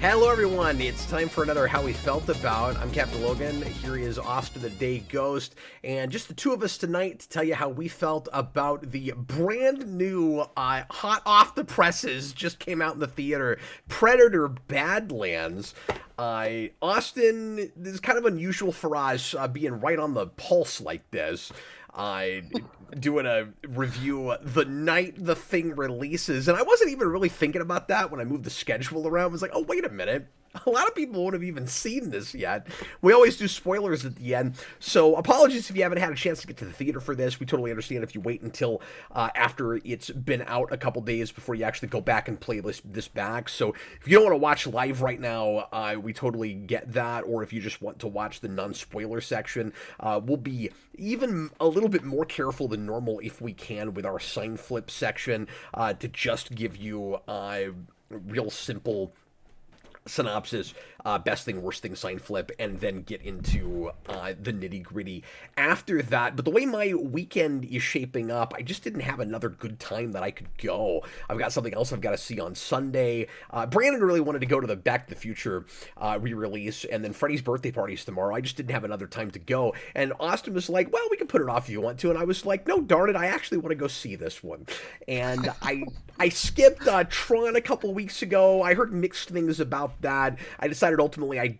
Hello everyone, it's time for another How We Felt About. I'm Captain Logan, here is Austin the Day Ghost, and just the two of us tonight to tell you how we felt about the brand new, hot off the presses, just came out in the theater, Predator Badlands. Austin, this is kind of unusual for us, being right on the pulse like this. Doing a review the night the thing releases, and I wasn't even really thinking about that when I moved the schedule around. I was like, oh, wait a minute. A lot of people won't have even seen this yet. We always do spoilers at the end, so apologies if you haven't had a chance to get to the theater for this. We totally understand if you wait until after it's been out a couple days before you actually go back and play this back. So if you don't want to watch live right now, we totally get that, or if you just want to watch the non-spoiler section, we'll be even a little bit more careful than normal if we can with our sign flip section to just give you a real simple synopsis, best thing, worst thing, sign flip, and then get into the nitty gritty after that. But the way my weekend is shaping up, I just didn't have another good time that I could go. I've got something else I've got to see on Sunday. Brandon really wanted to go to the Back to the Future re-release, and then Freddy's birthday party's tomorrow. I just didn't have another time to go. And Austin was like, well, we can put it off if you want to. And I was like, no, darn it, I actually want to go see this one. And I skipped Tron a couple weeks ago. I heard mixed things about that. I decided ultimately I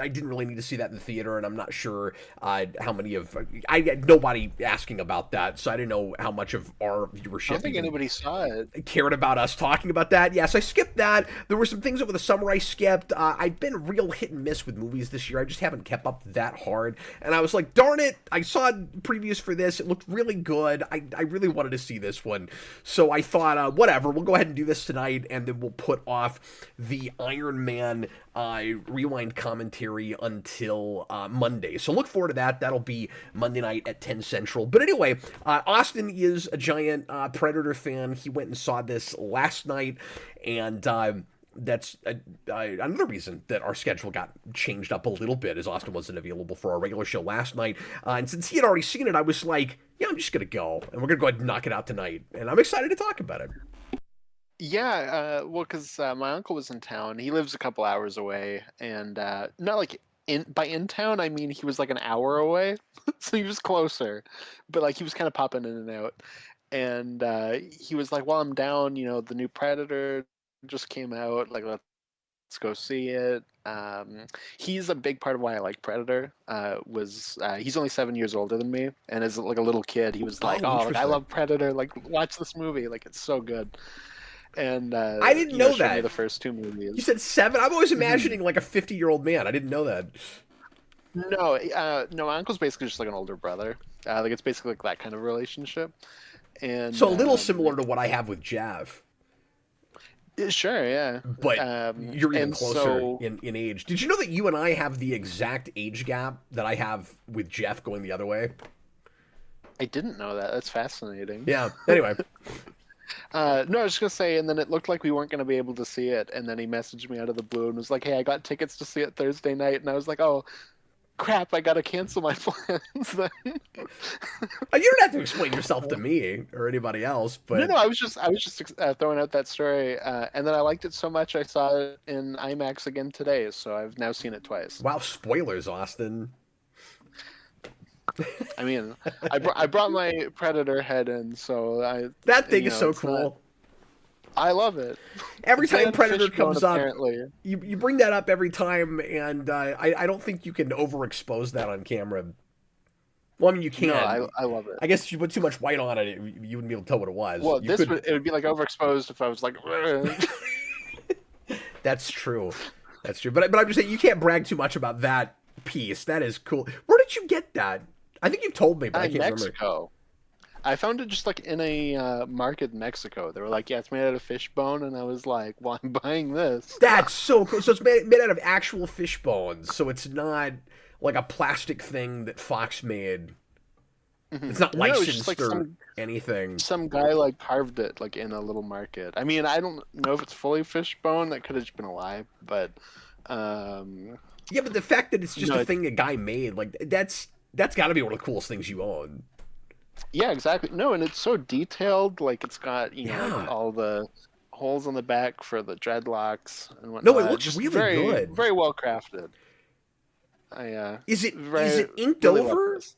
didn't really need to see that in the theater, and I'm not sure how many of... I had nobody asking about that, so I didn't know how much of our viewership... I don't think anybody saw it. ...cared about us talking about that. Yeah, so I skipped that. There were some things over the summer I skipped. I've been real hit and miss with movies this year. I just haven't kept up that hard. And I was like, darn it, I saw previews for this. It looked really good. I really wanted to see this one. So I thought, whatever, we'll go ahead and do this tonight, and then we'll put off the Iron Man rewind commentary until Monday. So look forward to that. That'll be Monday night at 10 Central. But anyway, Austin is a giant Predator fan. He went and saw this last night, and that's another reason that our schedule got changed up a little bit, as Austin wasn't available for our regular show last night. And since he had already seen it, I was like, yeah, I'm just going to go, and we're going to go ahead and knock it out tonight. And I'm excited to talk about it. Yeah, well, because my uncle was in town. He lives a couple hours away, and not like in town, I mean he was like an hour away, so he was closer, but like he was kind of popping in and out. And he was like, "While I'm down, the new Predator just came out. Like, let's go see it." He's a big part of why I like Predator. He's only 7 years older than me, and as like a little kid, he was like, "Oh, like, I love Predator. Like, watch this movie. Like, it's so good." And I didn't know that. Me the first two movies. You said 7? I'm always imagining like a 50-year-old man. I didn't know that. No, my uncle's basically just like an older brother. Like, it's basically like that kind of relationship. And so a little similar to what I have with Jav. Sure, yeah. But you're even closer in age. Did you know that you and I have the exact age gap that I have with Jeff going the other way? I didn't know that. That's fascinating. Yeah. Anyway. No, I was just gonna say, and then it looked like we weren't gonna be able to see it, and then he messaged me out of the blue and was like, "Hey, I got tickets to see it Thursday night," and I was like, "Oh, crap! I gotta cancel my plans then." You don't have to explain yourself to me or anybody else, but no, I was just throwing out that story, and then I liked it so much I saw it in IMAX again today, so I've now seen it twice. Wow, spoilers, Austin. I mean, I brought my Predator head in, so that thing is so cool. I love it. Every time Predator comes up, you bring that up every time, and I don't think you can overexpose that on camera. Well, I mean, you can. No, I love it. I guess if you put too much white on it, you wouldn't be able to tell what it was. Well, it would be like overexposed if I was like... That's true. That's true. But I'm just saying, you can't brag too much about that piece. That is cool. Where did you get that? I think you've told me, but I can't Mexico. remember. I found it just like in a market in Mexico. They were like, "Yeah, it's made out of fish bone," and I was like, "Well, I'm buying this." That's so cool. So it's made out of actual fish bones. So it's not like a plastic thing that Fox made. Mm-hmm. It's not licensed like or anything. Some guy like carved it like in a little market. I mean, I don't know if it's fully fish bone. That could have just been a lie, but yeah. But the fact that it's just a thing a guy made, like that's got to be one of the coolest things you own. Yeah, exactly. No, and it's so detailed. Like it's got like, all the holes on the back for the dreadlocks and No, it whatnot. looks Just really very, good. very well crafted. I Is very it inked really love over? this.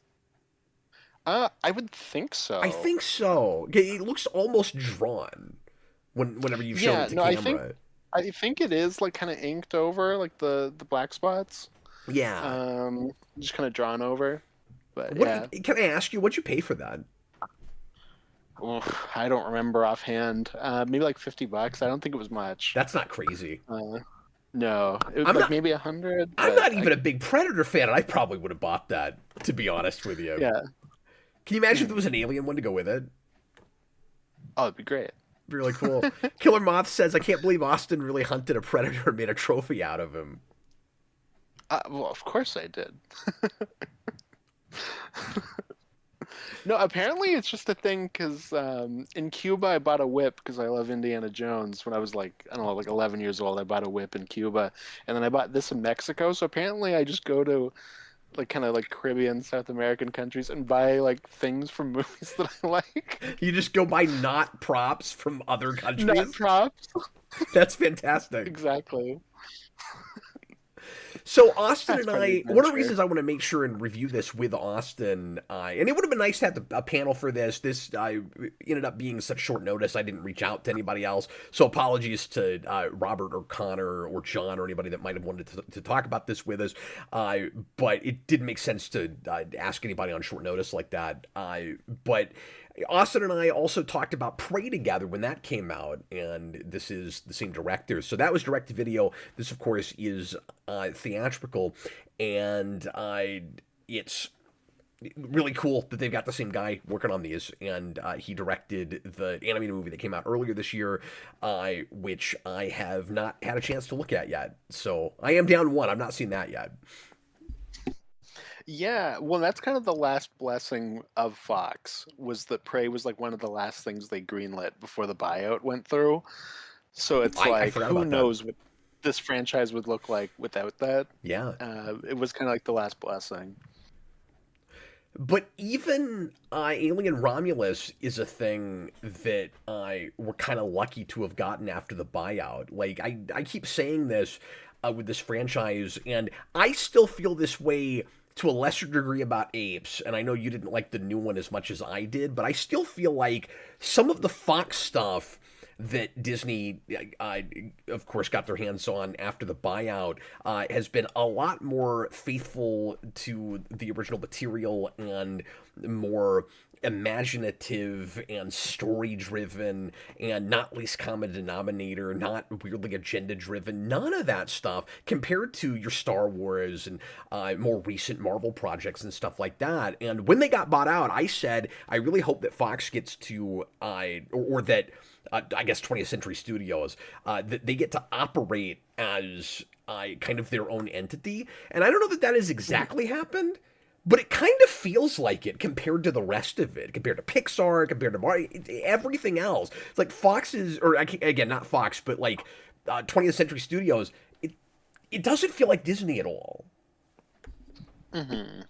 I would think I so. think so. It looks almost drawn whenever you've shown Yeah, it to no, camera. I think it is like kind of inked over, like the black spots. Yeah. Um, just kind of drawn over. But What yeah, can I ask you? What'd you pay for that? oof, I don't remember offhand. Maybe like $50. I don't think it was much. That's not crazy. No, I'm like not. maybe 100. I'm But not even a big Predator fan, and I probably would have bought that. To be honest with you, yeah. can you imagine if there Mhm. was an alien one to go with it? Oh, it'd be great. Really cool. Killer Moth says, "I can't believe Austin really hunted a predator and made a trophy out of him." Well, of course I did. No, apparently it's just a thing because in Cuba I bought a whip because I love Indiana Jones. When I was like, I don't know, like 11 years old, I bought a whip in Cuba, and then I bought this in Mexico. So apparently I just go to like kind of like Caribbean, South American countries and buy like things from movies that I like. You just go buy not props from other Not countries. props. That's fantastic. Exactly. So Austin That's and part of the I, one of the adventure. reasons I want to make sure and review this with Austin, and it would have been nice to have a panel for this. This ended up being such short notice. I didn't reach out to anybody else, so apologies to Robert or Connor or John or anybody that might have wanted to talk about this with us. But it didn't make sense to ask anybody on short notice like that. But Austin and I also talked about Prey together when that came out, and this is the same director. So that was direct to video. This, of course, is theatrical, and it's really cool that they've got the same guy working on these, and he directed the animated movie that came out earlier this year, which I have not had a chance to look at yet. So I am down one. I've not seen that yet. Yeah, well, that's kind of the last blessing of Fox was that Prey was like one of the last things they greenlit before the buyout went through. So it's I like, forgot who about that. knows what this franchise would look like without that? Yeah. It was kind of like the last blessing. But even Alien Romulus is a thing that we're kind of lucky to have gotten after the buyout. Like, I keep saying this with this franchise, and I still feel this way to a lesser degree about Apes. And I know you didn't like the new one as much as I did, but I still feel like some of the Fox stuff that Disney, of course, got their hands on after the buyout has been a lot more faithful to the original material and more imaginative and story driven and not least common denominator, not weirdly agenda driven, none of that stuff compared to your Star Wars and more recent Marvel projects and stuff like that. And when they got bought out, I said I really hope that Fox gets to or that I guess 20th Century Studios, that they get to operate as kind of their own entity. And I don't know that that has exactly happened, but it kind of feels like it compared to the rest of it, compared to Pixar, compared to everything else. It's like Fox is, or again, not Fox, but like 20th Century Studios. It doesn't feel like Disney at all. Hmm.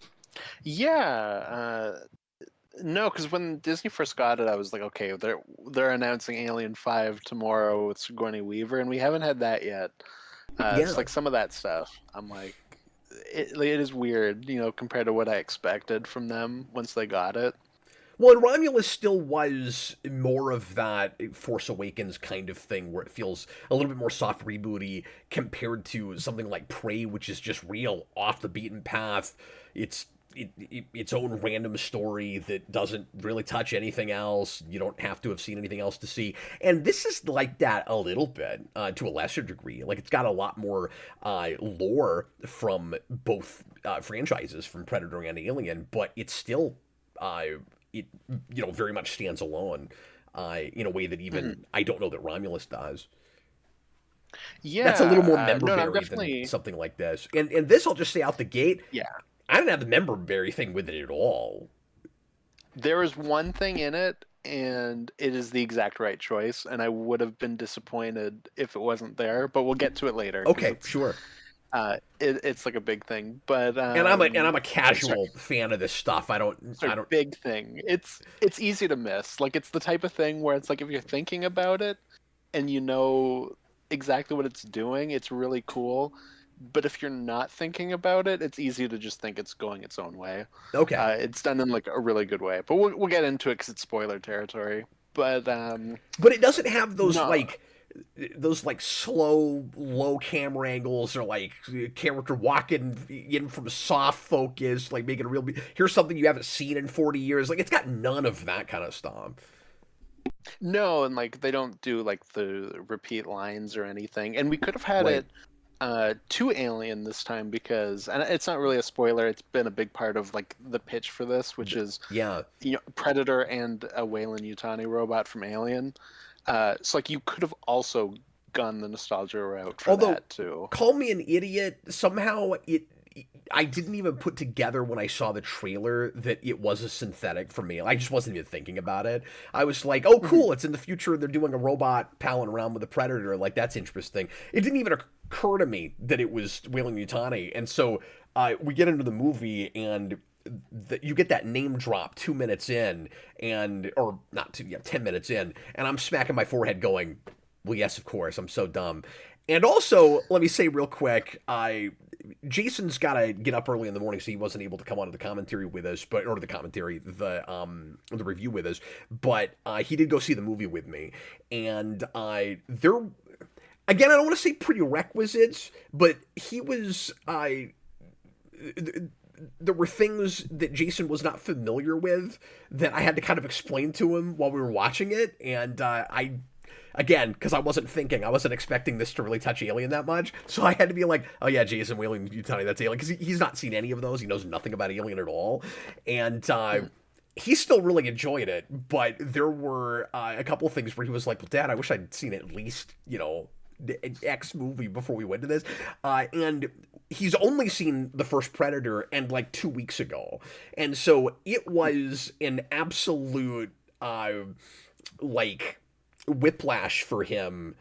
Yeah, no, because when Disney first got it, I was like, okay, they're announcing Alien 5 tomorrow with Sigourney Weaver, and we haven't had that yet. It's Yeah. like some of that stuff. I'm like, it is weird, compared to what I expected from them once they got it. Well, and Romulus still was more of that Force Awakens kind of thing, where it feels a little bit more soft rebooty compared to something like Prey, which is just real off the beaten path. It's its own random story that doesn't really touch anything else. You don't have to have seen anything else to see. And this is like that a little bit to a lesser degree. Like it's got a lot more lore from both franchises, from Predator and Alien, but it's still it very much stands alone in a way that Mhm. even I don't know that Romulus does. That's a little more Yeah, member no, no, I'm berry than definitely, something like this. And this I'll just say out the gate, yeah. I didn't have the member berry thing with it at all. There is one thing in it, and it is the exact right choice, and I would have been disappointed if it wasn't there, but we'll get to it later because Okay, sure. it's like a big thing. But And I'm a sorry, casual fan of this stuff. I don't. big thing. It's easy to miss. Like it's the type of thing where it's like if you're thinking about it, and you know exactly what it's doing, it's really cool. But if you're not thinking about it, it's easy to just think it's going its own way. Okay. It's done in like a really good way, but we'll get into it because it's spoiler territory. But But it doesn't have no, those like slow low camera angles or like character walking in from soft focus, like making a real here's something you haven't seen in 40 years. Like it's got none of that kind of stuff. no, and like they don't do like the repeat lines or anything. And we could have had Right. it to Alien this time because, and it's not really a spoiler. It's been a big part of like the pitch for this, which is Yeah. Predator and a Weyland-Yutani robot from Alien. So like you could have also gone the nostalgia route for Although, that too. call me an idiot, somehow I didn't even put together when I saw the trailer that it was a synthetic for me. I just wasn't even thinking about it. I was like, oh, cool, it's in the future. They're doing a robot palling around with a predator. Like, that's interesting. It didn't even occur to me that it was Weyland-Yutani. And so we get into the movie, and you get that name drop 2 minutes in, and, or not 10 minutes in, and I'm smacking my forehead going, well, yes, of course, I'm so dumb. And also, let me say real quick, Jason's got to get up early in the morning, so he wasn't able to come on to the commentary with us, the review with us. But he did go see the movie with me, and there, again, I don't want to say prerequisites, but he was there were things that Jason was not familiar with that I had to kind of explain to him while we were watching it, and again, because I wasn't expecting this to really touch Alien that much, so I had to be like, oh yeah, Jason Weyland-Yutani, that's Alien, because he's not seen any of those, he knows nothing about Alien at all, and he still really enjoyed it, but there were a couple of things where he was like, well, Dad, I wish I'd seen at least, X movie before we went to this, and he's only seen the first Predator and like 2 weeks ago, and so it was an absolute like whiplash for him,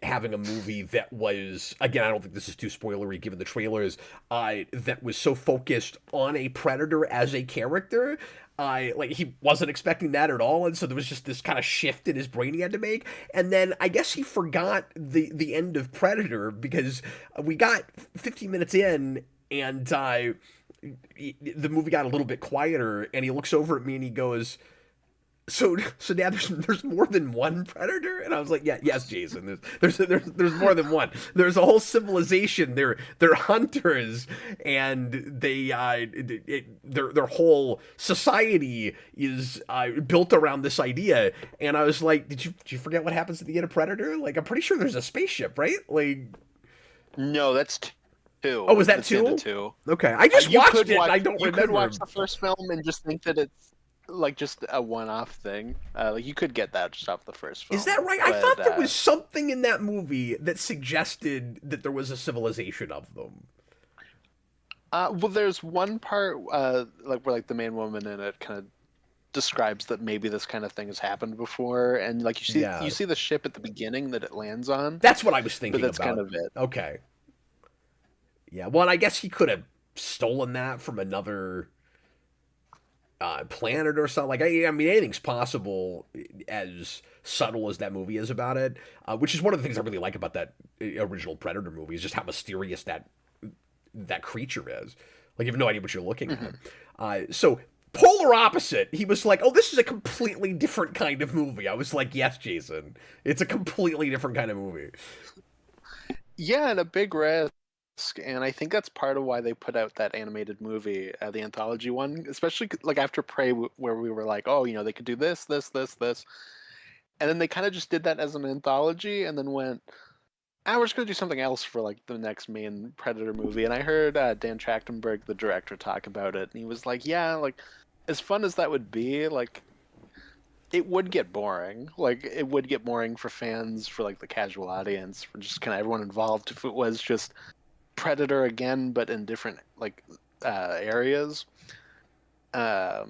having a movie that was, again, I don't think this is too spoilery given the trailers, that was so focused on a predator as a character. Like he wasn't expecting that at all, and so there was just this kind of shift in his brain he had to make. And then I guess he forgot the end of Predator because we got 15 minutes in, and the movie got a little bit quieter, and he looks over at me and he goes, so Dad, there's more than one predator, and I was like, yeah, yes, Jason, there's more than one. There's a whole civilization. They're hunters, and their whole society is built around this idea. And I was like, did you forget what happens at the end of Predator? Like, I'm pretty sure there's a spaceship, right? Like, No, that's two. oh, was that That's the end of two? two. Okay, I just watched it. And I don't You remember. could watch the first film and just think that it's like just a one-off thing. Like you could get that just off the first film. Is that right? I thought there was something in that movie that suggested that there was a civilization of them. Well, there's one part like where like the main woman in it kind of describes that maybe this kind of thing has happened before, and like you see the ship at the beginning that it lands on. That's what I was thinking but that's about. kind of it. Okay. Yeah, well, and I guess he could have stolen that from another planet or something. Like, I mean, anything's possible, as subtle as that movie is about it, which is one of the things I really like about that original Predator movie, is just how mysterious that creature is. Like, you have no idea what you're looking at. So, polar opposite, he was like, oh, this is a completely different kind of movie. I was like, yes, Jason, it's a completely different kind of movie. Yeah, and a big risk. And I think that's part of why they put out that animated movie, the anthology one, especially like after Prey, where we were like, oh, they could do this, this, this, this. And then they kind of just did that as an anthology and then went, we're just going to do something else for like the next main Predator movie. And I heard Dan Trachtenberg, the director, talk about it. And he was like, yeah, like as fun as that would be, like it would get boring. Like it would get boring for fans, for like the casual audience, for just kind of everyone involved if it was just Predator again, but in different like areas. But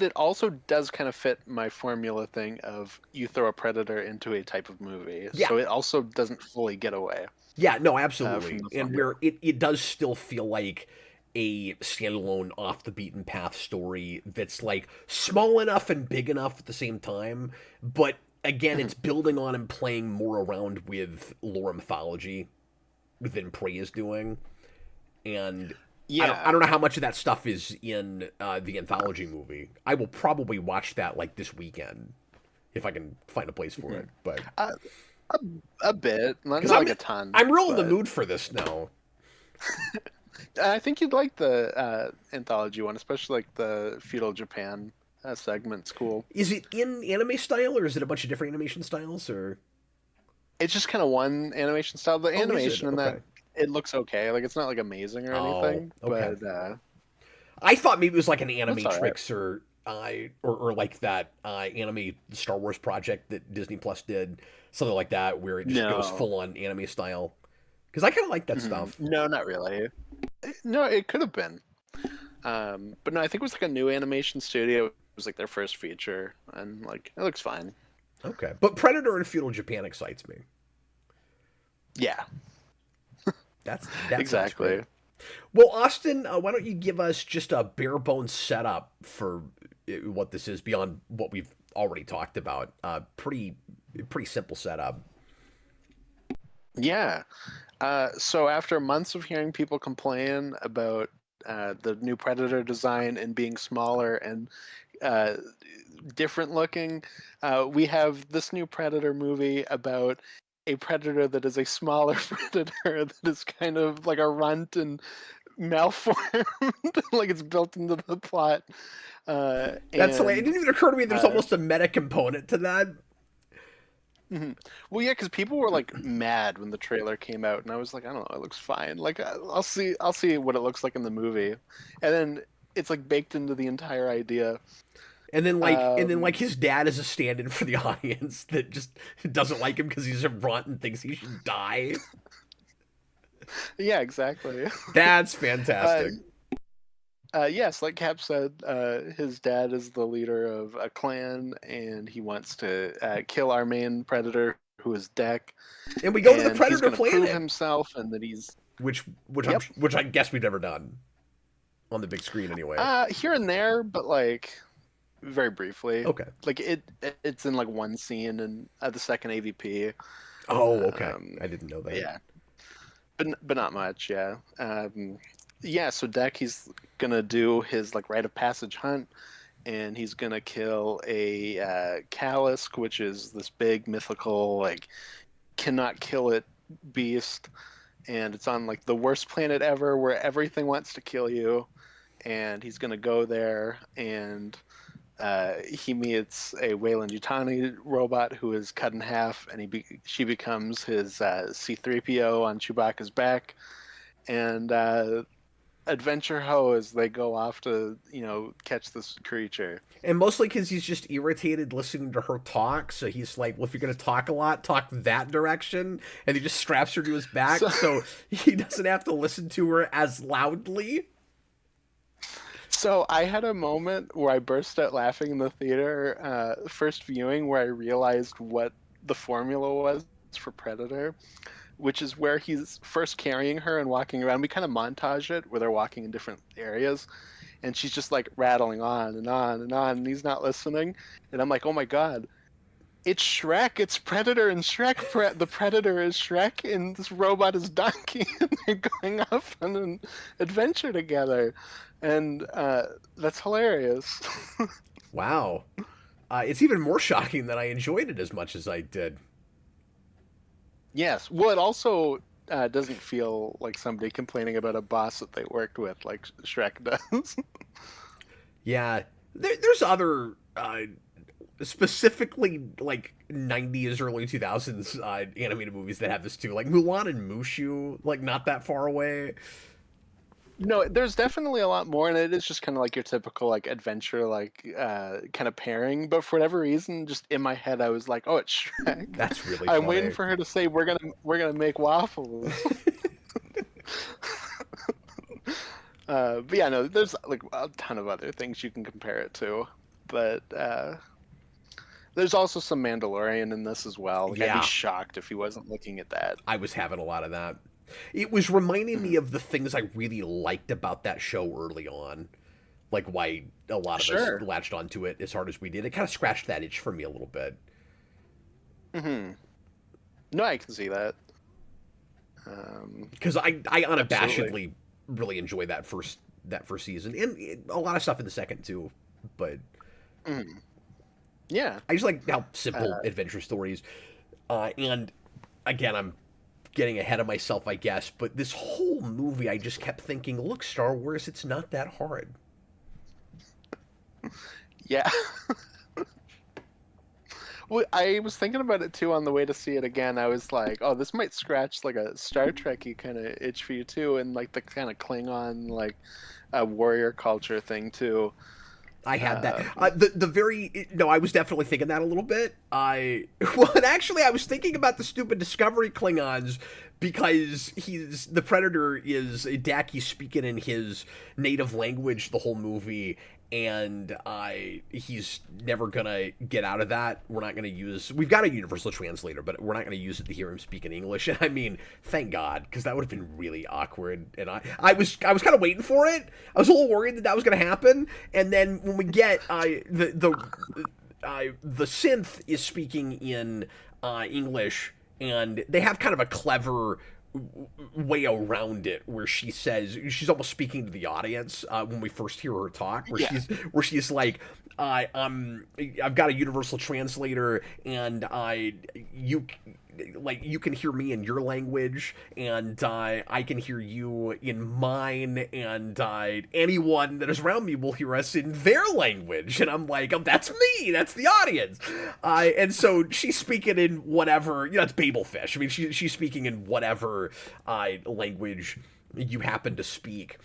it also does kind of fit my formula thing of you throw a Predator into a type of movie, so it also doesn't fully get away. Yeah, no, absolutely, and where it does still feel like a standalone, off the beaten path story that's like small enough and big enough at the same time, but again, it's building on and playing more around with lore mythology than Prey is doing. And I Yeah. don't know how much of that stuff is in the anthology movie. I will probably watch that like this weekend if I can find a place for it. But Uh, a, a bit, not because like a ton. I'm real in the But mood for this now. I think you'd like the anthology one, especially like the feudal Japan segment's cool. Is it in anime style or is it a bunch of different animation styles or? It's just kind of one animation style. The Oh, is it? animation in Okay. that it looks okay. Like it's not like amazing or Oh, anything, okay. but I thought maybe it was like an it's all right. Animatrix or like that anime Star Wars project that Disney Plus did, something like that, where it just goes No, full on anime style. Because I kind of like that stuff. no, not really. No, it could have been. But no, I think it was like a new animation studio. It was like their first feature, and like it looks fine. Okay, but Predator and Feudal Japan excites me. Yeah, That sounds exactly. great. Well, Austin, why don't you give us just a bare bones setup for what this is beyond what we've already talked about? Pretty simple setup. Yeah. So after months of hearing people complain about the new Predator design and being smaller and uh, different looking, we have this new Predator movie about a predator that is a smaller predator that is kind of like a runt and malformed, like it's built into the plot. That's it And didn't even occur to me. There's uh, almost a meta component to that. Mhm. Well, yeah, because people were like mad when the trailer came out, and I was like, I don't know, it looks fine. Like, I'll see what it looks like in the movie, and then it's like baked into the entire idea. And then Um, like his dad is a stand-in for the audience that just doesn't like him because he's a runt and thinks he should die. yeah, exactly. That's uh, fantastic. yes, like Cap said, his dad is the leader of a clan, and he wants to kill our main predator, who is Deck, And we go to the and he's Predator going to prove planet, himself, and that he's yep, which I guess we've never done on the big screen anyway. here and there, but like very briefly. Okay. Like it's in like one scene in the second AVP. Oh, okay. Um, I didn't know that. yeah, but not much. Yeah. Yeah. So Deck, he's gonna do his like rite of passage hunt, and he's gonna kill a Calisk, which is this big mythical like cannot kill it beast, and it's on like the worst planet ever where everything wants to kill you, and he's gonna go there and he meets a Weyland Yutani robot who is cut in half, and she becomes his C-3PO on Chewbacca's back, and adventure ho as they go off to catch this creature. And mostly because he's just irritated listening to her talk. So he's like, well, if you're going to talk a lot, talk that direction. And he just straps her to his back So, so he doesn't have to listen to her as loudly. so I had a moment where I burst out laughing in the theater, first viewing, where I realized what the formula was for Predator, which is where he's first carrying her and walking around. We kind of montage it where they're walking in different areas, and she's just like rattling on and on and on, and he's not listening. And I'm like, oh my god, it's Shrek, it's Predator, and the Predator is Shrek, and this robot is Donkey, and they're going off on an adventure together, and that's hilarious. Wow. It's even more shocking that I enjoyed it as much as I did. Yes, well, it also doesn't feel like somebody complaining about a boss that they worked with, like Shrek does. Yeah. There's other, specifically like 90s, early 2000s animated movies that have this too. Like Mulan and Mushu, like not that far away. No, there's definitely a lot more, and it is just kind of like your typical like adventure, like kind of pairing. But for whatever reason, just in my head, I was like, "Oh, it's Shrek." That's really I'm waiting funny. for her to say, "We're gonna make waffles." But yeah, no, there's like a ton of other things you can compare it to, but there's also some Mandalorian in this as well. Like, I'd be Yeah. shocked if he wasn't looking at that. I was having a lot of that. It was reminding me Mhm. of the things I really liked about that show early on. Like why a lot of us Sure. latched onto it as hard as we did. It kind of scratched that itch for me a little bit. Hmm. No, I can see that. Because I Absolutely. unabashedly really enjoy that first season, and a lot of stuff in the second too. But Mhm. Yeah. I just like how simple Uh, adventure stories. And again, I'm getting ahead of myself, I guess. But this whole movie, I just kept thinking, look, Star Wars, it's not that hard. yeah. Well, I was thinking about it too on the way to see it again. I was like, oh, this might scratch like a Star Trek-y kind of itch for you too, and like the kind of Klingon like warrior culture thing too. I had that. Um, The very no, I was definitely thinking that a little bit. I well, and actually, I was thinking about the stupid Discovery Klingons because he's the Predator is Daki's speaking in his native language the whole movie, and he's never gonna get out of that. We're not gonna use. We've got a universal translator, but we're not gonna use it to hear him speak in English. And I mean, thank God, because that would have been really awkward. And I was kind of waiting for it. I was a little worried that that was gonna happen. And then when we get the synth is speaking in English, and they have kind of a clever way around it where she says she's almost speaking to the audience when we first hear her talk yeah, where she's like I've got a universal translator and you can hear me in your language and I can hear you in mine and anyone that is around me will hear us in their language and I'm like oh that's me, that's the audience. And so she's speaking in whatever, you know, it's Babelfish. I mean she's speaking in whatever language you happen to speak.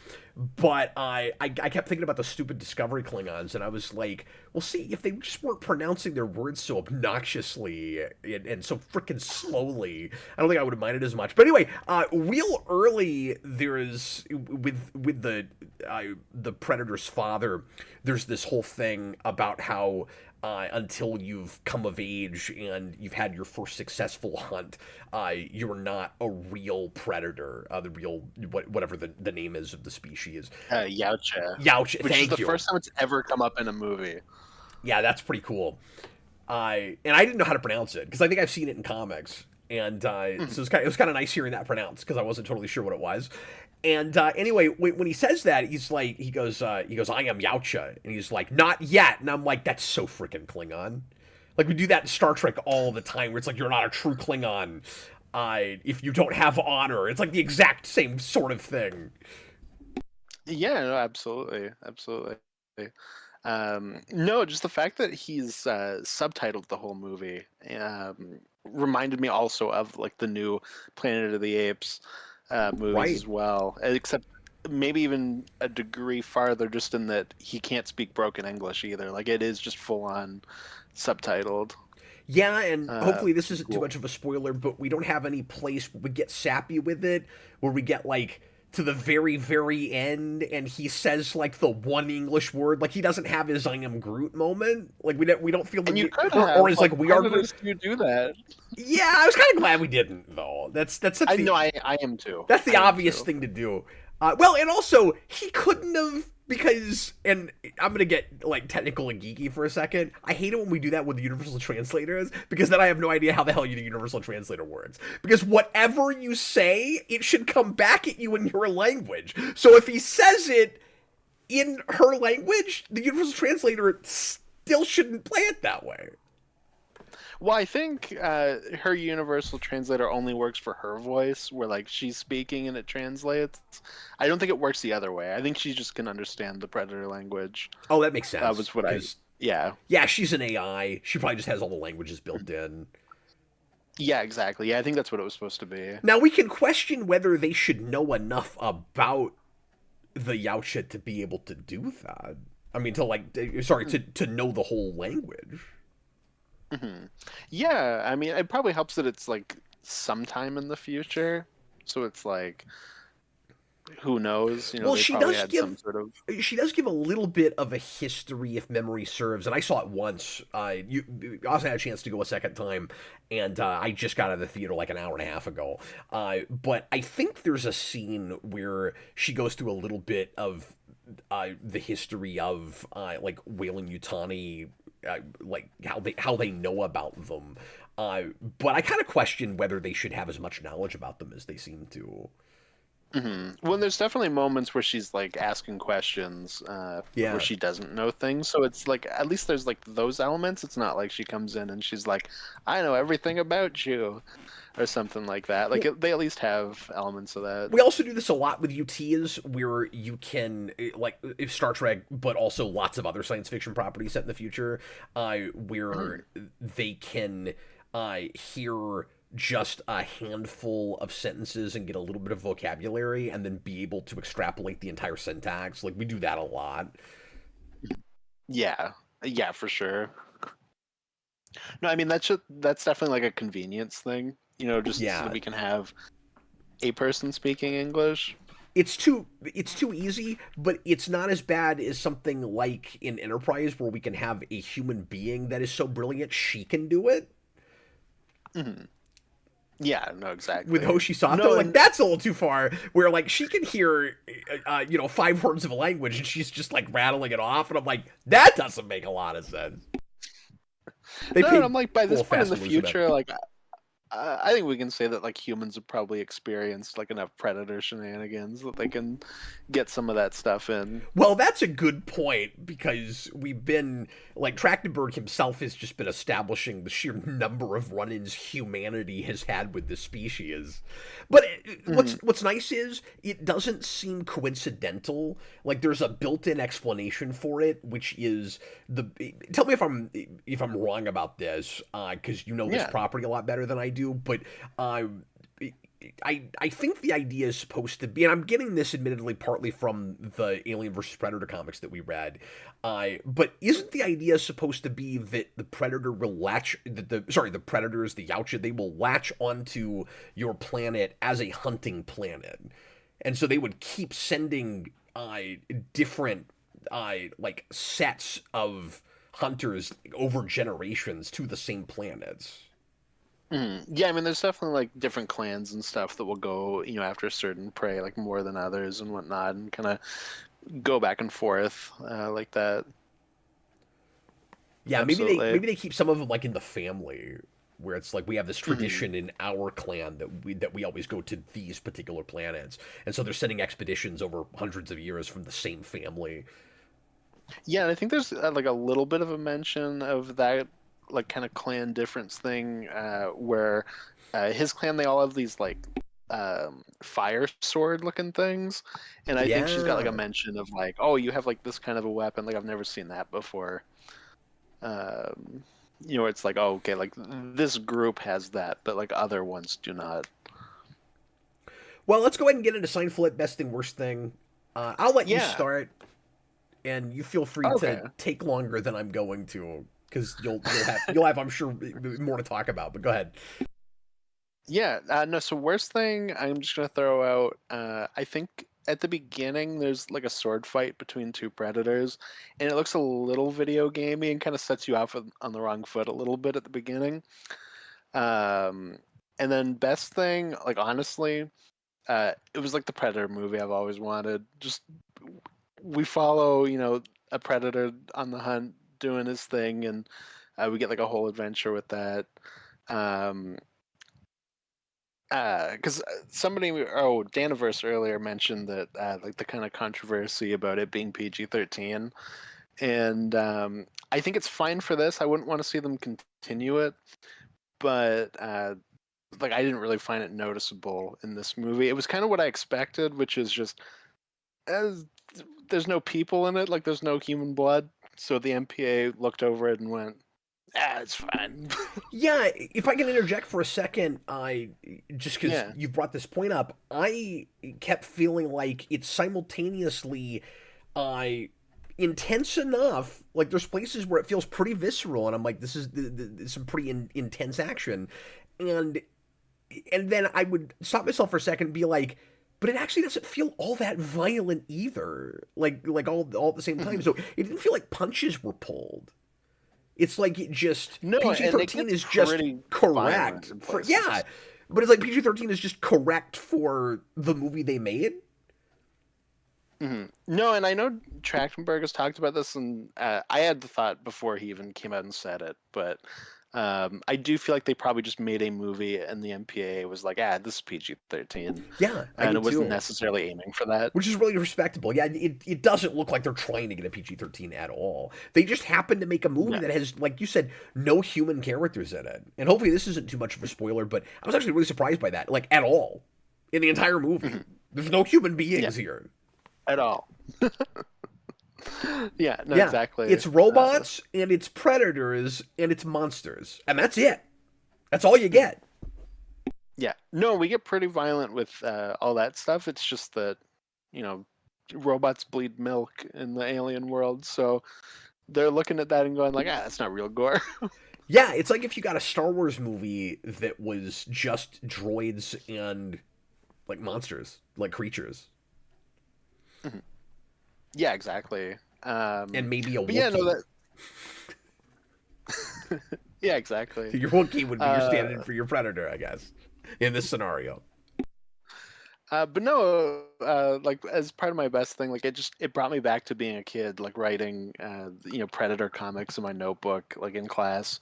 But I kept thinking about the stupid Discovery Klingons, and I was like, well, see, if they just weren't pronouncing their words so obnoxiously and so freaking slowly, I don't think I would have minded as much. But anyway, real early, there's with the Predator's father, there's this whole thing about how until you've come of age and you've had your first successful hunt, you're not a real predator, the real whatever the name is of the species. Yautja, Youch, which is thank the you. first time it's ever come up in a movie. Yeah, that's pretty cool. And I didn't know how to pronounce it because I think I've seen it in comics, and Mhm. so it was kind of nice hearing that pronounced because I wasn't totally sure what it was. And anyway, when he says that, he's like, he goes, I am Yautja, and he's like, not yet, and I'm like, that's so freaking Klingon. Like we do that in Star Trek all the time, where it's like you're not a true Klingon if you don't have honor. It's like the exact same sort of thing. Yeah, no, absolutely, absolutely. No, just the fact that he's subtitled the whole movie reminded me also of like the new Planet of the Apes movies Right. as well. Except maybe even a degree farther, just in that he can't speak broken English either. Like it is just full on subtitled. Yeah, and hopefully this isn't too Cool. much of a spoiler, but we don't have any place where we get sappy with it, where we get like to the very, very end, and he says like the one English word, like he doesn't have his "I am Groot" moment. Like we don't feel the And you need, could or have is like, like we why are did Groot. you do that? Yeah, I was kind of glad we didn't though. That's such I the know, I am too. that's the I am obvious too. thing to do. Well, and also he couldn't have because, and I'm gonna get like technical and geeky for a second. I hate it when we do that with the universal translators because then I have no idea how the hell the universal translator works. Because whatever you say, it should come back at you in your language. So if he says it in her language, the universal translator still shouldn't play it that way. Well, I think her universal translator only works for her voice, where like she's speaking and it translates. I don't think it works the other way. I think she just can understand the predator language. Oh, that makes That sense was what I. because Yeah. yeah, she's an AI. She probably just has all the languages built in. Yeah, exactly. Yeah, I think that's what it was supposed to be. Now we can question whether they should know enough about the Yautja to be able to do that. I mean, to like, sorry, to know the whole language. Hmm. Yeah, I mean, it probably helps that it's like sometime in the future. So it's like, who knows? You know, Well, they probably had some sort of. she does give a little bit of a history, if memory serves, and I saw it once. I also had a chance to go a second time, and I just got out of the theater like an hour and a half ago. But I think there's a scene where she goes through a little bit of the history of like Weyland Yutani like how they know about them. But I kind of question whether they should have as much knowledge about them as they seem to. Well, there's definitely moments where she's like asking questions, where Yeah. she doesn't know things. So it's like at least there's like those elements. It's not like she comes in and she's like, "I know everything about you," or something like that. Like they at least have elements of that. We also do this a lot with UTs, where you can like Star Trek, but also lots of other science fiction properties set in the future, where they can hear just a handful of sentences and get a little bit of vocabulary, and then be able to extrapolate the entire syntax. Like we do that a lot. Yeah, yeah, for sure. No, I mean that's definitely like a convenience thing. Just so that Yeah, we can have a person speaking English. it's too easy, but it's not as bad as something like in Enterprise, where we can have a human being that is so brilliant she can do it. hmm Yeah, no, With exactly. Hoshi Sato, No, like and that's a little too far. Where like she can hear, 5 words of a language, and she's just like rattling it off, and I'm like, that doesn't make a lot of sense. They no, and paid I'm like by this full point in fast the and loose with that. future, like I think we can say that like humans have probably experienced like enough predator shenanigans that they can get some of that stuff in. Well, that's a good point, because we've been like Trachtenberg himself has just been establishing the sheer number of run-ins humanity has had with the species. But hmm what's nice is it doesn't seem coincidental. Like there's a built-in explanation for it, which is the. Tell me if I'm wrong about this, because you know this Yeah. property a lot better than I do. But I think the idea is supposed to be, and I'm getting this admittedly partly from the Alien versus Predator comics that we read, but isn't the idea supposed to be that the predator will latch, the predators, the Yautja, they will latch onto your planet as a hunting planet, and so they would keep sending different like sets of hunters over generations to the same planets. Yeah, I mean, there's definitely like different clans and stuff that will go, after certain prey, like more than others and whatnot, and kind of go back and forth like that. Yeah, Absolutely. maybe they keep some of them like in the family, where it's like we have this hmm tradition in our clan that we always go to these particular planets, and so they're sending expeditions over hundreds of years from the same family. Yeah, and I think there's like a little bit of a mention of that, like kind of clan difference thing, where his clan they all have these like fire sword looking things, and I think she's got like a Yeah, mention of like, oh, you have like this kind of a weapon, like I've never seen that before. Um, it's like, oh, okay, like this group has that, but like other ones do not. well, let's go ahead and get into Seinfeld best thing, worst thing. I'll let you Yeah. start, and you feel free Okay. to take longer than I'm going to, because you'll have I'm sure more to talk about. But go ahead. Yeah. No. So worst thing, I'm just gonna throw out. I think at the beginning there's like a sword fight between two predators, and it looks a little video gamey and kind of sets you off on the wrong foot a little bit at the beginning. Um, and then best thing, like honestly, it was like the Predator movie I've always wanted. Just we follow, a predator on the hunt doing his thing, and we get like a whole adventure with that. Um, because Daniverse earlier mentioned that like the kind of controversy about it being PG-13, and I think it's fine for this. I wouldn't want to see them continue it, but like I didn't really find it noticeable in this movie. It was kind of what I expected, which is just as there's no people in it, like there's no human blood. So the MPA looked over it and went, "Ah, it's fine." Yeah, if I can interject for a second, I just because Yeah. you brought this point up, I kept feeling like it's simultaneously, I intense enough. Like there's places where it feels pretty visceral, and I'm like, this is some pretty intense action, and then I would stop myself for a second and be like, but it actually doesn't feel all that violent either. Like all at the same time, Mhm. so it didn't feel like punches were pulled. It's like it just No, PG and it 13 gets is just pretty violent correct in for, yeah, places. but it's like PG 13 is just correct for the movie they made. No, and I know Trachtenberg has talked about this, and I had the thought before he even came out and said it, but I do feel like they probably just made a movie, and the MPAA was like, this is PG-13, Yeah, I and do it wasn't too. necessarily aiming for that. Which is really respectable. Yeah, it doesn't look like they're trying to get a PG-13 at all. They just happen to make a movie Yeah. that has, like you said, no human characters in it. And hopefully this isn't too much of a spoiler, but I was actually really surprised by that. Like, at all. In the entire movie. There's no human beings here. At all. Yeah, no, Yeah, exactly. it's robots, and it's predators, and it's monsters. And that's it. That's all you get. Yeah. No, we get pretty violent with all that stuff. It's just that, robots bleed milk in the alien world, so they're looking at that and going like, that's not real gore. Yeah, it's like if you got a Star Wars movie that was just droids and, like, monsters, like creatures. Yeah, exactly. And maybe a Wookiee. Yeah, no, that. Yeah, exactly. Your Wookiee would be your stand-in for your Predator, I guess, in this scenario. But no, like as part of my best thing, like it brought me back to being a kid, like writing, Predator comics in my notebook, like in class,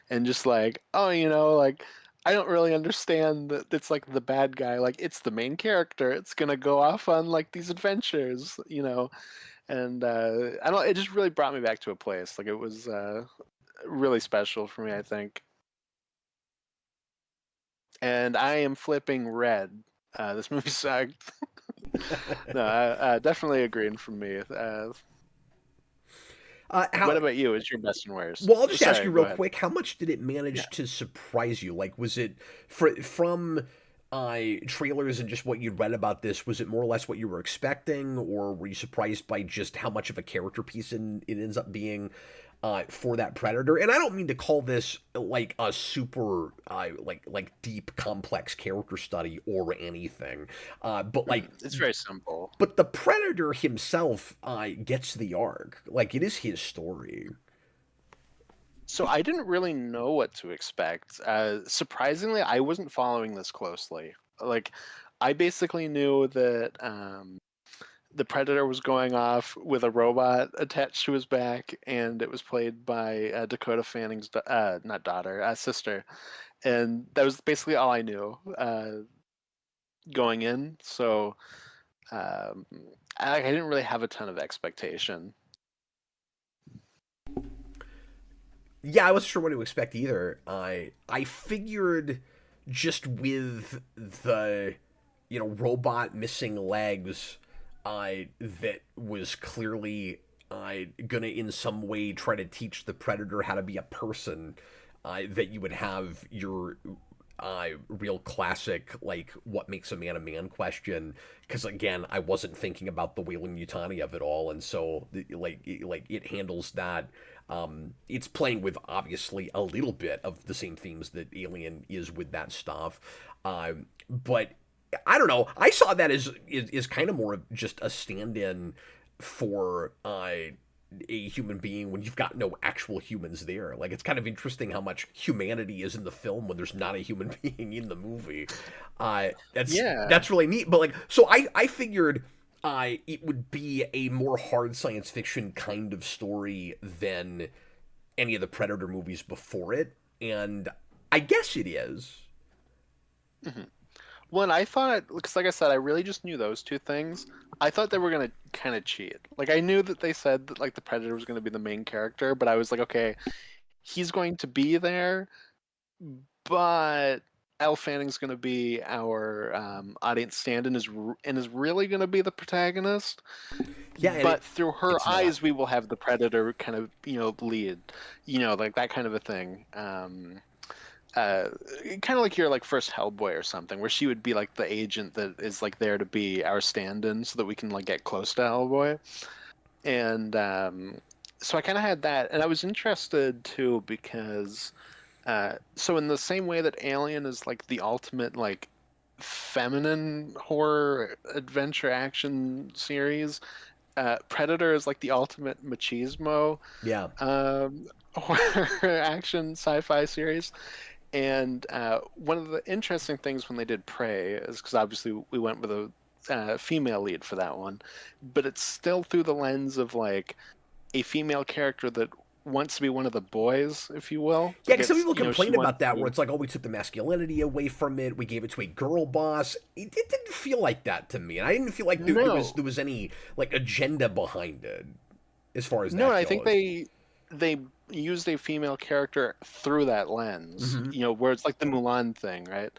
and just like, like I don't really understand that it's like the bad guy, like it's the main character, it's gonna go off on like these adventures, and I don't, it just really brought me back to a place, like it was really special for me, I think. And I am flipping red. This movie sucked. No, I definitely agreeing from me. What about you? What's your best and worst? Well, I'll just ask Sorry, you go real ahead. quick. How much did it manage to surprise you? Like, was it from trailers and just what you'd read about this? Was it more or less what you were expecting, or were you surprised by just how much of a character piece it ends up being for that Predator? And I don't mean to call this like a super like deep, complex character study or anything, but like It's very simple. but the Predator himself gets the arc. Like, it is his story. So I didn't really know what to expect. Surprisingly, I wasn't following this closely. Like, I basically knew that the Predator was going off with a robot attached to his back, and it was played by Dakota Fanning's not daughter, sister, and that was basically all I knew going in. So I didn't really have a ton of expectation. Yeah, I wasn't sure what to expect either. I figured just with the robot missing legs, that was clearly gonna in some way try to teach the Predator how to be a person. That you would have your real classic, like, what makes a man question, because again, I wasn't thinking about the Wailing Yutani of it all, and so like it handles that. It's playing with obviously a little bit of the same themes that Alien is with that stuff, but I don't know, I saw that as is kind of more of just a stand-in for a human being when you've got no actual humans there. Like, it's kind of interesting how much humanity is in the film when there's not a human being in the movie. That's really neat. But like, so I figured it would be a more hard science fiction kind of story than any of the Predator movies before it, and I guess it is. Mm-hmm. Well, and I thought, because like I said, I really just knew those two things. I thought they were gonna kind of cheat. Like, I knew that they said that like the Predator was gonna be the main character, but I was like, okay, he's going to be there, but Elle Fanning's gonna be our audience stand-in, is really gonna be the protagonist. Yeah, but through her it's eyes, not. we will have the Predator kind of lead, like that kind of a thing. Kind of like your like first Hellboy or something, where she would be like the agent that is like there to be our stand-in, so that we can like get close to Hellboy. And so I kind of had that, and I was interested too because, so in the same way that Alien is like the ultimate like feminine horror adventure action series, Predator is like the ultimate machismo Yeah. horror action sci-fi series. And one of the interesting things when they did Prey is because obviously we went with female lead for that one, but it's still through the lens of like a female character that wants to be one of the boys, if you will. Yeah, Like because some it's, people she complain wants about that, where to. it's like, oh, we took the masculinity away from it, we gave it to a girl boss. It didn't feel like that to me, and I didn't feel like No, there was any like agenda behind it as far as no, that I think goes. they used a female character through that lens, Hmm. where it's like the Mulan thing, right?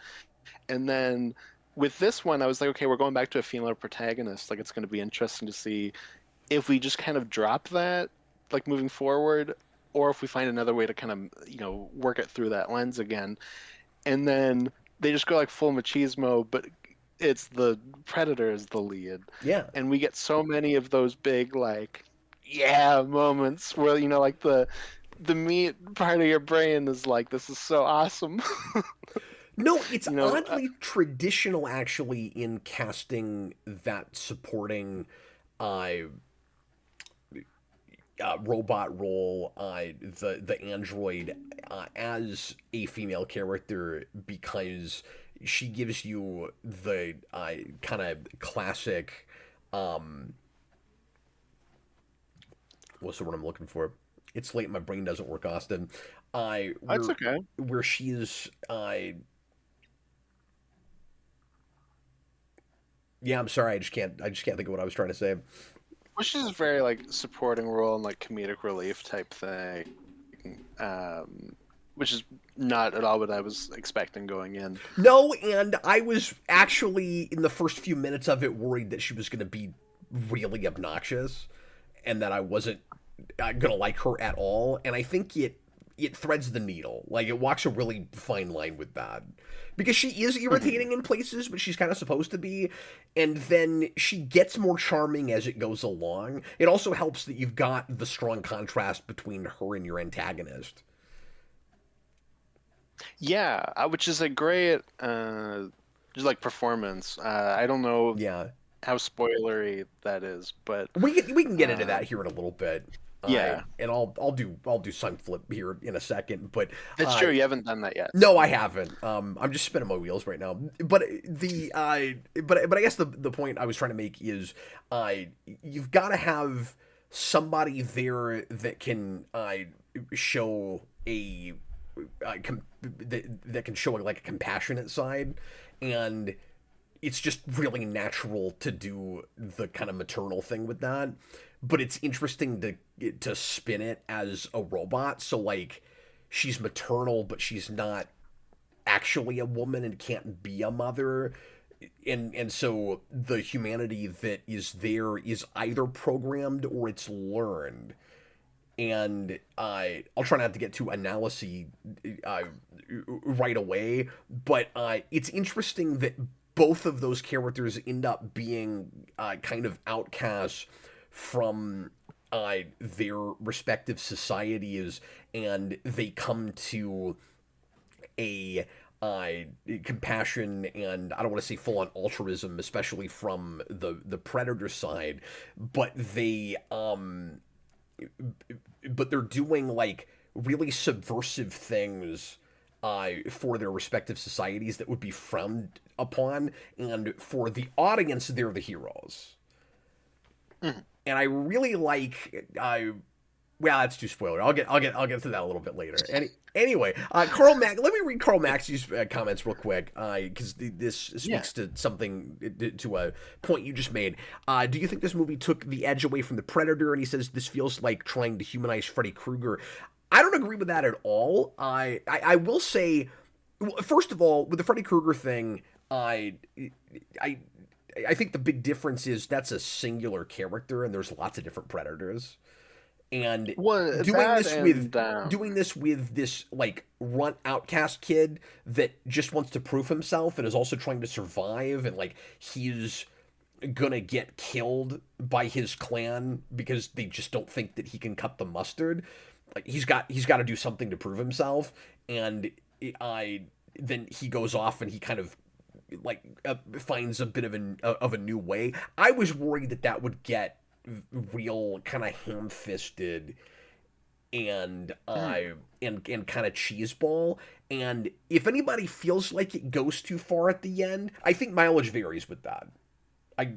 And then with this one, I was like, okay, we're going back to a female protagonist. Like, it's going to be interesting to see if we just kind of drop that, like moving forward, or if we find another way to kind of, work it through that lens again. And then they just go like full machismo, but it's the Predator is the lead. Yeah. And we get so many of those big, like, yeah moments where, like the meat part of your brain is like, this is so awesome. No, it's you know, uh, oddly traditional actually in casting that supporting uh, robot role, the android, as a female character, because she gives you the kind of classic. What's the word I'm looking for? It's late. My brain doesn't work, Austin. that's Where okay. she's yeah, I'm sorry. I just can't think of what I was trying to say. Which is very like supporting role and like comedic relief type thing, which is not at all what I was expecting going in. No, and I was actually in the first few minutes of it worried that she was going to be really obnoxious, and that I wasn't going to like her at all. And I think it threads the needle. Like, it walks a really fine line with that. Because she is Mhm. irritating in places, but she's kind of supposed to be. And then she gets more charming as it goes along. It also helps that you've got the strong contrast between her and your antagonist. Yeah, which is a great just like performance. I don't know Yeah. how spoilery that is, but We can get into that um, here in a little bit. yeah, And I'll do some flip here in a second, but that's true. You haven't done that yet. no, I haven't. I'm just spinning my wheels right now. But but I guess the point I was trying to make is uh you've got to have somebody there that can show a that can show like a compassionate side, and it's just really natural to do the kind of maternal thing with that. But it's interesting to spin it as a robot, so like she's maternal but she's not actually a woman and can't be a mother, and so the humanity that is there is either programmed or it's learned. And I'll try not to get too analysy uh, right away, but it's interesting that both of those characters end up being kind of outcasts from their respective societies, and they come to a uh, compassion, and I don't want to say full on altruism, especially from the predator side, but they're doing like really subversive things for their respective societies that would be frowned upon, and for the audience, they're the heroes. Mhm. And I really like well, that's too spoiler. I'll get to that a little bit later. Anyway, Carl Mack. Let me read Carl Maxey's comments real quick, because this Yeah. speaks to something, to a point you just made. Do you think this movie took the edge away from the Predator? And he says this feels like trying to humanize Freddy Krueger. I don't agree with that at all. I will say, first of all, with the Freddy Krueger thing, I I think the big difference is that's a singular character, and there's lots of different Predators. And Well, doing that this with and this like runt outcast kid that just wants to prove himself and is also trying to survive, and like he's gonna get killed by his clan because they just don't think that he can cut the mustard. Like he's got to do something to prove himself, and I then he goes off and he kind of like finds a bit of a new way. I was worried that that would get real kind of ham-fisted and mm, and kind of cheeseball. And if anybody feels like it goes too far at the end, I think mileage varies with that. I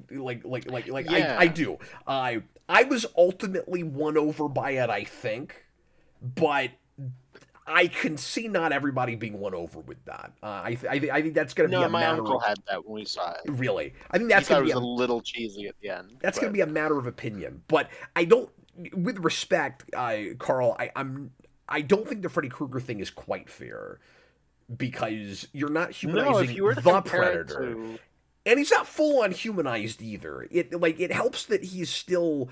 Yeah. do. I was ultimately won over by it, I think, but I can see not everybody being won over with that. I think that's going to be No, a my matter uncle of, had that when we saw it. really. I think He that's going thought to it be was a a little cheesy at the end, that's going to but be a matter of opinion. But I don't, with respect, Carl, I don't think the Freddy Krueger thing is quite fair because you're not no, if humanizing you were to the compare it predator, to and he's not full on humanized either. It helps that he's still,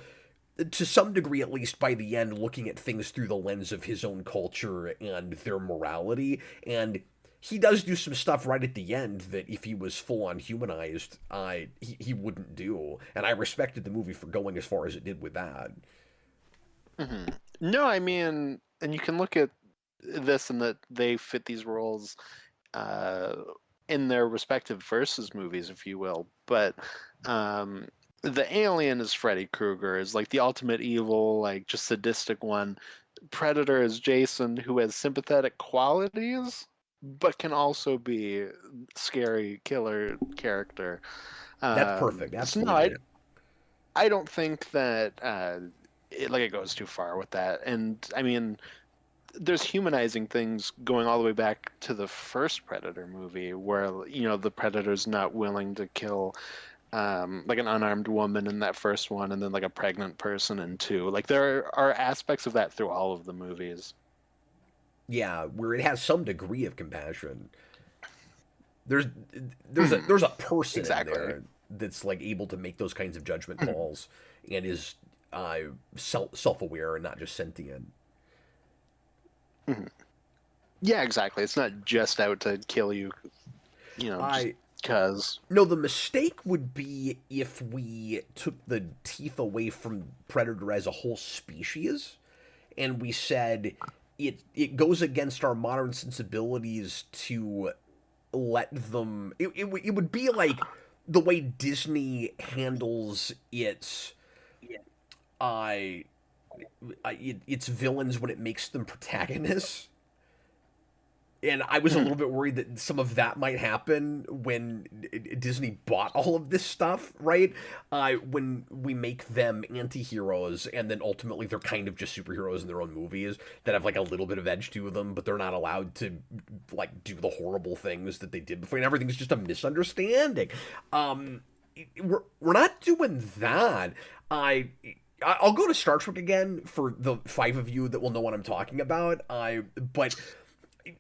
to some degree at least by the end, looking at things through the lens of his own culture and their morality, and he does do some stuff right at the end that if he was full on humanized, he wouldn't do, and I respected the movie for going as far as it did with that. Mhm. No, I mean, and you can look at this and that they fit these roles uh, in their respective versus movies, if you will. But um, the alien is Freddy Krueger, is like the ultimate evil, like just sadistic one. Predator is Jason, who has sympathetic qualities, but can also be scary killer character. That's perfect, So no, I absolutely. I don't think that it goes too far with that. And I mean, there's humanizing things going all the way back to the first Predator movie, where the Predator's not willing to kill like an unarmed woman in that first one, and then like a pregnant person in two. Like there are aspects of that through all of the movies. Yeah, where it has some degree of compassion. There's Mhm. there's a person in Exactly. there that's like able to make those kinds of judgment calls and is self aware and not just sentient. Mhm. Yeah, exactly. It's not just out to kill you, just I because. No, the mistake would be if we took the teeth away from Predator as a whole species and we said it goes against our modern sensibilities to let them it would be like the way Disney handles uh, its villains when it makes them protagonists. And I was a little bit worried that some of that might happen when Disney bought all of this stuff, right? When we make them anti-heroes and then ultimately they're kind of just superheroes in their own movies that have like a little bit of edge to them, but they're not allowed to like do the horrible things that they did before, and everything's just a misunderstanding. Um, we're not doing that. I'll go to Star Trek again for the five of you that will know what I'm talking about. But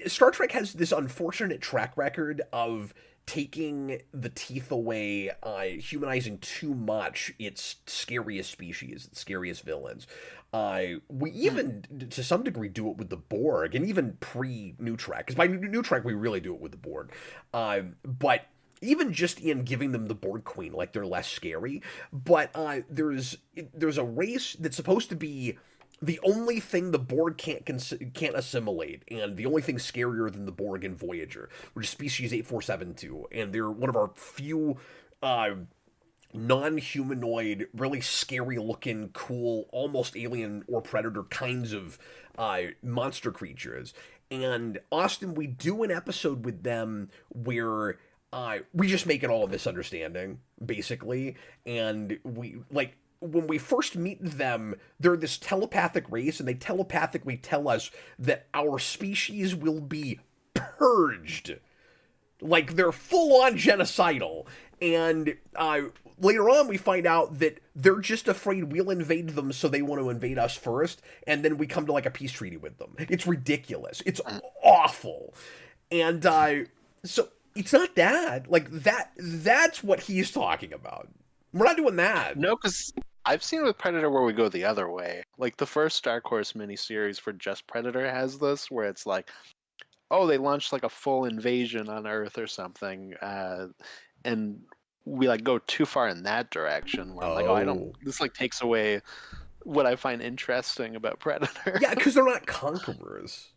Star Trek has this unfortunate track record of taking the teeth away, humanizing too much its scariest species, its scariest villains. We even, to some degree, do it with the Borg, and even pre-New Trek, because by New Trek we really do it with the Borg. But even just in giving them the Borg Queen, like they're less scary. But there's a race that's supposed to be the only thing the Borg can't assimilate, and the only thing scarier than the Borg in Voyager, which is species 8472, and they're one of our few uh, non-humanoid, really scary-looking, cool, almost alien or predator kinds of monster creatures. And Austin, we do an episode with them where we just make it all a misunderstanding, basically, and we like when we first meet them, they're this telepathic race, and they telepathically tell us that our species will be purged. Like, they're full on genocidal. And later on, we find out that they're just afraid we'll invade them, so they want to invade us first, and then we come to like a peace treaty with them. It's ridiculous. It's awful. And so it's not that. Like, that's what he's talking about. We're not doing that. No, because I've seen with Predator where we go the other way. Like the first Dark Horse miniseries for just Predator has this, where it's like, oh, they launched like a full invasion on Earth or something, and we like go too far in that direction. Where I'm like, oh, I don't. Oh. This like takes away what I find interesting about Predator. Yeah, because they're not conquerors.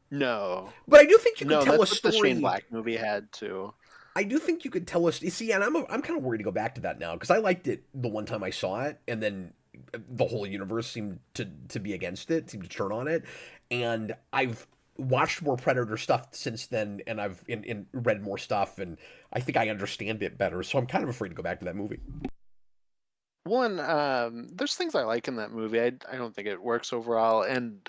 No, But I do think you could no, tell a that's what the Shane story. Black movie had too. I do think you could tell us. You see, and I'm kind of worried to go back to that now because I liked it the one time I saw it, and then the whole universe seemed to be against it, seemed to turn on it, and I've watched more Predator stuff since then, and I've read more stuff, and I think I understand it better. So I'm kind of afraid to go back to that movie. One, there's things I like in that movie. I don't think it works overall, and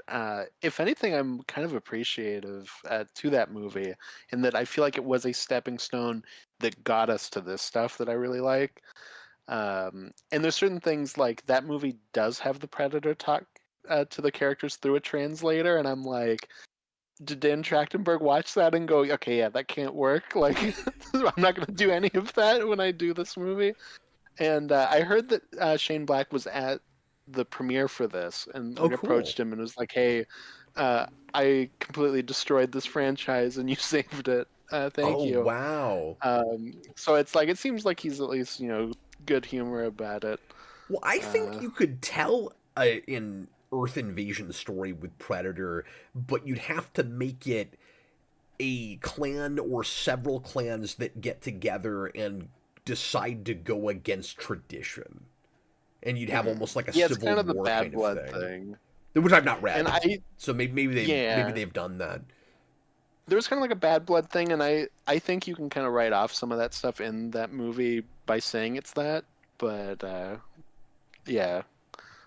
if anything, I'm kind of appreciative to that movie in that I feel like it was a stepping stone that got us to this stuff that I really like. And there's certain things like that movie does have the Predator talk to the characters through a translator, and I'm like, did Dan Trachtenberg watch that and go, okay, yeah, that can't work? Like, I'm not going to do any of that when I do this movie. And I heard that Shane Black was at the premiere for this and Oh, like cool. approached him and was like, "Hey, I completely destroyed this franchise and you saved it. Thank Oh, you." wow. So it's like it seems like he's at least good humor about it. Well, I think Uh, you could tell an Earth invasion story with Predator, but you'd have to make it a clan or several clans that get together and decide to go against tradition. And you'd have mhm. almost like a Yeah, it's civil kind of the war bad kind of blood thing, thing, which I've not and read. So maybe yeah, they've done that. there was kind of like a bad blood thing, and I think you can kind of write off some of that stuff in that movie by saying it's that, but yeah.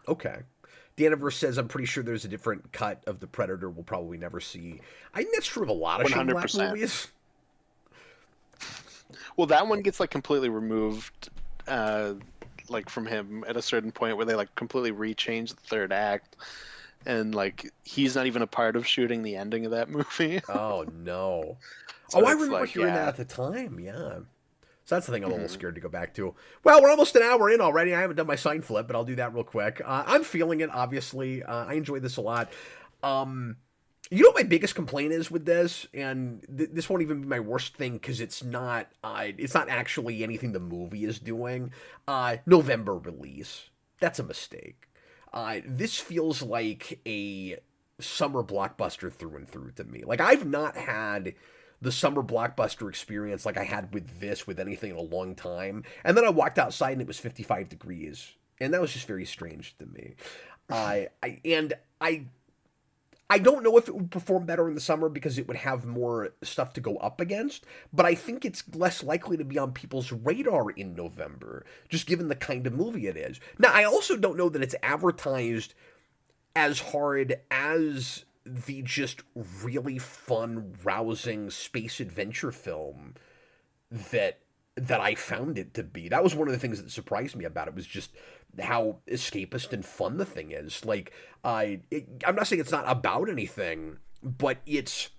Okay. Daniverse says, I'm pretty sure there's a different cut of the Predator we'll probably never see. I think that's true of a lot of Shane Black 100%. movies. Well, that one gets like completely removed, uh, like from him at a certain point where they like completely rechange the third act, and like he's not even a part of shooting the ending of that movie. Oh, no. So Oh, I it's remember like, hearing that yeah. at the time, yeah. So that's the thing I'm a little Hmm. scared to go back to. Well, we're almost an hour in already. I haven't done my sign flip, but I'll do that real quick. I'm feeling it, obviously. I enjoyed this a lot. Um, you know what my biggest complaint is with this, and this won't even be my worst thing because it's not actually anything the movie is doing. November release. That's a mistake. This feels like a summer blockbuster through and through to me. Like I've not had the summer blockbuster experience like I had with this with anything in a long time. And then I walked outside and it was 55 degrees, and that was just very strange to me. I I don't know if it would perform better in the summer because it would have more stuff to go up against, but I think it's less likely to be on people's radar in November, just given the kind of movie it is. Now, I also don't know that it's advertised as hard as the just really fun, rousing space adventure film that I found it to be. That was one of the things that surprised me about it was just how escapist and fun the thing is. Like I'm not saying it's not about anything, but it's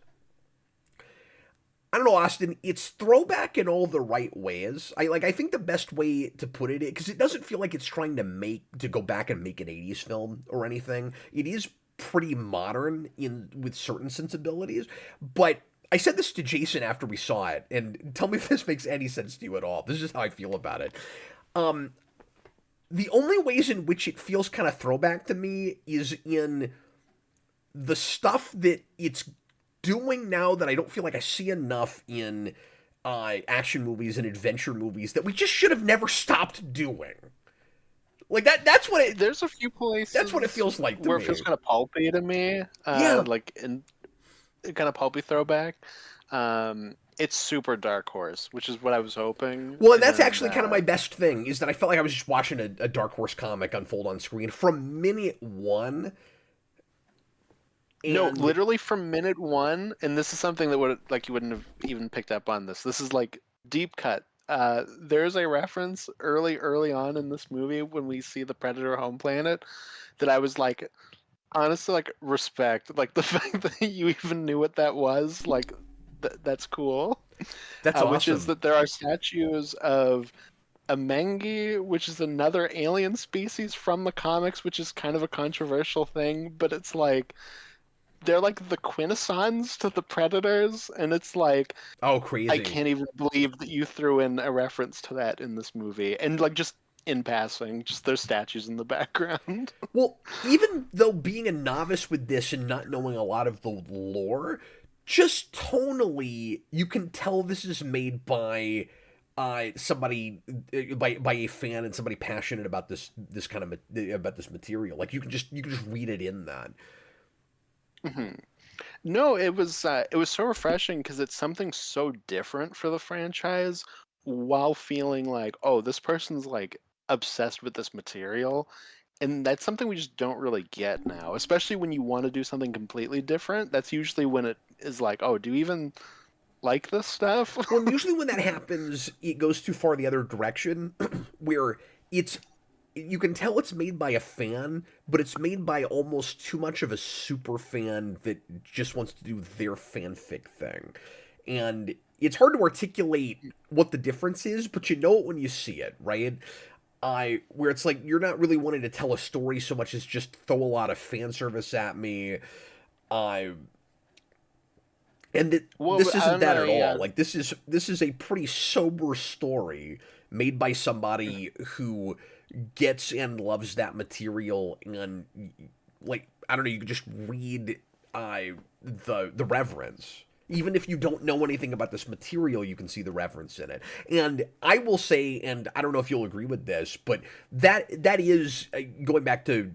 I don't know, Austin. It's throwback in all the right ways. I think the best way to put it because it doesn't feel like it's trying to go back and make an '80s film or anything. It is pretty modern in with certain sensibilities, but I said this to Jason after we saw it, and tell me if this makes any sense to you at all. This is just how I feel about it. Um, the only ways in which it feels kind of throwback to me is in the stuff that it's doing now that I don't feel like I see enough in action movies and adventure movies that we just should have never stopped doing. Like that. There's a few That's what it places feels like to where it me. feels kind of pulpy to me, Yeah. like in kind of pulpy throwback. It's super Dark Horse, which is what I was hoping, Well, and that's and actually kind of my best thing is that I felt like I was just watching a Dark Horse comic unfold on screen from minute one. no, And literally from minute one, and this is something that would like you wouldn't have even picked up on this. This is like deep cut. There's a reference early on in this movie when we see the Predator home planet that I was like, honestly, like respect, like the fact that you even knew what that was, like that's cool. that's Which is awesome. that there are statues of a Mengi, which is another alien species from the comics, which is kind of a controversial thing, but it's like they're like the quintessons to the Predators, and it's like Oh, I crazy. can't even believe that you threw in a reference to that in this movie, and like just in passing, just their statues in the background. Well, even though being a novice with this and not knowing a lot of the lore, just tonally, you can tell this is made by somebody by a fan and somebody passionate about this kind of about this material. Like you can just read it in that. Mhm. No, it was so refreshing because it's something so different for the franchise while feeling like, oh, this person's like obsessed with this material. And that's something we just don't really get now, especially when you want to do something completely different. That's usually when it is like, oh, do you even like this stuff? Well, and usually when that happens, it goes too far the other direction, where it's you can tell it's made by a fan, but it's made by almost too much of a super fan that just wants to do their fanfic thing. And it's hard to articulate what the difference is, but you know it when you see it, right? I where it's like you're not really wanting to tell a story so much as just throw a lot of fan service at me. I and Well, this I isn't don't that know. at all. Yeah, Like this is a pretty sober story made by somebody who gets and loves that material, and like I don't know, you could just read the reverence. Even if you don't know anything about this material, you can see the reference in it. And I will say, and I don't know if you'll agree with this, but that is going back to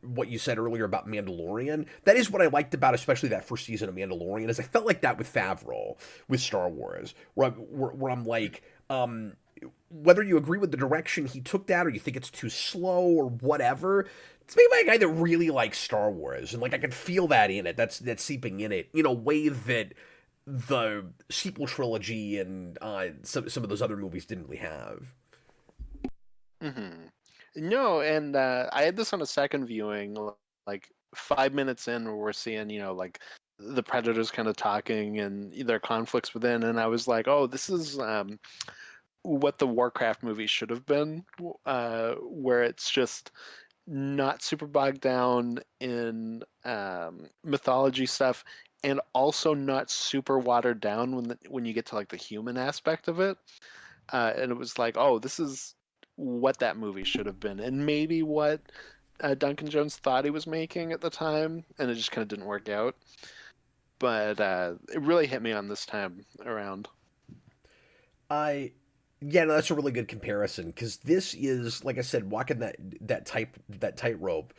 what you said earlier about Mandalorian. That is what I liked about, especially that first season of Mandalorian, is I felt like that with Favreau with Star Wars, where I'm like, whether you agree with the direction he took that, or you think it's too slow, or whatever, it's made by a guy that really likes Star Wars, and like I can feel that in it. That's seeping in it in a way that the sequel trilogy and some of those other movies didn't really have. hmm no, and I had this on a second viewing, like 5 minutes in, where we're seeing, like the predators kind of talking and their conflicts within, and I was like, oh, this is what the Warcraft movie should have been, where it's just not super bogged down in mythology stuff, and also not super watered down when you get to like the human aspect of it. And it was like, oh, this is what that movie should have been, and maybe what Duncan Jones thought he was making at the time, and it just kind of didn't work out. But it really hit me on this time around. I Yeah, no, that's a really good comparison because this is, like I said, walking that tightrope,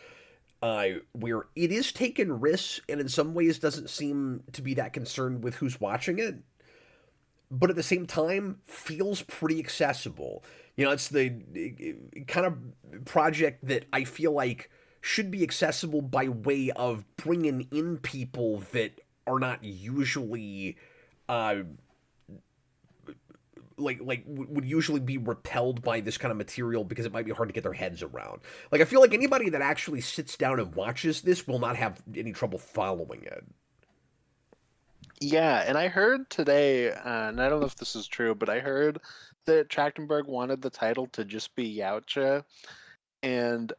where it is taking risks and in some ways doesn't seem to be that concerned with who's watching it, but at the same time feels pretty accessible. You know, it's the kind of project that I feel like should be accessible by way of bringing in people that are not usually uh, would usually be repelled by this kind of material because it might be hard to get their heads around. Like I feel like anybody that actually sits down and watches this will not have any trouble following it. Yeah, and I heard today, and I don't know if this is true, but I heard that Trachtenberg wanted the title to just be Yautja, and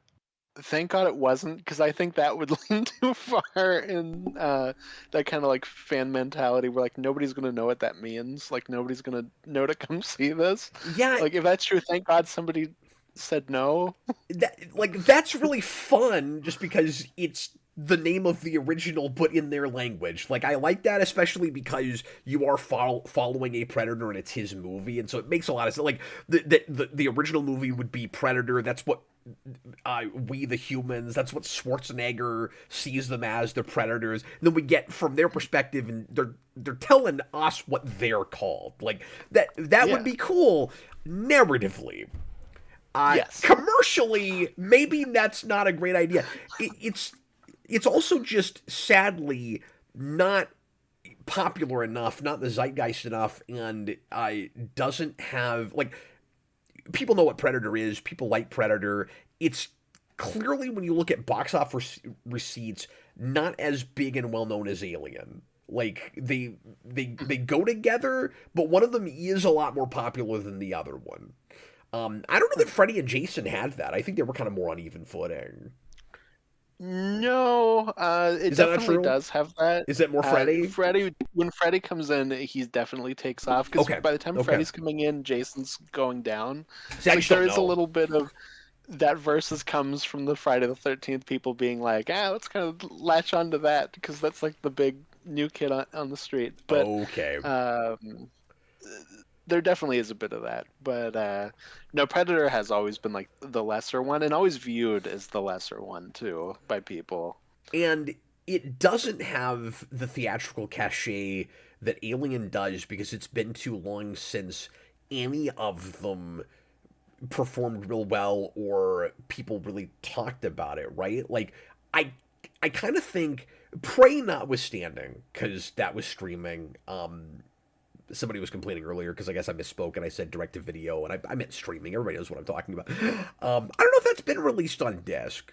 thank God it wasn't, because I think that would lean too far in that kind of like fan mentality where like nobody's gonna know what that means, like nobody's gonna know to come see this. Yeah, Like if that's true, thank God somebody said no. that's really fun just because it's the name of the original but in their language. Like I like that especially because you are following a predator and it's his movie, and so it makes a lot of sense. Like the original movie would be Predator. That's what we the humans. That's what Schwarzenegger sees them as. They're predators. And then we get from their perspective, and they're telling us what they're called. Like that Yeah. would be cool narratively. Yes. Commercially, maybe that's not a great idea. It's also just sadly not popular enough, not the zeitgeist enough, and doesn't have like people know what Predator is. People like Predator. It's clearly when you look at box office receipts, not as big and well known as Alien. Like they go together, but one of them is a lot more popular than the other one. I don't know that Freddy and Jason had that. I think they were kind of more on even footing. No, it Is that not definitely true? does have that. Is that more Freddy? Freddy, when Freddy comes in, he definitely takes off because Okay. by the time Okay. Freddy's coming in, Jason's going down. See, I Like just there don't is a know. little bit of that versus comes from the Friday the 13th people being like, let's kind of latch onto that because that's like the big new kid on the street. But Okay. um, there definitely is a bit of that. But no, Predator has always been like the lesser one and always viewed as the lesser one too by people. And it doesn't have the theatrical cachet that Alien does because it's been too long since any of them performed real well or people really talked about it, right? Like I I kind of think Prey notwithstanding, because that was streaming. Somebody was complaining earlier because I guess I misspoke and I said direct to video and I meant streaming. Everybody knows what I'm talking about. I don't know if that's been released on disc.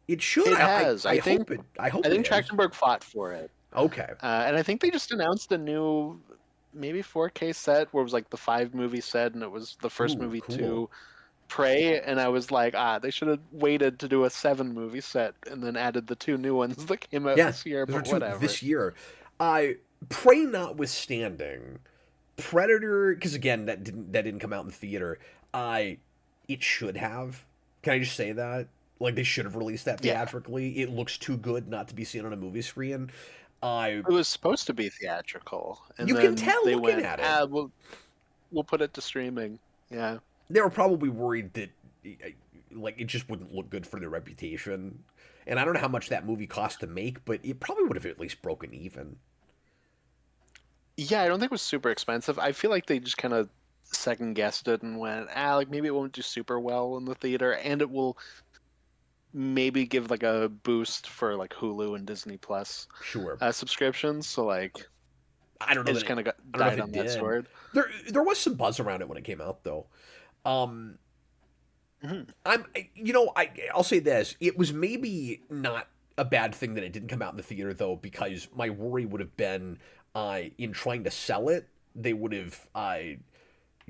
It should. It has. I hope it. I hope I think it is. Trachtenberg fought for it. Okay. And I think they just announced a new, maybe 4K set where it was like the 5 movie set, and it was the first Ooh, movie cool. to Prey. And I was like, they should have waited to do a 7 movie set and then added the 2 new ones that came out Yeah, this year. those are But two whatever. this year. Prey notwithstanding, Predator, because again that didn't come out in the theater. It should have. Can I just say that? Like they should have released that Yeah. theatrically. It looks too good not to be seen on a movie screen. It was supposed to be theatrical, and You then can tell they looking went, at it. we'll put it to streaming. Yeah. They were probably worried that like it just wouldn't look good for their reputation. And I don't know how much that movie cost to make, but it probably would have at least broken even. Yeah, I don't think it was super expensive. I feel like they just kind of second guessed it and went, like maybe it won't do super well in the theater, and it will maybe give like a boost for like Hulu and Disney Plus Sure. subscriptions. So like, I don't know. it just kind of I don't know if died it on that did. sword. There was some buzz around it when it came out though. Mhm. I'll say this: it was maybe not a bad thing that it didn't come out in the theater though, because my worry would have been in trying to sell it, they would have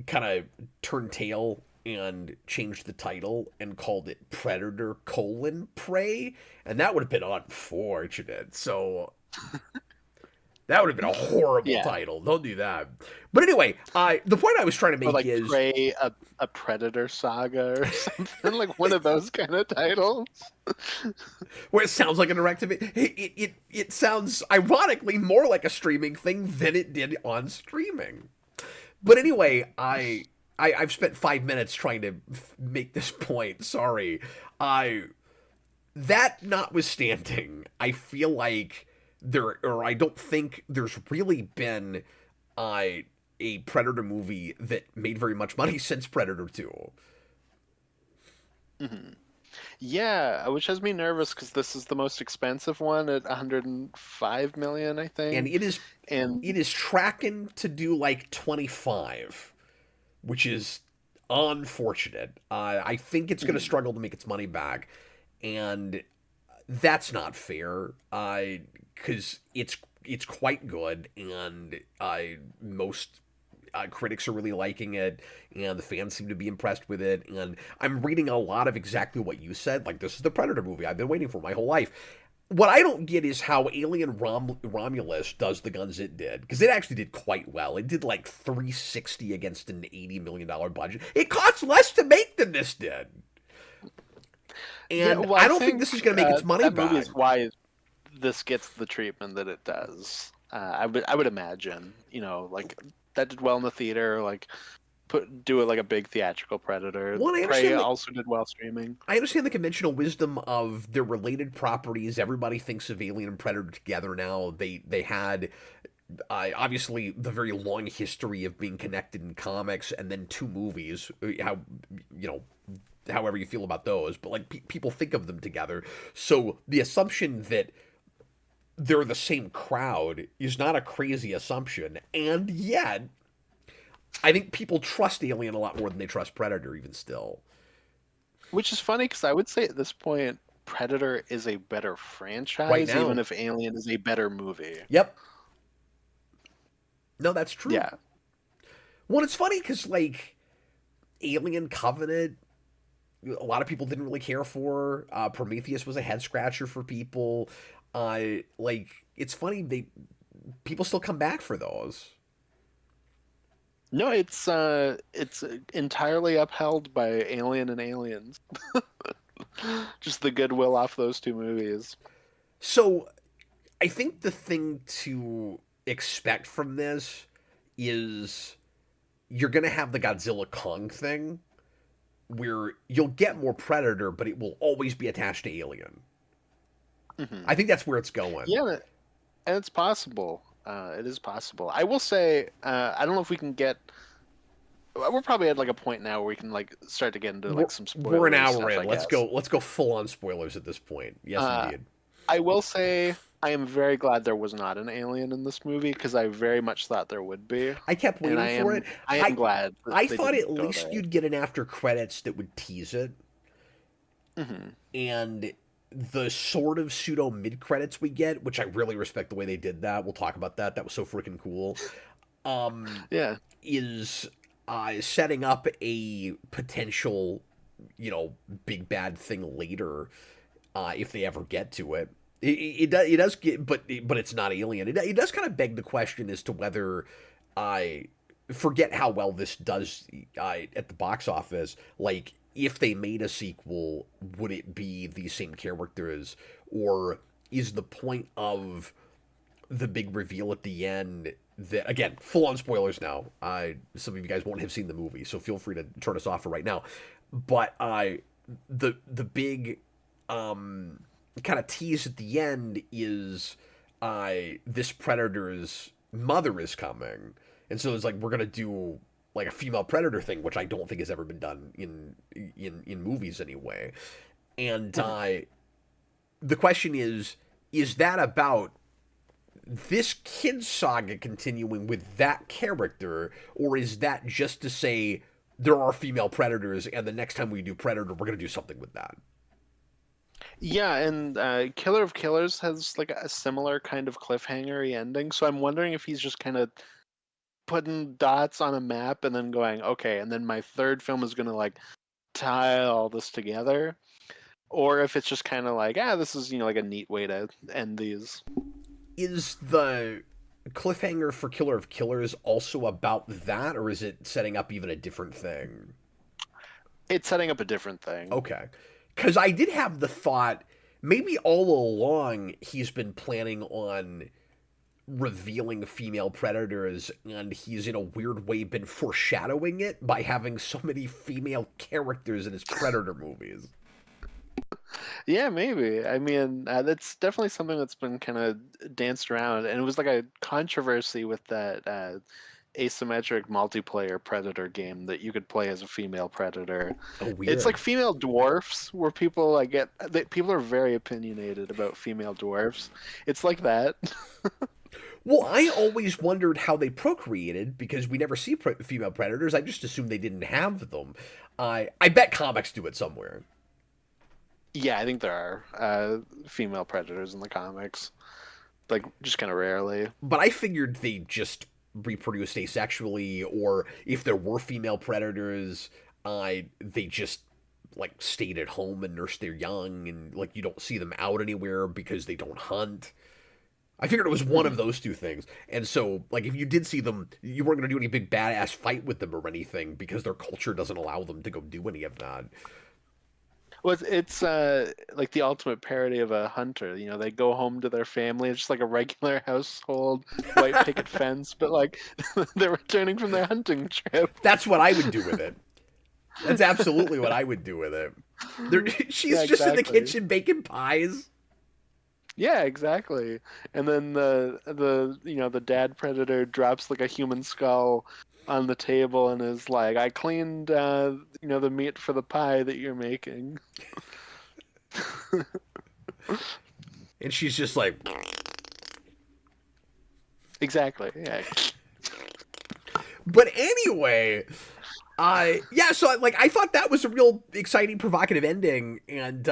kind of turned tail and changed the title and called it Predator: Prey, and that would have been unfortunate. So that would have been a horrible Yeah. title. Don't do that. But anyway, the point I was trying to Or make like is Prey, a Predator saga or something, like one of those kind of titles. where it sounds like a directive. It sounds ironically more like a streaming thing than it did on streaming. But anyway, I've spent 5 minutes trying to make this point. Sorry. That notwithstanding, I feel like I don't think there's really been a Predator movie that made very much money since Predator 2. Hmm. Yeah, which has me nervous because this is the most expensive one at 105 million, I And think. And it is tracking to do like 25, which is unfortunate. I think it's going to struggle to make its money back, and that's not fair. Because it's quite good, and most critics are really liking it, and the fans seem to be impressed with it. And I'm reading a lot of exactly what you said. Like, this is the Predator movie I've been waiting for my whole life. What I don't get is how Alien Romulus does the guns it did, because it actually did quite well. It did like 360 against an $80 million budget. It costs less to make than this did. And well, I don't think this is going to make its money that back. movie is why this gets the treatment that it does. I would imagine, like that did well in the theater. Like do it like a big theatrical Predator. Well, I Prey understand also did well streaming. I understand the conventional wisdom of their related properties. Everybody thinks of Alien and Predator together now. They had obviously the very long history of being connected in comics, and then 2 movies. However you feel about those, but like people think of them together. So the assumption that they're the same crowd is not a crazy assumption, and yet I think people trust Alien a lot more than they trust Predator, even still. Which is funny because I would say at this point, Predator is a better franchise, Right now. even if Alien is a better movie. Yep. No, that's true. Yeah. Well, it's funny because, like, Alien Covenant, a lot of people didn't really care for. Prometheus was a head scratcher for people. It's funny, people still come back for those. No, it's entirely upheld by Alien and Aliens. Just the goodwill off those 2 movies. So, I think the thing to expect from this is you're going to have the Godzilla Kong thing, where you'll get more Predator, but it will always be attached to Alien. Hmm. I think that's where it's going. Yeah, and it's possible. It is possible. I will say, I don't know if we can get. We're probably at like a point now where we can like start to get into We're, like some we're an spoilery hour stuff, in. I Let's guess. go. Let's go full on spoilers at this point. Yes, Uh, indeed. I will say I am very glad there was not an alien in this movie because I very much thought there would be, I kept and waiting for it. I am I glad that I they thought didn't at go least there. you'd get an after credits that would tease it, Hmm. and the sort of pseudo mid credits we get, which I really respect the way they did that. We'll talk about that. That was so freaking cool. Um, Yeah. is setting up a potential, big bad thing later, if they ever get to it. It does get, but it's not Alien. It does kind of beg the question as to whether I forget how well this does at the box office. Like, if they made a sequel, would it be the same characters, or is the point of the big reveal at the end that, again, full on spoilers now? Some of you guys won't have seen the movie, so feel free to turn us off for right now. But the big kind of tease at the end is this predator's mother is coming, and so it's like we're gonna do like a female predator thing, which I don't think has ever been done in movies anyway. And the question is that about this kid's saga continuing with that character, or is that just to say there are female predators, and the next time we do Predator, we're gonna do something with that? Yeah, and Killer of Killers has like a similar kind of cliffhangery ending. So I'm wondering if he's just kind of putting dots on a map and then going, okay, and then my third film is gonna like tie all this together, or if it's just kind of like, this is like a neat way to end these. Is the cliffhanger for Killer of Killers also about that, or is it setting up even a different thing? It's setting up a different thing. Okay. Because I did have the thought maybe all along he's been planning on revealing female predators, and he's in a weird way been foreshadowing it by having so many female characters in his Predator movies. Yeah, maybe. I mean, that's definitely something that's been kind of danced around, and it was like a controversy with that asymmetric multiplayer Predator game that you could play as a female Predator. Oh, It's like weird. female dwarfs, where people like people are very opinionated about female dwarfs. It's like that. Well, I always wondered how they procreated because we never see female predators. I just assumed they didn't have them. I bet comics do it somewhere. Yeah, I think there are female predators in the comics, like just kind of rarely. But I figured they just reproduced asexually, or if there were female predators, they just like stayed at home and nursed their young, and like you don't see them out anywhere because they don't hunt. I figured it was one of Mhm. those two things. And so, like, if you did see them, you weren't going to do any big badass fight with them or anything because their culture doesn't allow them to go do any of that. Well, it's like the ultimate parody of a hunter. They go home to their family. It's just like a regular household, white picket fence, but like they're returning from their hunting trip. That's what I would do with it. That's absolutely what I would do with it. She's Yeah, just in the exactly. kitchen baking pies. Yeah, exactly. And then the dad predator drops like a human skull on the table and is like, "I cleaned the meat for the pie that you're making." And she's just like, Exactly. Yeah. but anyway, yeah, so like I thought that was a real exciting, provocative ending, and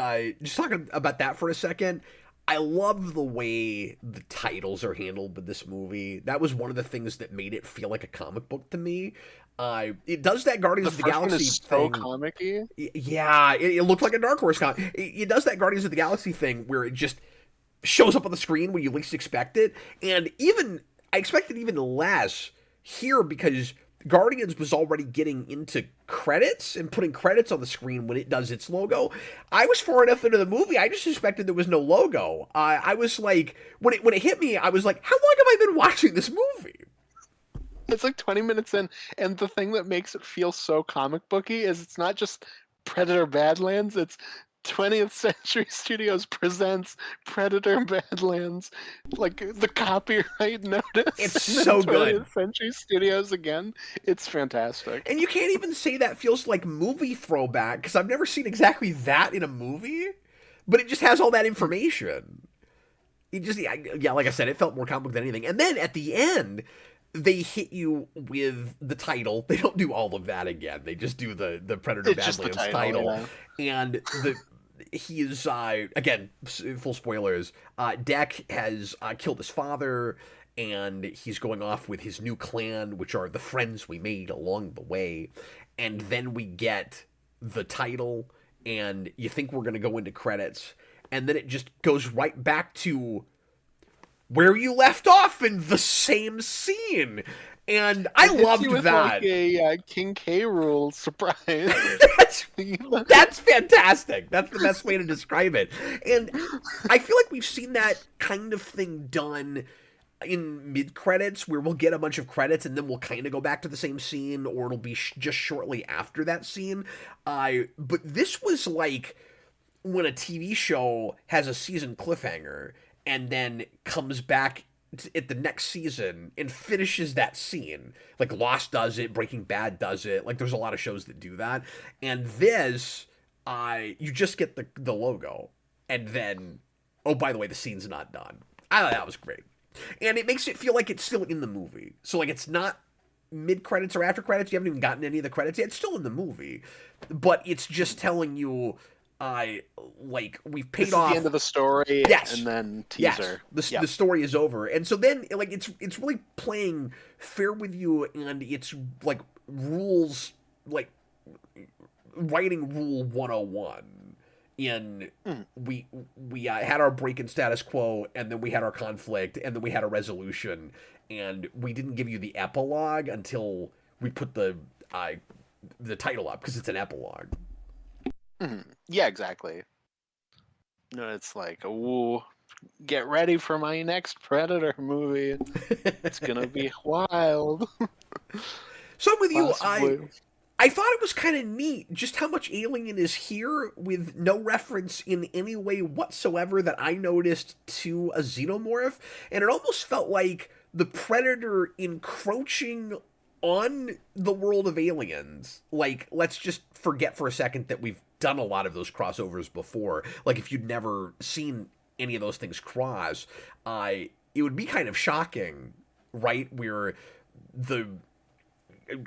just talking about that for a second. I love the way the titles are handled with this movie. That was one of the things that made it feel like a comic book to me. It does that Guardians The of the first one Galaxy is so thing. comic-y. Yeah, it looked like a Dark Horse comic. It does that Guardians of the Galaxy thing where it just shows up on the screen when you least expect it, and even I expected even less here because Guardians was already getting into credits and putting credits on the screen when it does its logo. I was far enough into the movie, I just suspected there was no logo. I was like, when it hit me, I was like, how long have I been watching this movie? It's like 20 minutes in, and the thing that makes it feel so comic booky is it's not just Predator Badlands, it's 20th Century Studios presents Predator Badlands, like the copyright notice, It's and then so 20th good. Century Studios again. It's fantastic. And you can't even say that feels like movie throwback, because I've never seen exactly that in a movie, but it just has all that information. It just, yeah, like I said, it felt more comic book than anything. And then at the end, they hit you with the title. They don't do all of that again. They just do the Predator It's just the Badlands title, title. And he is, again, full spoilers, Deck has killed his father, and he's going off with his new clan, which are the friends we made along the way. And then we get the title, and you think we're going to go into credits, and then it just goes right back to where you left off in the same scene. And I loved with that. Like a King K. Rool surprise. that's fantastic. That's the best way to describe it. And I feel like we've seen that kind of thing done in mid credits, where we'll get a bunch of credits and then we'll kind of go back to the same scene, or it'll be just shortly after that scene. But this was like when a TV show has a season cliffhanger and then comes back at the next season and finishes that scene. Like Lost does it, Breaking Bad does it. Like there's a lot of shows that do that. And this, you just get the logo, and then, oh, by the way, the scene's not done. I thought that was great. And it makes it feel like it's still in the movie. So like it's not mid credits or after credits. You haven't even gotten any of the credits yet. It's still in the movie, but it's just telling you, like we've paid this off. Is the end of the story. Yes. And then teaser. Yes. The story is over, and so then like it's really playing fair with you, and it's like rules, like writing rule 101. We had our break in status quo, and then we had our conflict, and then we had a resolution, and we didn't give you the epilogue until we put the title up, because it's an epilogue. Mm-hmm. Yeah, exactly. No, it's like, ooh, get ready for my next Predator movie. It's gonna be wild. So I'm with you. Possibly. I thought it was kind of neat just how much Alien is here with no reference in any way whatsoever that I noticed to a xenomorph, and it almost felt like the Predator encroaching on the world of Aliens. Like, let's just forget for a second that we've done a lot of those crossovers before. Like, if you'd never seen any of those things cross, it would be kind of shocking, right? Where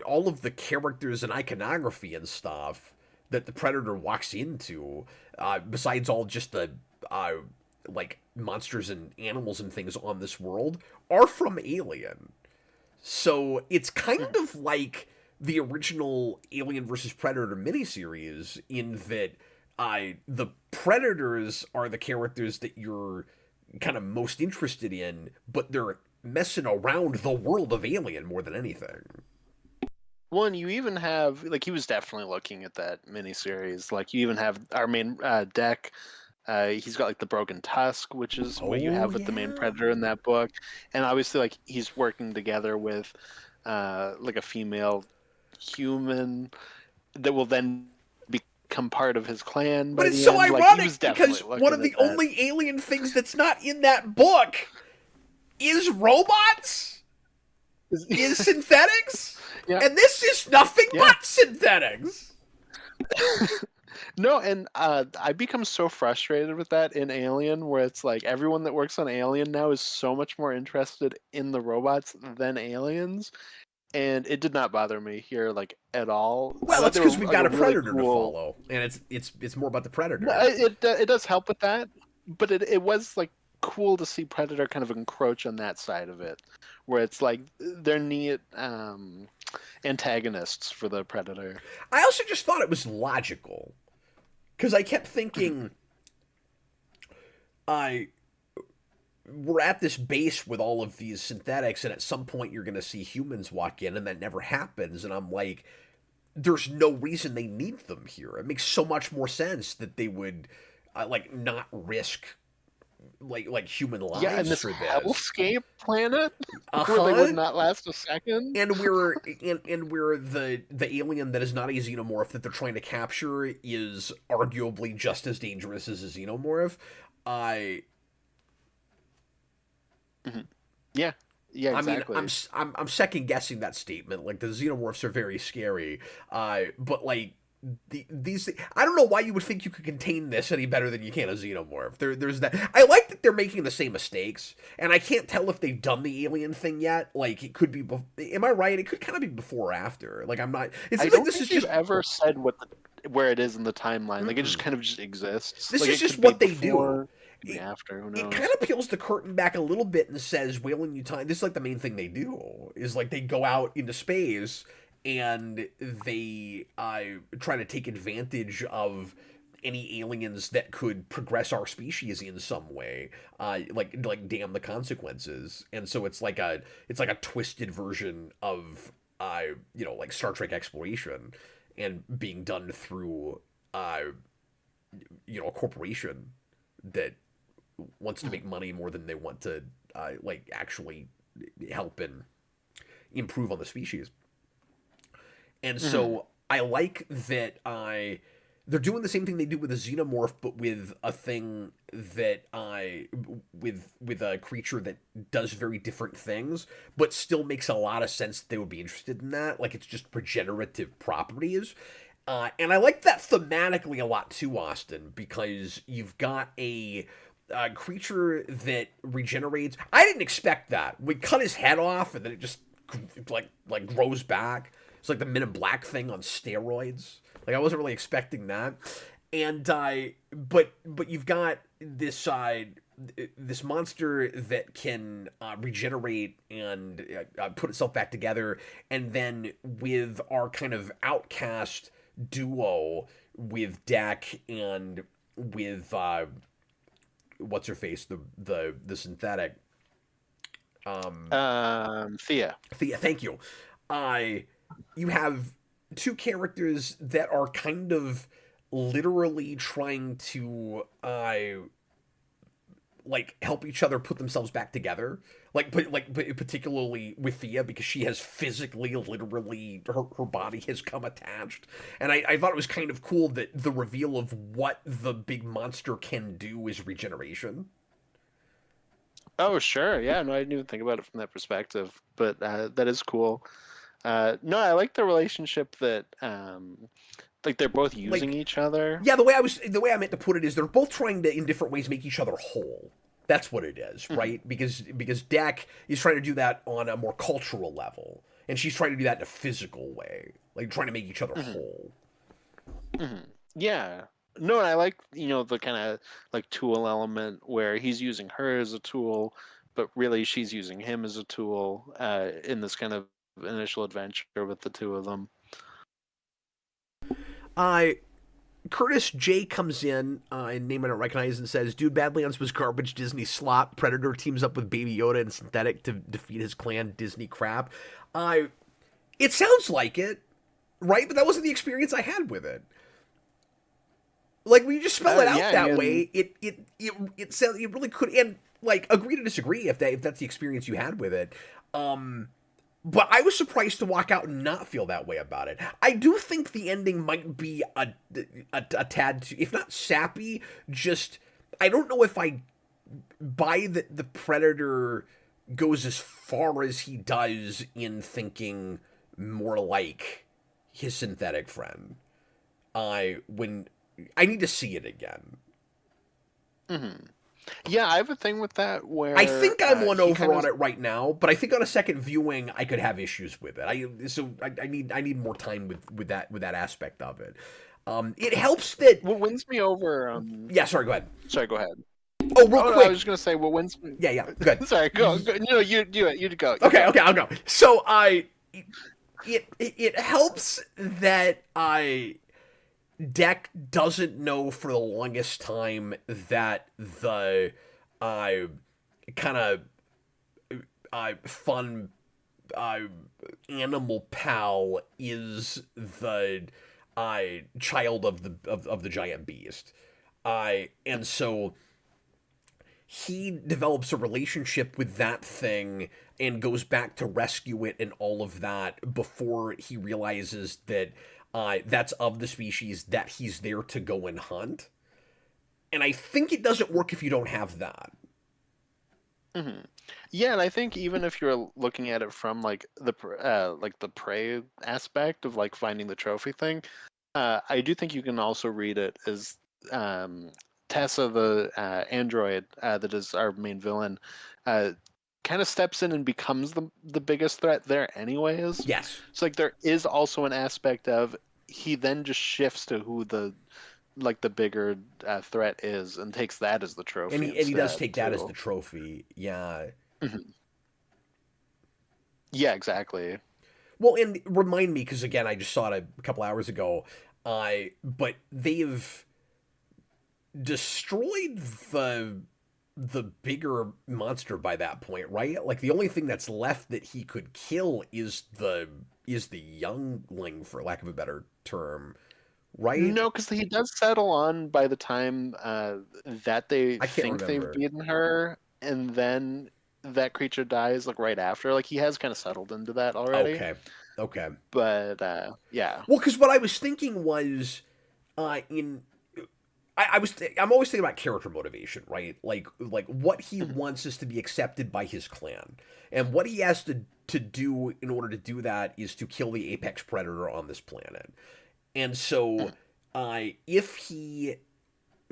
all of the characters and iconography and stuff that the Predator walks into, besides all just the like monsters and animals and things on this world, are from Alien. So it's kind of like the original Alien vs. Predator miniseries, in that the Predators are the characters that you're kind of most interested in, but they're messing around the world of Alien more than anything. One, you even have, like, he was definitely looking at that miniseries. Like, you even have our main Deck. He's got like the broken tusk, which is what you have with the main Predator in that book, and obviously like he's working together with like a female human that will then become part of his clan. But it's the so end. ironic, like, because one of the only alien things that's not in that book is robots, is synthetics, and this is nothing but synthetics. No, and I become so frustrated with that in Alien, where it's like everyone that works on Alien now is so much more interested in the robots than aliens, and it did not bother me here like at all. Well, that's because we've got a Predator to follow, and it's more about the Predator. It does help with that, but it was like cool to see Predator kind of encroach on that side of it, where it's like they're neat antagonists for the Predator. I also just thought it was logical, because I kept thinking, we're at this base with all of these synthetics, and at some point you're going to see humans walk in, and that never happens. And I'm like, there's no reason they need them here. It makes so much more sense that they would like not risk like human Yeah, and lives this for this. hellscape planet where they would Uh-huh. not last a second. And we're the alien that is not a xenomorph that they're trying to capture is arguably just as dangerous as a xenomorph. I Mhm. Yeah, yeah, I mean, exactly. I'm second guessing that statement. Like the xenomorphs are very scary, but like these, I don't know why you would think you could contain this any better than you can a xenomorph. There's that. I like that they're making the same mistakes, and I can't tell if they've done the alien thing yet. Like it could be. Am I right? It could kind of be before or after. Like I'm not. It I seems like don't this is think they've just. ever said where it is in the timeline. Like it just Mm-mm. kind of just exists. This Like is it just could be what they do. before, it could be It, after. Who it kind knows? of peels the curtain back a little bit and says whaling Utah. This is like the main thing they do is like they go out into space and they try to take advantage of any aliens that could progress our species in some way, like damn the consequences. And so it's like a twisted version of like Star Trek exploration and being done through a corporation that wants to Mhm. make money more than they want to like actually help and improve on the species. And Mhm. so I like that they're doing the same thing they do with a xenomorph, but with a thing that with a creature that does very different things, but still makes a lot of sense that they would be interested in that. Like it's just regenerative properties. And I like that thematically a lot too, Austin, because you've got a creature that regenerates. I didn't expect that. We cut his head off, and then it just like grows back. It's like the Men in Black thing on steroids. Like I wasn't really expecting that. And but you've got this monster that can regenerate and put itself back together, and then with our kind of outcast duo with Dak and with what's her face, the synthetic. Thea. Thank you. I You have two characters that are kind of literally trying to like help each other put themselves back together. But particularly with Thea because she has physically, literally, her body has come attached, and I thought it was kind of cool that the reveal of what the big monster can do is regeneration. Oh, sure. Yeah, no, I didn't even think about it from that perspective, but that is cool. No, I like the relationship that like they're both using Like, each other. yeah, the way I meant to put it is they're both trying to in different ways make each other whole. That's what it is, Mhm. right? Because Dak is trying to do that on a more cultural level, and she's trying to do that in a physical way, like trying to make each other Mhm. whole. Mhm. Yeah. No, and I like, the kind of like tool element where he's using her as a tool, but really she's using him as a tool in this kind of initial adventure with the two of them. I Curtis J comes in and name I don't recognize and says, "Dude, Badlands was garbage. Disney slop. Predator teams up with Baby Yoda and Synthetic to defeat his clan. Disney crap." I It sounds like it, right? But that wasn't the experience I had with it. Like when you just spell it out Yeah, that and way, it sounds it really could. And like agree to disagree if that's the experience you had with it. Um, but I was surprised to walk out and not feel that way about it. I do think the ending might be a tad, if not sappy, just I don't know if I buy that the Predator goes as far as he does in thinking more like his synthetic friend. When I need to see it again. mhm. Yeah, I have a thing with that I where think I'm won he over kind on of it right now, but I think on a second viewing I could have issues with it. I need more time with that aspect of it. It helps that. what wins me over. Yeah, sorry, go ahead. Sorry, go ahead. Oh, real Oh no, I was quick. just gonna say what wins me. Yeah, yeah, good. Sorry, go. No, you go. You Okay, go. okay, I'll go. So it helps that Deck doesn't know for the longest time that the uh kind of fun uh, animal pal is the child of the giant beast. And so he develops a relationship with that thing and goes back to rescue it and all of that before he realizes that that's of the species that he's there to go and hunt. And I think it doesn't work if you don't have that. Hmm. Yeah, and I think even if you're looking at it from like the prey aspect of like finding the trophy thing, I do think you can also read it as um, Tessa, the android that is our main villain, uh, kind of steps in and becomes the biggest threat there, anyways. Yes. So like there is also an aspect of he then just shifts to who the bigger threat is and takes that as the And trophy he does instead take that as too. the trophy. Yeah. Mhm. Yeah, exactly. Well, and remind me, because again, I just saw it a couple hours ago. But they've destroyed the bigger monster by that point, right? Like the only thing that's left that he could kill is the youngling, for lack of a better term, right? No, because he does settle on by the time that they I can't think they've remember. beaten her, and then that creature dies like right after. Like he has kind of settled into that already. Okay, okay. But yeah. Well, because what I was thinking was, in I'm always thinking about character motivation, right? Like what he Mhm, wants is to be accepted by his clan, and what he has to do in order to do that is to kill the apex predator on this planet. And so, mhm. if he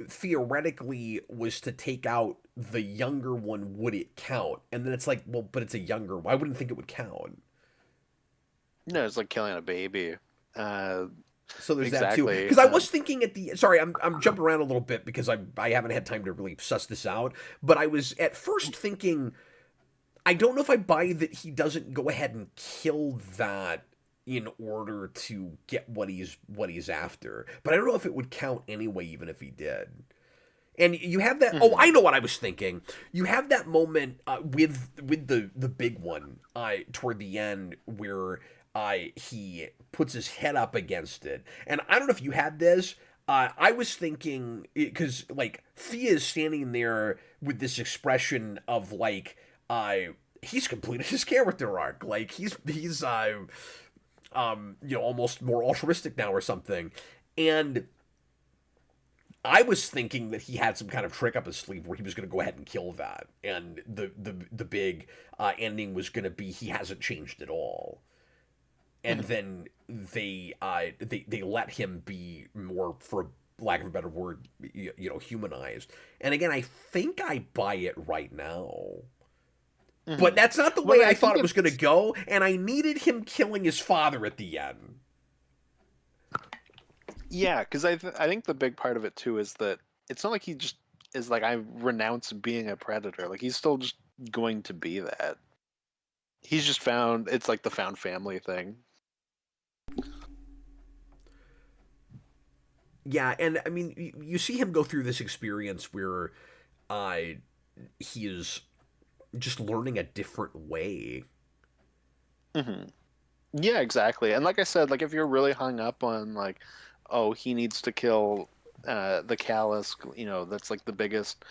theoretically was to take out the younger one, would it count? And then it's like, well, but it's a younger. I wouldn't think it would count. No, it's like killing a baby. Uh, So there's that too. exactly. Because I was thinking at the sorry, I'm jumping around a little bit because I haven't had time to really suss this out. But I was at first thinking I don't know if I buy that he doesn't go ahead and kill that in order to get what he's after. But I don't know if it would count anyway, even if he did. And you have that. Oh, Mhm. I know what I was thinking. You have that moment with the big one toward the end where he puts his head up against it. And I don't know if you had this. I was thinking because like Thea is standing there with this expression of like he's completed his character arc. Like he's almost more altruistic now or something. And I was thinking that he had some kind of trick up his sleeve where he was going to go ahead and kill that, and the big ending was going to be he hasn't changed at all, and Mhm. then they let him be more, for lack of a better word, humanized. And again, I think I buy it right now. But Mhm. that's not the Well, way I I thought think it was going to it's go, and I needed him killing his father at the end. yeah, because I think the big part of it too is that it's not like he just is like I renounce being a predator. Like he's still just going to be that. He's just found it's like the found family thing. Yeah, and I mean, you see him go through this experience where uh, he is just learning a different way. Hmm. Yeah, exactly. And like I said, like if you're really hung up on like, oh, he needs to kill the callus, that's like the biggest,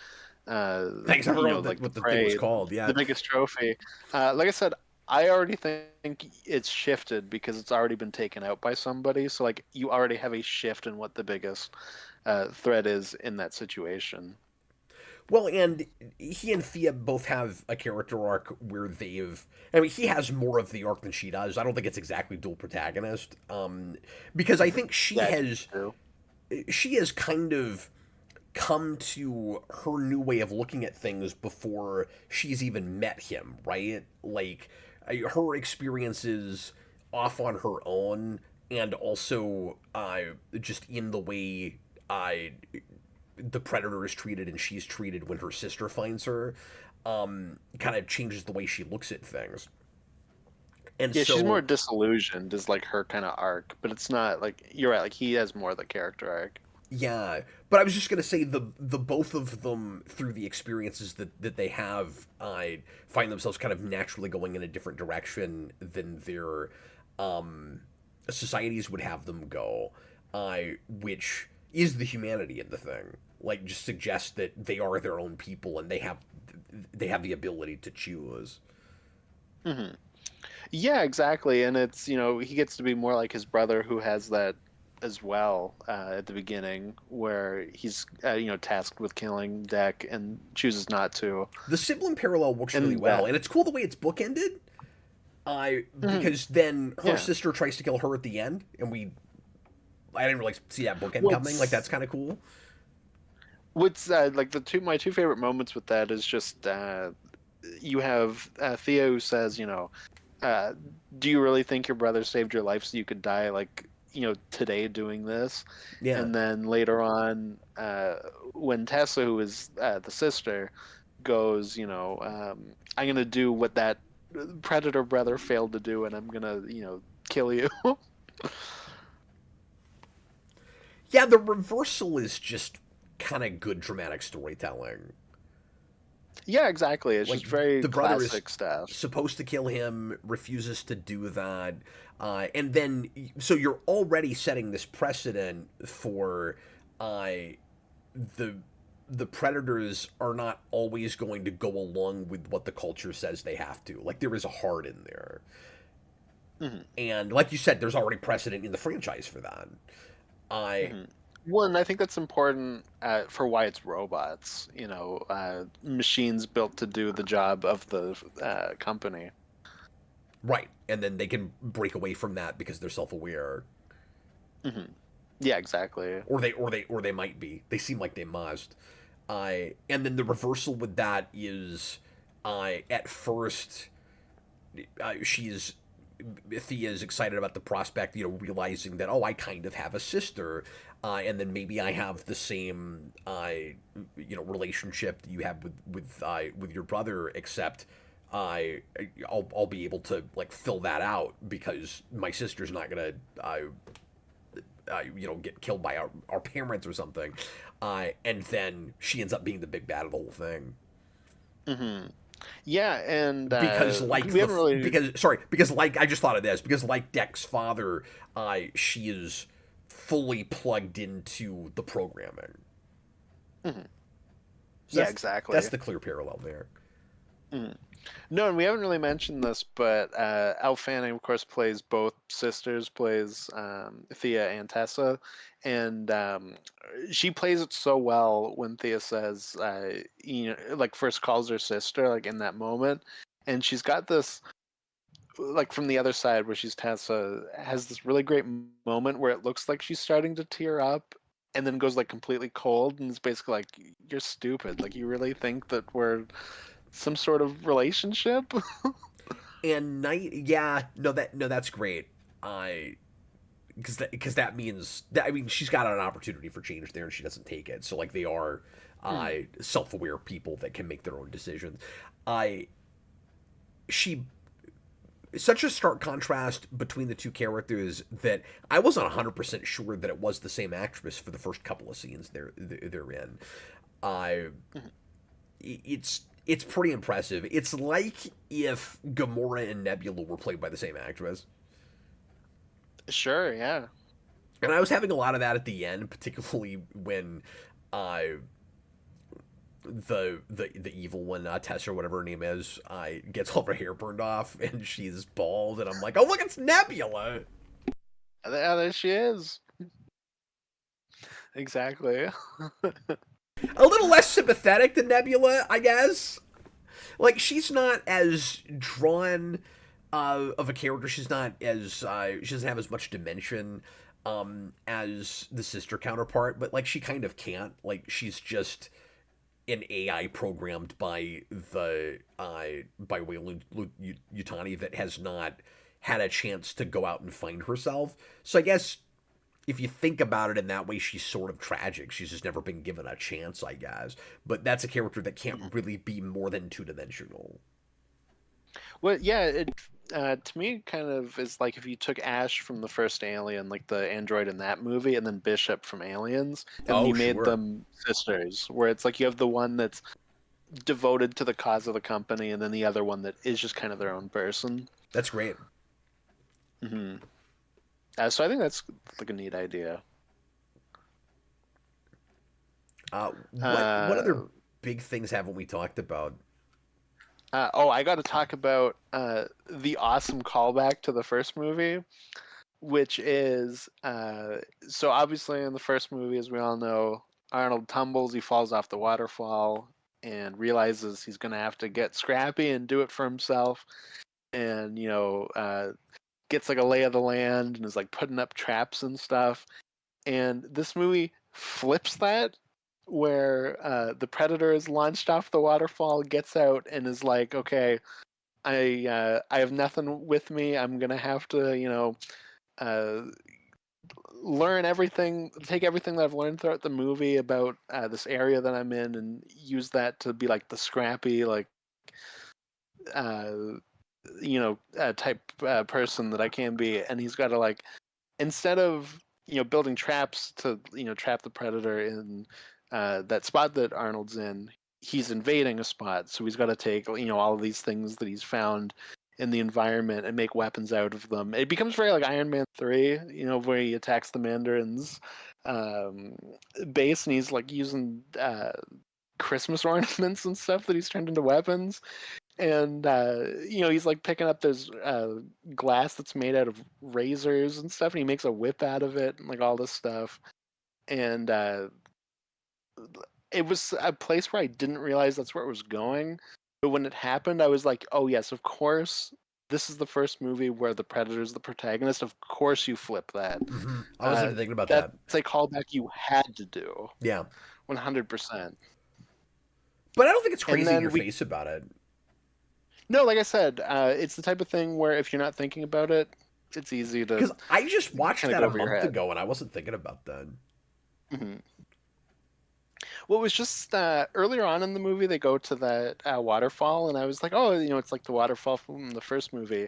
Thanks, I forgot like the what the thing was prey, called. the Yeah. biggest trophy. Like I said, I already think it's shifted because it's already been taken out by somebody. So like you already have a shift in what the biggest threat is in that situation. Well, and he and Thea both have a character arc where they've. I mean, he has more of the arc than she does. I don't think it's exactly dual protagonist, because I Mhm. think Yeah, I think so she has kind of come to her new way of looking at things before she's even met him, right? Like her experiences off on her own, and also just in the way the predator is treated and she's treated when her sister finds her, kind of changes the way she looks at things. And Yeah, she's more so, disillusioned is like her kind of arc, but it's not like you're right. Like he has more of the character arc. yeah, but I was just gonna say the both of them through the experiences that they have, find themselves kind of naturally going in a different direction than their um, societies would have them go, which is the humanity in the thing. Like, just suggests that they are their own people and they have the ability to choose. Hmm. Yeah, exactly. And it's, he gets to be more like his brother who has that as well at the beginning, where he's, tasked with killing Deck and chooses not to. The sibling parallel works really And well, and it's cool the way it's bookended. mhm, Because then her yeah. sister tries to kill her at the end, and I didn't really see that bookend coming. Like, What's that's kind of cool. what's like my two favorite moments with that is just you have Thea who says, uh, "Do you really think your brother saved your life so you could die like today doing this?" Yeah. And then later on, when Tessa, who is the sister, goes, "I'm gonna do what that predator brother failed to do, and I'm gonna kill you." Yeah, the reversal is just kind of good dramatic storytelling. Yeah, exactly. It's Like, just very the brother is classic stuff. supposed to kill him, refuses to do that, and then so you're already setting this precedent for uh, the the predators are not always going to go along with what the culture says they have to. Like, there is a heart in there, Hmm. and like you said, there's already precedent in the franchise for that. I Hmm. Well, and I think that's important for why it's robots. Machines built to do the job of the company. Right, and then they can break away from that because they're self-aware, Hmm. Yeah, exactly. or they might be. They seem like they must. And then the reversal with that is, at first, she's Thea is excited about the prospect, realizing that, oh, I kind of have a sister, and then maybe I have the same, relationship that you have with your brother, except I'll be able to like fill that out because my sister's not gonna get killed by our parents or something, and then she ends up being the big bad of the whole thing. Hmm. Yeah, and Because like we haven't really. because like I just thought of this, because like Deck's father, she is fully plugged into the programming. Mhm. So Yeah, that's exactly. the clear parallel there. Mhm. No, and we haven't really mentioned this, but Elle Fanning, of course, plays both sisters, plays Thea and Tessa, and she plays it so well when Thea says, like first calls her sister, like in that moment, and she's got this, like from the other side where she's Tessa, has this really great moment where it looks like she's starting to tear up, and then goes like completely cold, and it's basically like, "You're stupid. Like you really think that we're some sort of relationship?" And Night, yeah, no, that's great. I because that means that, I mean, she's got an opportunity for change there and she doesn't take it. So like they are Mhm. self-aware people that can make their own decisions. I she Such a stark contrast between the two characters that I wasn't 100% sure that it was the same actress for the first couple of scenes they're in. I Mhm. it's pretty impressive. It's like if Gamora and Nebula were played by the same actress. Sure, yeah. And I was having a lot of that at the end, particularly when uh, the evil one, Tess or whatever her name is, gets all of her hair burned off and she's bald, and I'm like, oh look, it's Nebula. There she is. Exactly. A little less sympathetic than Nebula, I guess. Like, she's not as drawn of a character. She's not as she doesn't have as much dimension as the sister counterpart, but like she kind of can't. Like, she's just an AI programmed by Wayland Yutani that has not had a chance to go out and find herself. So I guess if you think about it in that way, she's sort of tragic. She's just never been given a chance, I guess. But that's a character that can't Mhm. really be more than two dimensional. Well, yeah, it to me kind of is like if you took Ash from the first Alien, like the android in that movie, and then Bishop from Aliens, and then Oh, you made sure. them sisters, where it's like you have the one that's devoted to the cause of the company, and then the other one that is just kind of their own person. That's great. Hmm. So I think that's like a neat idea. What other Uh, big things haven't we talked about? I got to talk about the awesome callback to the first movie, which is so obviously in the first movie, as we all know, Arnold tumbles, he falls off the waterfall, and realizes he's going to have to get scrappy and do it for himself, and gets like a lay of the land and is like putting up traps and stuff. And this movie flips that, where the predator is launched off the waterfall, gets out, and is like, okay, I have nothing with me. I'm gonna have to uh, learn everything, take everything that I've learned throughout the movie about this area that I'm in, and use that to be like the scrappy, like uh, type person that I can be. And he's got to, like, instead of building traps to trap the predator in that spot that Arnold's in, he's invading a spot, so he's got to take all of these things that he's found in the environment and make weapons out of them. It becomes very like Iron Man 3, where he attacks the Mandarin's um, base, and he's like using Christmas ornaments and stuff that he's turned into weapons. And he's like picking up this glass that's made out of razors and stuff, and he makes a whip out of it and like all this stuff. And it was a place where I didn't realize that's where it was going, but when it happened, I was like, oh yes, of course, this is the first movie where the Predator's the protagonist. Of course you flip that. I wasn't thinking about That's that. a callback you had to do. Yeah, 100%. but I don't think it's And crazy in then your face about it. no, like I said, it's the type of thing where if you're not thinking about it, it's easy to Because I just watched kind of that go a over your month head. ago and I wasn't thinking about that. Hmm. Well, it was just earlier on in the movie they go to that waterfall, and I was like, oh, it's like the waterfall from the first movie.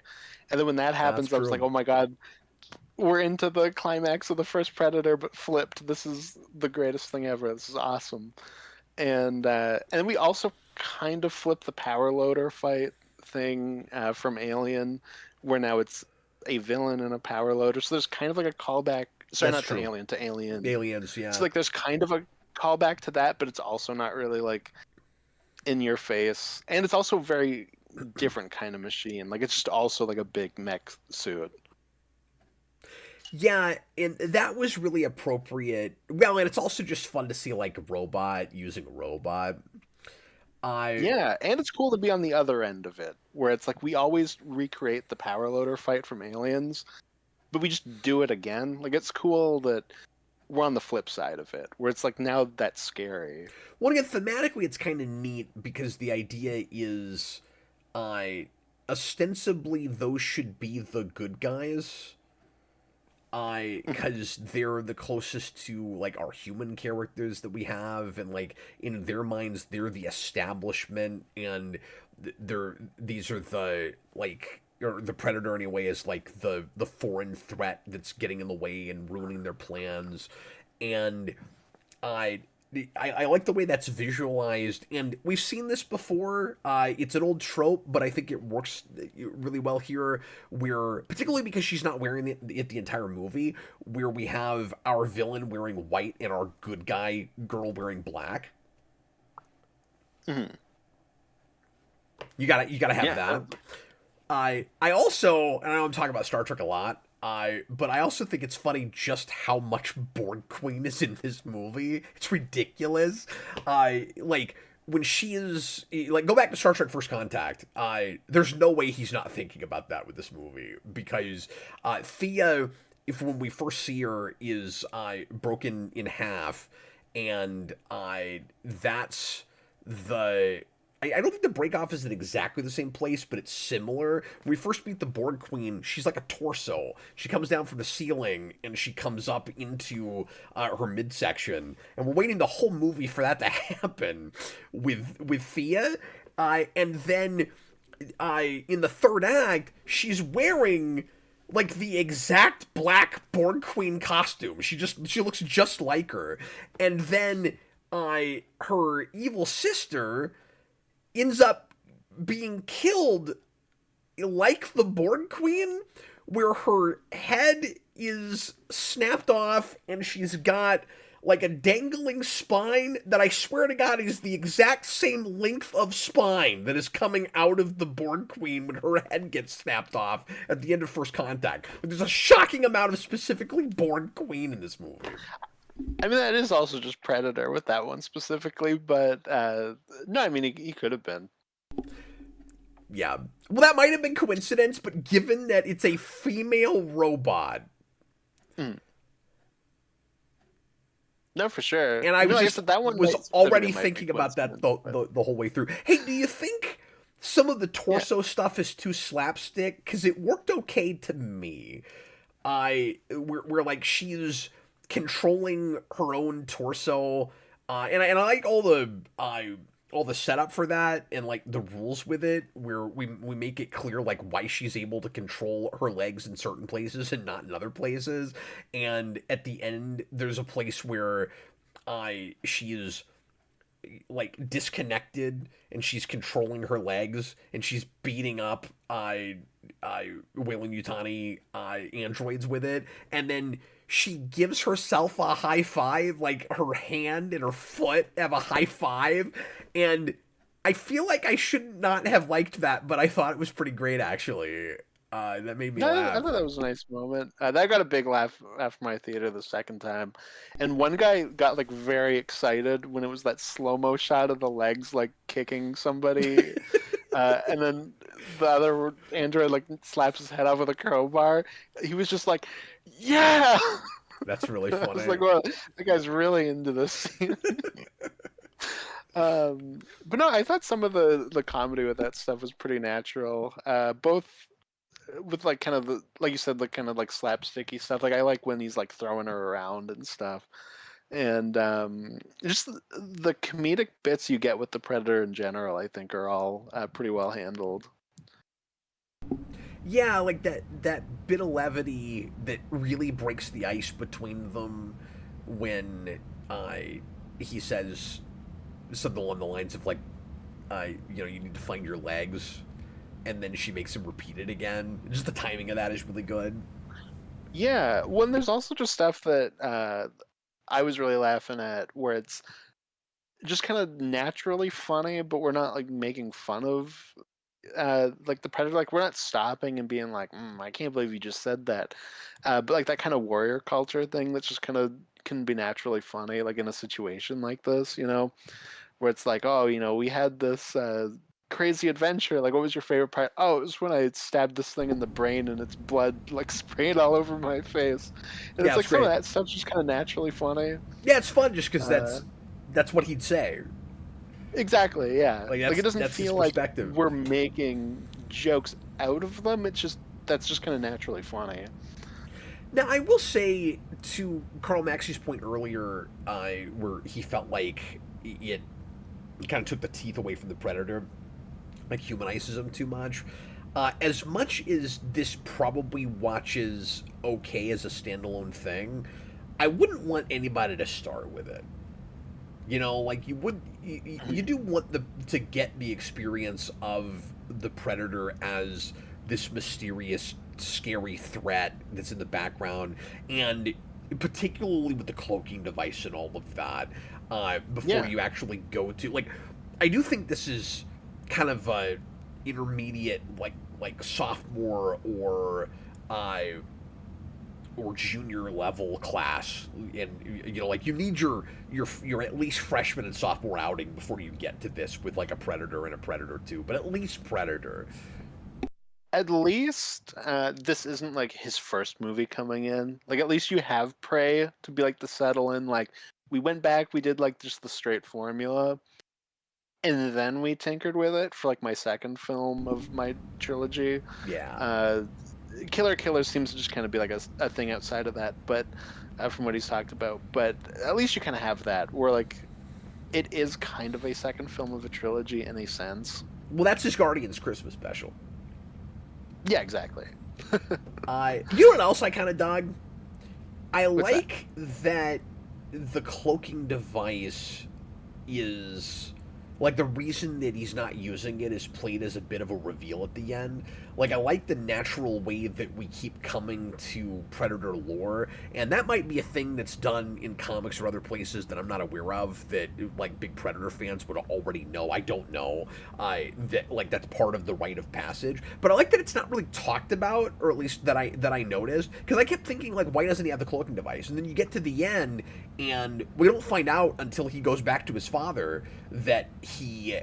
And then when that That's happens, I was like, true. oh my god, we're into the climax of the first Predator, but flipped. This is the greatest thing ever. This is awesome. And we also kind of flipped the power loader fight thing from Alien, where now it's a villain and a power loader. So there's kind of like a callback. Sorry, That's not to true. Alien, to Alien. Aliens, So yeah. like there's kind of a callback to that, but it's also not really like in your face, and it's also very different kind of machine. Like it's just also like a big mech suit. Yeah, and that was really appropriate. Well, and it's also just fun to see like a robot using a robot. I Yeah, and it's cool to be on the other end of it, where it's like we always recreate the power loader fight from Aliens, but we just do it again. Like it's cool that we're on the flip side of it, where it's like now that's scary. well, again, thematically, it's kind of neat because the idea is, I ostensibly those should be the good guys. I because they're the closest to like our human characters that we have, and like in their minds, they're the establishment, and these are the like or the predator anyway is like the foreign threat that's getting in the way and ruining their plans, and I. I like the way that's visualized, and we've seen this before. It's an old trope, but I think it works really well here. Where, particularly because she's not wearing the entire movie, where we have our villain wearing white and our good guy girl wearing black. Mhm. You gotta have Yeah, that. I also, and I know I'm talking about Star Trek a lot. But I also think it's funny just how much Borg Queen is in this movie. It's ridiculous. Like when she is like go back to Star Trek First Contact. There's no way he's not thinking about that with this movie because Thea, if when we first see her, is broken in half, and that's the I don't think the break off is in exactly the same place, but it's similar. When we first meet the Borg Queen, she's like a torso. She comes down from the ceiling and she comes up into her midsection, and we're waiting the whole movie for that to happen with Thea. And then in the third act, she's wearing like the exact black Borg Queen costume. She looks just like her, and then her evil sister ends up being killed like the Borg Queen, where her head is snapped off and she's got like a dangling spine that I swear to God is the exact same length of spine that is coming out of the Borg Queen when her head gets snapped off at the end of First Contact. There's a shocking amount of specifically Borg Queen in this movie. I mean, that is also just Predator with that one specifically, but no, I mean, he could have been. Yeah. Well, that might have been coincidence, but given that it's a female robot. Mm. No, for sure. And I was just that one was already thinking about that the whole way through. Hey, do you think some of the torso stuff is too slapstick? Because it worked okay to me. We're like she's controlling her own torso, and I like all the setup for that and like the rules with it, where we make it clear like why she's able to control her legs in certain places and not in other places. And at the end, there's a place where she is like disconnected and she's controlling her legs and she's beating up Weyland-Yutani androids with it, and then she gives herself a high five, like her hand and her foot have a high five, and I feel like I should not have liked that, but I thought it was pretty great actually. That made me laugh. I thought that was a nice moment. That got a big laugh after my theater the second time, and one guy got like very excited when it was that slow-mo shot of the legs like kicking somebody, and then the other android like slaps his head off with a crowbar. He was just like, "Yeah!" That's really funny. I was like, "Well, that guy's really into this scene." But no, I thought some of the comedy with that stuff was pretty natural. Both with like kind of the, like you said, like kind of like slapsticky stuff. Like I like when he's like throwing her around and stuff, and just the comedic bits you get with the Predator in general, I think, are all pretty well handled. Yeah, like that bit of levity that really breaks the ice between them when he says something along the lines of like, you need to find your legs, and then she makes him repeat it again. Just the timing of that is really good. Yeah, well, and there's also just stuff that I was really laughing at, where it's just kind of naturally funny, but we're not like making fun of like the Predator. Like we're not stopping and being like, I can't believe you just said that. But like that kind of warrior culture thing that's just kind of can be naturally funny, like in a situation like this, where it's like, oh, we had this crazy adventure. Like, what was your favorite part? Oh, it was when I stabbed this thing in the brain and its blood like sprayed all over my face. And it's like some of that stuff's just kind of naturally funny. Yeah, it's fun just because that's what he'd say. Exactly, yeah. Like it doesn't feel like we're making jokes out of them. It's just that's just kind of naturally funny. Now, I will say to Carl Maxey's point earlier, where he felt like it kind of took the teeth away from the Predator, like humanizes him too much. As much as this probably watches okay as a standalone thing, I wouldn't want anybody to start with it. Like you do want to get the experience of the Predator as this mysterious, scary threat that's in the background, and particularly with the cloaking device and all of that, before you actually go to, like, I do think this is kind of a intermediate, like sophomore or junior level class, and like you need your at least freshman and sophomore outing before you get to this with like a Predator and a Predator 2, but at least Predator. At least this isn't like his first movie coming in. Like at least you have Prey to be like the settle in. Like we went back, we did like just the straight formula, and then we tinkered with it for like my second film of my trilogy. Yeah. Killer seems to just kind of be like a thing outside of that, but from what he's talked about. But at least you kind of have that, where like it is kind of a second film of a trilogy in a sense. Well, that's his Guardians Christmas special. Yeah, exactly. You know what else I kind of dug? I like that the cloaking device is Like, the reason that he's not using it is played as a bit of a reveal at the end. Like, I like the natural way that we keep coming to Predator lore, and that might be a thing that's done in comics or other places that I'm not aware of, that, like, big Predator fans would already know. I don't know. That, like, that's part of the rite of passage. But I like that it's not really talked about, or at least that I noticed, because I kept thinking, like, why doesn't he have the cloaking device? And then you get to the end, and we don't find out until he goes back to his father that he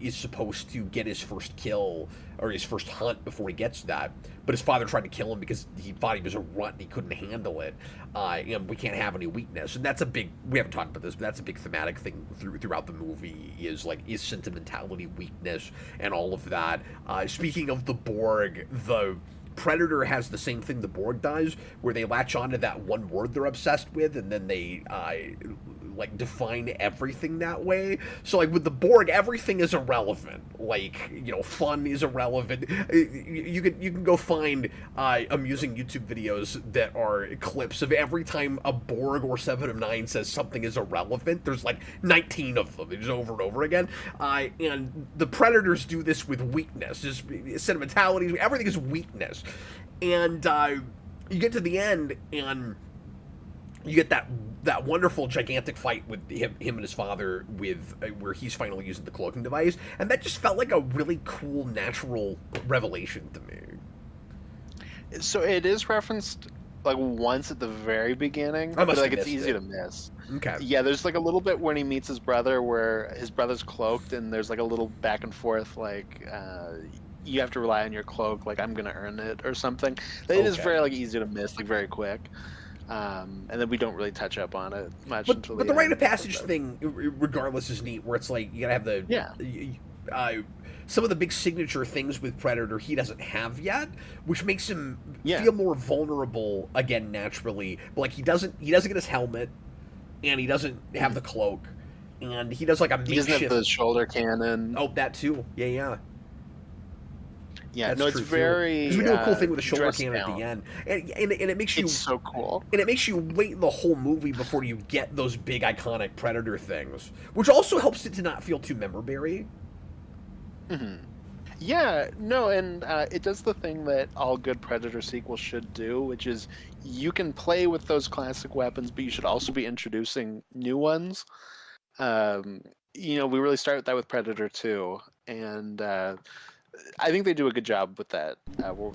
is supposed to get his first kill or his first hunt before he gets that. But his father tried to kill him because he thought he was a runt and he couldn't handle it. And we can't have any weakness. And that's a big, we haven't talked about this, but that's a big thematic thing throughout the movie is like, is sentimentality, weakness, and all of that. Speaking of the Borg, the Predator has the same thing the Borg does, where they latch onto that one word they're obsessed with, and then they like define everything that way. So like with the Borg, everything is irrelevant. Like, you know, fun is irrelevant. You can go find amusing YouTube videos that are clips of every time a Borg or 7 of 9 says something is irrelevant. There's like 19 of them, just over and over again. And the Predators do this with weakness, just sentimentality. Everything is weakness. And you get to the end, and you get that wonderful gigantic fight with him and his father, with where he's finally using the cloaking device, and that just felt like a really cool natural revelation to me. So it is referenced like once at the very beginning, but like it's easy to miss. Okay. Yeah, there's like a little bit when he meets his brother where his brother's cloaked, and there's like a little back and forth like you have to rely on your cloak, like I'm gonna earn it or something. It is very like easy to miss, like very quick. And then we don't really touch up on it much until but the rite of passage thing, regardless, is neat. Where it's like you gotta have the some of the big signature things with Predator he doesn't have yet, which makes him feel more vulnerable again naturally. But like he doesn't get his helmet, and he doesn't have the cloak, and he does like a makeshift. He doesn't have the shoulder cannon. Oh, that too. Yeah. Yeah, no, it's very. Because we do a cool thing with a shoulder cannon at the end, and it makes you. It's so cool, and it makes you wait the whole movie before you get those big iconic Predator things, which also helps it to not feel too memorable. Mm-hmm. Yeah, no, and it does the thing that all good Predator sequels should do, which is you can play with those classic weapons, but you should also be introducing new ones. You know, we really start with that with Predator 2, and I think they do a good job with that.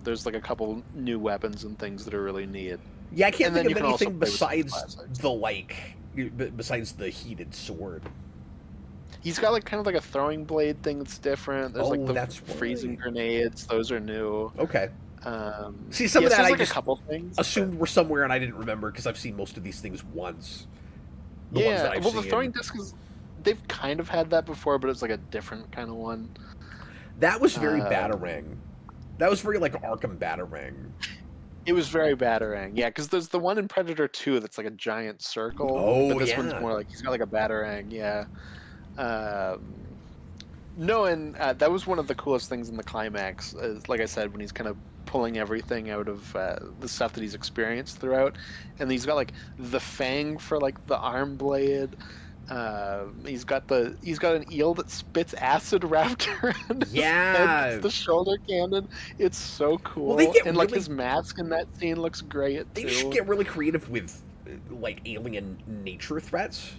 There's like a couple new weapons and things that are really neat. Yeah, I can't think of anything besides besides the heated sword. He's got like kind of like a throwing blade thing that's different. There's like the freezing grenades; those are new. Okay. See, some of that I just a couple things assumed were somewhere and I didn't remember because I've seen most of these things once. The throwing disc they've kind of had that before, but it's like a different kind of one. That was very Batarang. That was very like Arkham Batarang. It was very Batarang, yeah, because there's the one in Predator 2 that's like a giant circle. But this one's more like he's got like a Batarang, yeah. No, and that was one of the coolest things in the climax. Like I said, when he's kind of pulling everything out of the stuff that he's experienced throughout, and he's got like the fang for like the arm blade. He's got an eel that spits acid wrapped around his head. It's the shoulder cannon. It's so cool. Well, and like his mask in that scene looks great too. They should get really creative with like alien nature threats.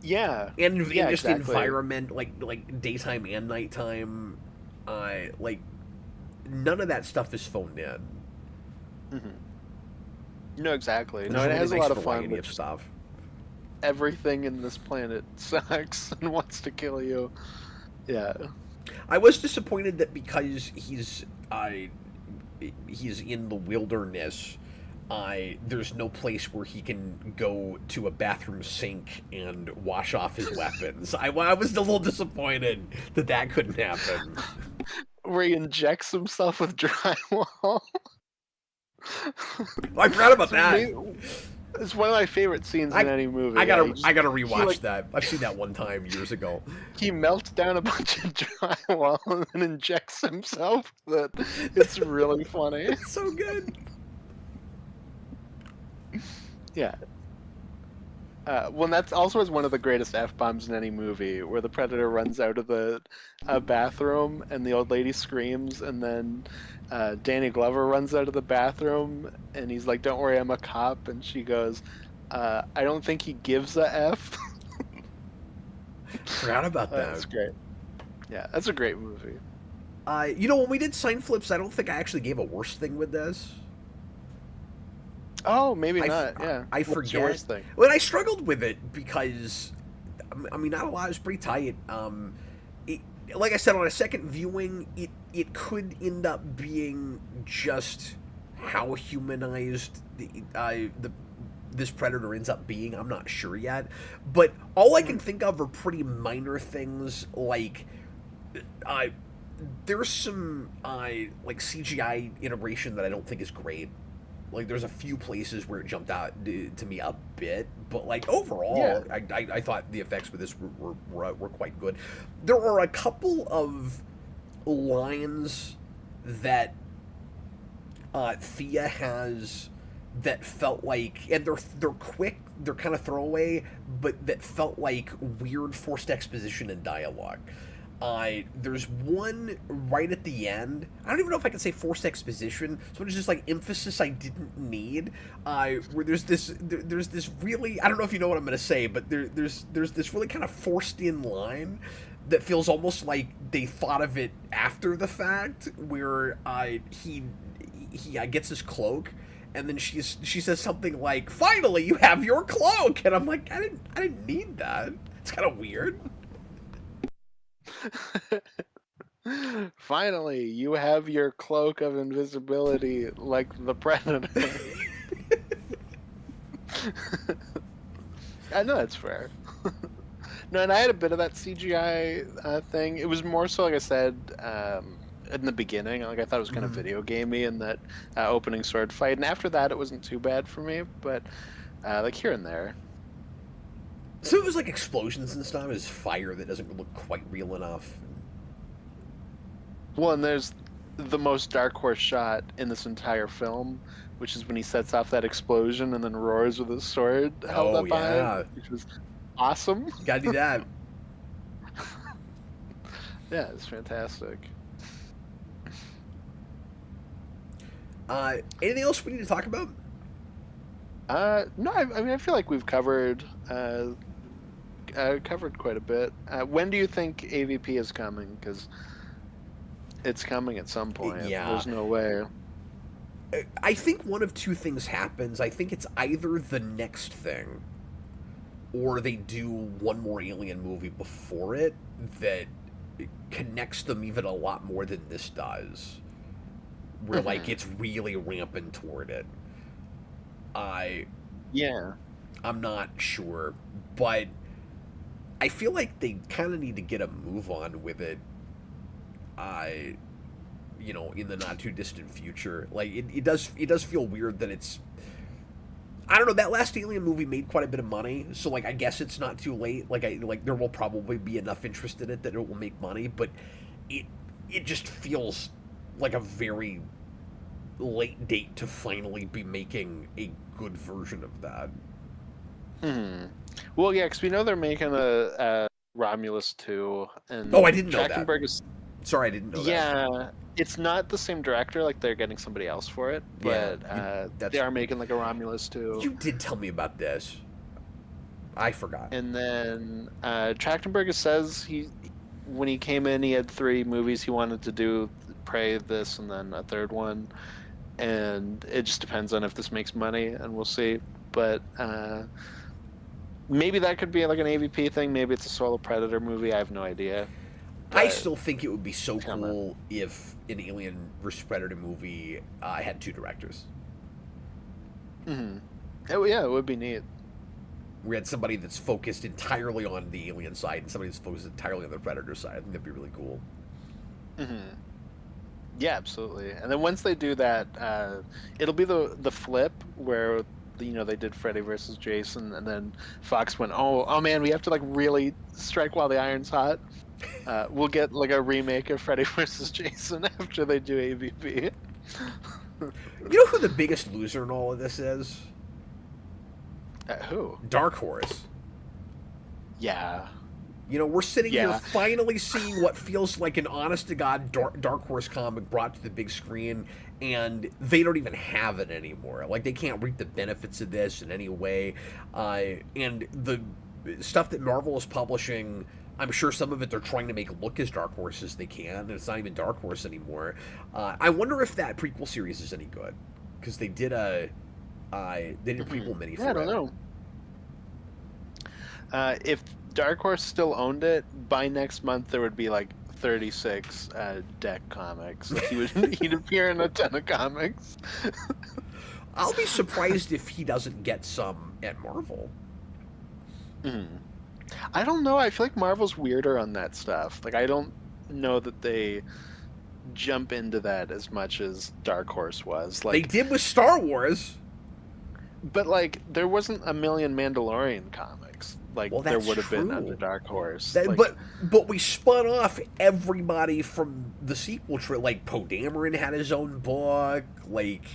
Yeah, and just environment, like daytime and nighttime. Like none of that stuff is phoned in. Mm-hmm. No, exactly. No, it has a lot of fun with stuff. Everything in this planet sucks and wants to kill you. Yeah. I was disappointed that because he's in the wilderness, there's no place where he can go to a bathroom sink and wash off his weapons. I was a little disappointed that couldn't happen. Where he injects himself with drywall. I forgot about that. It's one of my favorite scenes in any movie. I gotta rewatch that. I've seen that one time years ago. He melts down a bunch of drywall and then injects himself with it. It's really funny. It's so good. Yeah. Well, that's also is one of the greatest F-bombs in any movie, where the Predator runs out of the bathroom and the old lady screams, and then Danny Glover runs out of the bathroom and he's like, "Don't worry, I'm a cop," and she goes, "I don't think he gives a F." Forgot about that. That's great. Yeah, that's a great movie. When we did Sign Flips, I don't think I actually gave a worse thing with this. Oh, maybe not. Yeah, I What's your forget. worst thing? Well, I struggled with it because, I mean, not a lot. It was pretty tight. Like I said, on a second viewing, it could end up being just how humanized this predator ends up being. I'm not sure yet, but all I can think of are pretty minor things like there's some like CGI integration that I don't think is great. Like there's a few places where it jumped out to me a bit, but like overall, yeah. I thought the effects with this were quite good. There are a couple of lines that Thea has that felt like, and they're quick, they're kind of throwaway, but that felt like weird forced exposition and dialogue. There's one right at the end. I don't even know if I can say forced exposition. So it's just like emphasis I didn't need. Where there's this really, I don't know if you know what I'm gonna say, but there's this really kind of forced in line that feels almost like they thought of it after the fact. Where he gets his cloak, and then she says something like, "Finally, you have your cloak," and I'm like, I didn't need that. It's kind of weird. Finally, you have your cloak of invisibility like the Predator. I know that's fair. No, and I had a bit of that CGI thing. It was more so, like I said, in the beginning. Like I thought it was kind of video gamey in that opening sword fight, and after that, it wasn't too bad for me. But like here and there. So it was like explosions and stuff. It's fire that doesn't look quite real enough. Well, and there's the most Dark Horse shot in this entire film, which is when he sets off that explosion and then roars with his sword held up behind, which was awesome. Gotta do that. Yeah, it's fantastic. Anything else we need to talk about? No, I mean I feel like we've covered quite a bit. When do you think AVP is coming? Because it's coming at some point. Yeah. There's no way. I think one of two things happens. I think it's either the next thing, or they do one more Alien movie before it that connects them even a lot more than this does. Where like it's really ramping toward it. I'm not sure, but I feel like they kind of need to get a move on with it. In the not too distant future. Like it does feel weird that it's. I don't know. That last Alien movie made quite a bit of money, so like I guess it's not too late. Like there will probably be enough interest in it that it will make money, but it just feels like a very late date to finally be making a good version of that. Well, yeah, because we know they're making a Romulus 2. And I didn't know that. Is... Sorry, I didn't know that. Yeah, it's not the same director. Like they're getting somebody else for it, but they are making like a Romulus 2. You did tell me about this. I forgot. And then Trachtenberg says when he came in, he had 3 movies he wanted to do: Prey, this, and then a third one. And it just depends on if this makes money, and we'll see. But maybe that could be like an AVP thing. Maybe it's a solo Predator movie. I have no idea. I still think it would be so cool if an Alien vs. Predator movie had 2 directors. Yeah, it would be neat. We had somebody that's focused entirely on the Alien side and somebody that's focused entirely on the Predator side. I think that'd be really cool. Yeah, absolutely. And then once they do that, it'll be the flip where they did Freddy versus Jason, and then Fox went, oh man, we have to like really strike while the iron's hot. We'll get like a remake of Freddy versus Jason after they do AVP. You know who the biggest loser in all of this is? Who? Dark Horse. Yeah. You know, we're sitting here Yeah. finally seeing what feels like an honest-to-God Dark Horse comic brought to the big screen, and they don't even have it anymore. Like, they can't reap the benefits of this in any way. And the stuff that Marvel is publishing, I'm sure some of it they're trying to make look as Dark Horse as they can, and it's not even Dark Horse anymore. I wonder if that prequel series is any good, because they did a prequel mini for it. I don't know. If Dark Horse still owned it, by next month there would be like 36 deck comics. Like he'd appear in a ton of comics. I'll be surprised if he doesn't get some at Marvel. I don't know. I feel like Marvel's weirder on that stuff. Like, I don't know that they jump into that as much as Dark Horse was. Like, they did with Star Wars. But, like, there wasn't a million Mandalorian comics. Like, well, there would have been true. under Dark Horse. That, like, but we spun off everybody from the sequel trilogy. Like, Poe Dameron had his own book. Like,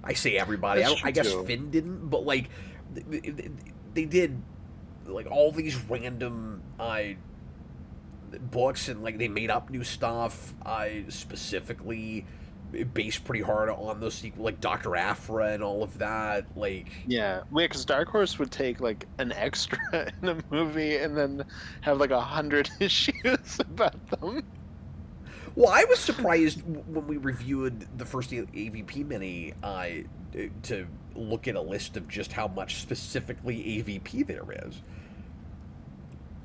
I say everybody. I guess too. Finn didn't. But, like, they did, like, all these random books, and, like, they made up new stuff specifically based pretty hard on those sequels, like Dr. Aphra and all of that. Like, yeah, because Dark Horse would take like an extra in a movie and then have like 100 issues about them. Well, I was surprised when we reviewed the first AVP mini to look at a list of just how much specifically AVP there is.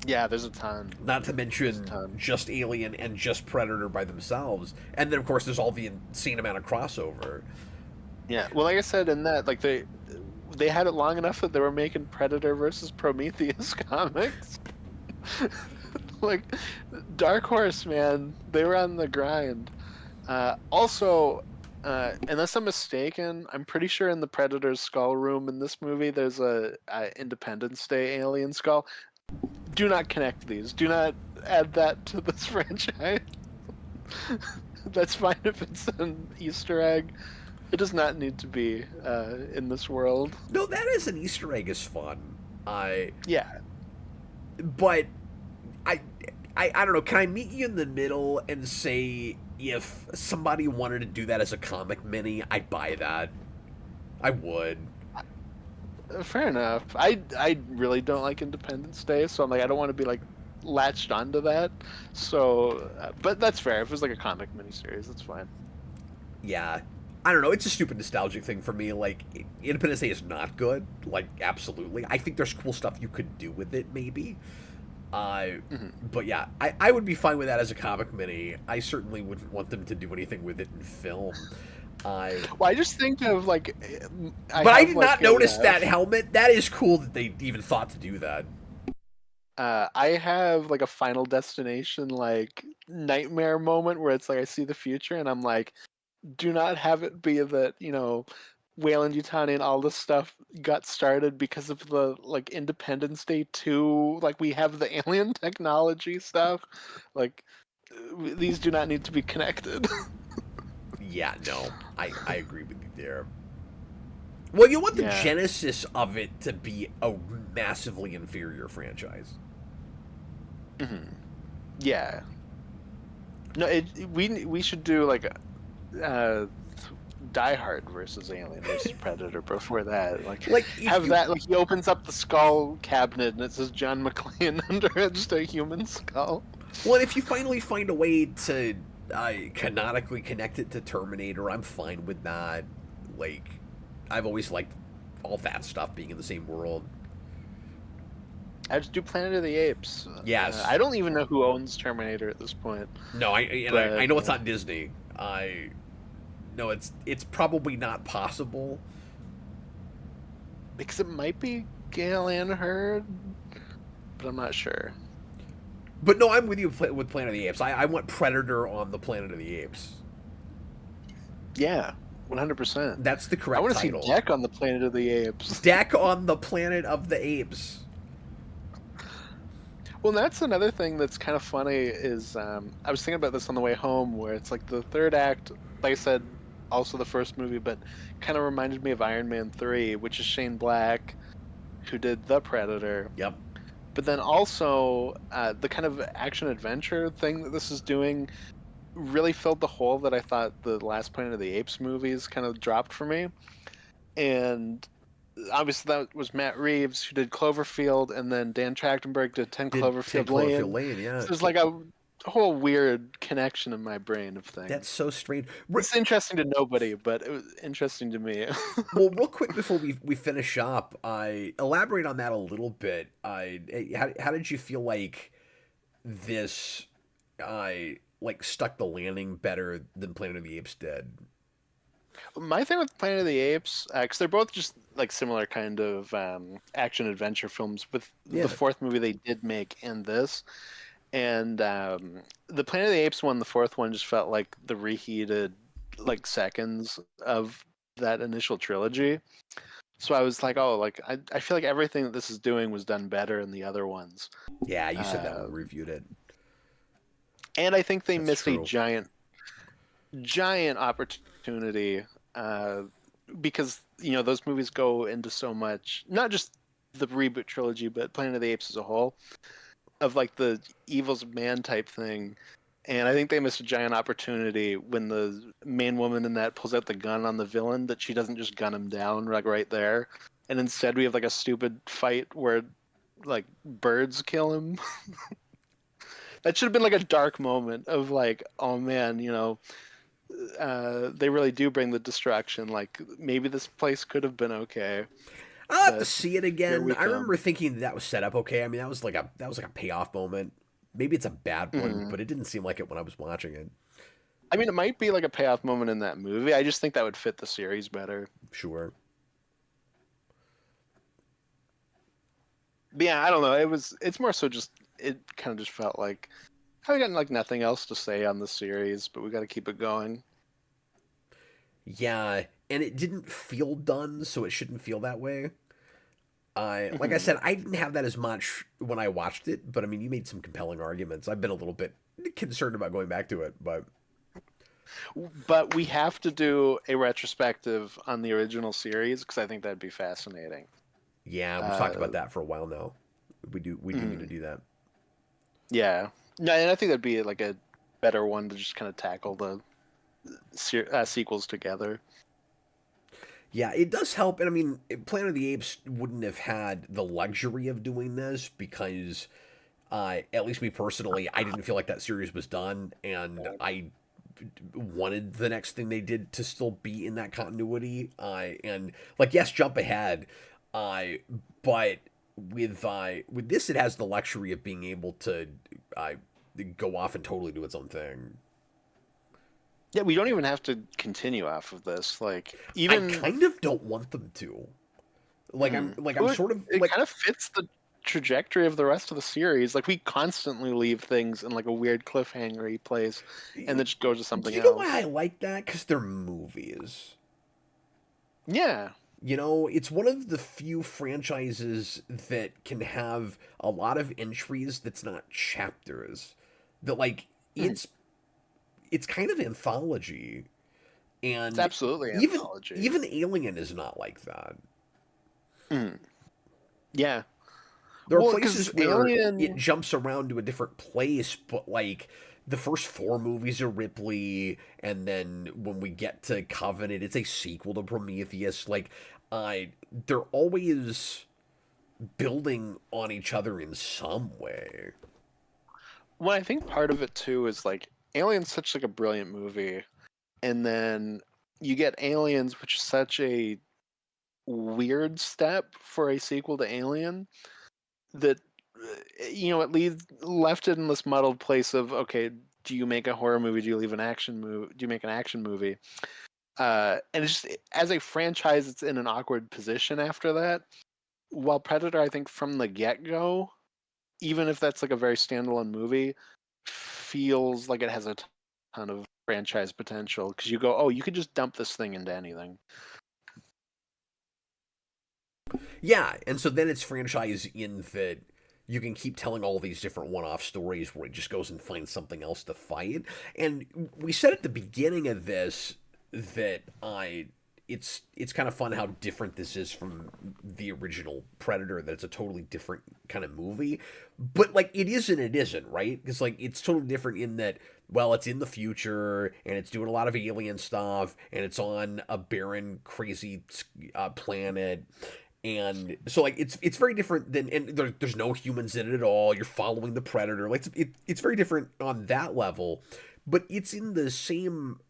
Yeah, there's a ton. Not to mention just Alien and just Predator by themselves. And then, of course, there's all the insane amount of crossover. Yeah, well, like I said, in that, like, they had it long enough that they were making Predator versus Prometheus comics. Like, Dark Horse, man, they were on the grind. Also, unless I'm mistaken, I'm pretty sure in the Predator's skull room in this movie, there's a Independence Day alien skull. Do not connect these. Do not add that to this franchise. That's fine if it's an Easter egg. It does not need to be in this world. No, that is an Easter egg is fun. Yeah. But I don't know. Can I meet you in the middle and say if somebody wanted to do that as a comic mini, I'd buy that. I would. Fair enough. I really don't like Independence Day, so I'm like, I don't want to be like latched onto that. So, but that's fair. If it was like a comic miniseries, that's fine. Yeah, I don't know. It's a stupid nostalgic thing for me. Like, Independence Day is not good. Like, absolutely. I think there's cool stuff you could do with it, maybe. But yeah, I would be fine with that as a comic mini. I certainly wouldn't want them to do anything with it in film. Well, I just think of like, I did not notice that helmet. That is cool that they even thought to do that. I have like a Final Destination like nightmare moment where it's like I see the future and I'm like, do not have it be that, you know, Weyland-Yutani and all this stuff got started because of the like Independence Day 2. Like, we have the alien technology stuff. Like, these do not need to be connected. Yeah, no, I agree with you there. Well, you want the genesis of it to be a massively inferior franchise. Yeah. No, we should do like Die Hard versus Alien versus Predator before that. Like have that. Like, he opens up the skull cabinet and it says John McClane under it, just a human skull. Well, if you finally find a way to canonically connect it to Terminator, I'm fine with that. Like, I've always liked all that stuff being in the same world. I just do Planet of the Apes. Yes. I don't even know who owns Terminator at this point. No, I know it's not Disney. No, it's probably not possible. Because it might be Gale Ann Hurd, but I'm not sure. But no, I'm with you with Planet of the Apes. I want Predator on the Planet of the Apes. Yeah, 100%. That's the correct title. I want to see Deck on the Planet of the Apes. Deck on the Planet of the Apes. Well, that's another thing that's kind of funny is I was thinking about this on the way home, where it's like the third act, like I said, also the first movie, but kind of reminded me of Iron Man 3, which is Shane Black who did The Predator. Yep. But then also the kind of action adventure thing that this is doing really filled the hole that I thought the last Planet of the Apes movies kind of dropped for me. And obviously that was Matt Reeves who did Cloverfield, and then Dan Trachtenberg did 10 Did Cloverfield Cloverfield Lane. Lane, yeah. So there's like a whole weird connection in my brain of things. That's so strange. It's interesting to nobody, but it was interesting to me. Well, real quick before we finish up, I elaborate on that a little bit. How did you feel like this like stuck the landing better than Planet of the Apes did? My thing with Planet of the Apes, because they're both just like similar kind of action adventure films, with Yeah. the fourth movie they did make and this. And the Planet of the Apes one, the fourth one, just felt like the reheated like seconds of that initial trilogy. So I was like, oh, like I feel like everything that this is doing was done better in the other ones. Yeah, you said that when we reviewed it. And I think they That's missed true. a giant opportunity because those movies go into so much, not just the reboot trilogy, but Planet of the Apes as a whole, of like the evils of man type thing. And I think they missed a giant opportunity when the main woman in that pulls out the gun on the villain, that she doesn't just gun him down like right there. And instead we have like a stupid fight where like birds kill him. That should have been like a dark moment of like, oh man, they really do bring the destruction. Like maybe this place could have been okay. I'll have to But see it here again. we I remember come. thinking that was set up okay. I mean, that was like a payoff moment. Maybe it's a bad one, Mhm. but it didn't seem like it when I was watching it. I mean, it might be like a payoff moment in that movie. I just think that would fit the series better. Sure. But yeah, I don't know. It's more so just, it kind of just felt like I've got like nothing else to say on the series, but we got to keep it going. Yeah, and it didn't feel done, so it shouldn't feel that way. Like I Mhm. said, I didn't have that as much when I watched it, but I mean, you made some compelling arguments. I've been a little bit concerned about going back to it, but But we have to do a retrospective on the original series because I think that'd be fascinating. yeah, we've talked about Uh, that for a while now. We do need to mhm. do that. Yeah, no, and I think that'd be like a better one to just kind of tackle the sequels together. Yeah, it does help, and I mean, Planet of the Apes wouldn't have had the luxury of doing this because, at least me personally, I didn't feel like that series was done, and I wanted the next thing they did to still be in that continuity. And like, yes, jump ahead, uh, but with this, it has the luxury of being able to uh, go off and totally do its own thing. Yeah, we don't even have to continue off of this. Like I even kind of don't want them to. I'm well, sort of it like kind of fits the trajectory of the rest of the series. Like we constantly leave things in like a weird cliffhangery place, and then just go to something you know why I else. like that? Because they're movies. Yeah. You know, it's one of the few franchises that can have a lot of entries that's not chapters. That like Mm. it's kind of anthology, It's and absolutely even anthology. even Alien is not like that. Mm. Yeah. There are Well, because places where it Alien. jumps around to a different place, but like the first four movies are Ripley, and then when we get to Covenant, it's a sequel to Prometheus. Like, they're always building on each other in some way. Well, I think part of it too is like Alien's such like a brilliant movie, and then you get Aliens, which is such a weird step for a sequel to Alien that it leaves left it in this muddled place of, okay, do you make a horror movie? Do you leave an action movie? Do you make an action movie? And it's just, as a franchise, it's in an awkward position after that. While Predator, I think from the get go, even if that's like a very standalone movie, feels like it has a ton of franchise potential because you go, oh, you could just dump this thing into anything. Yeah, and so then it's franchise in that you can keep telling all these different one-off stories where it just goes and finds something else to fight. And we said at the beginning of this that it's kind of fun how different this is from the original Predator. That it's a totally different kind of movie, but like it is and it isn't, right? Because like it's totally different in that, well, it's in the future and it's doing a lot of alien stuff and it's on a barren, crazy planet. And so like it's very different than, and there's no humans in it at all. You're following the Predator. Like it's very different on that level, but it's in the same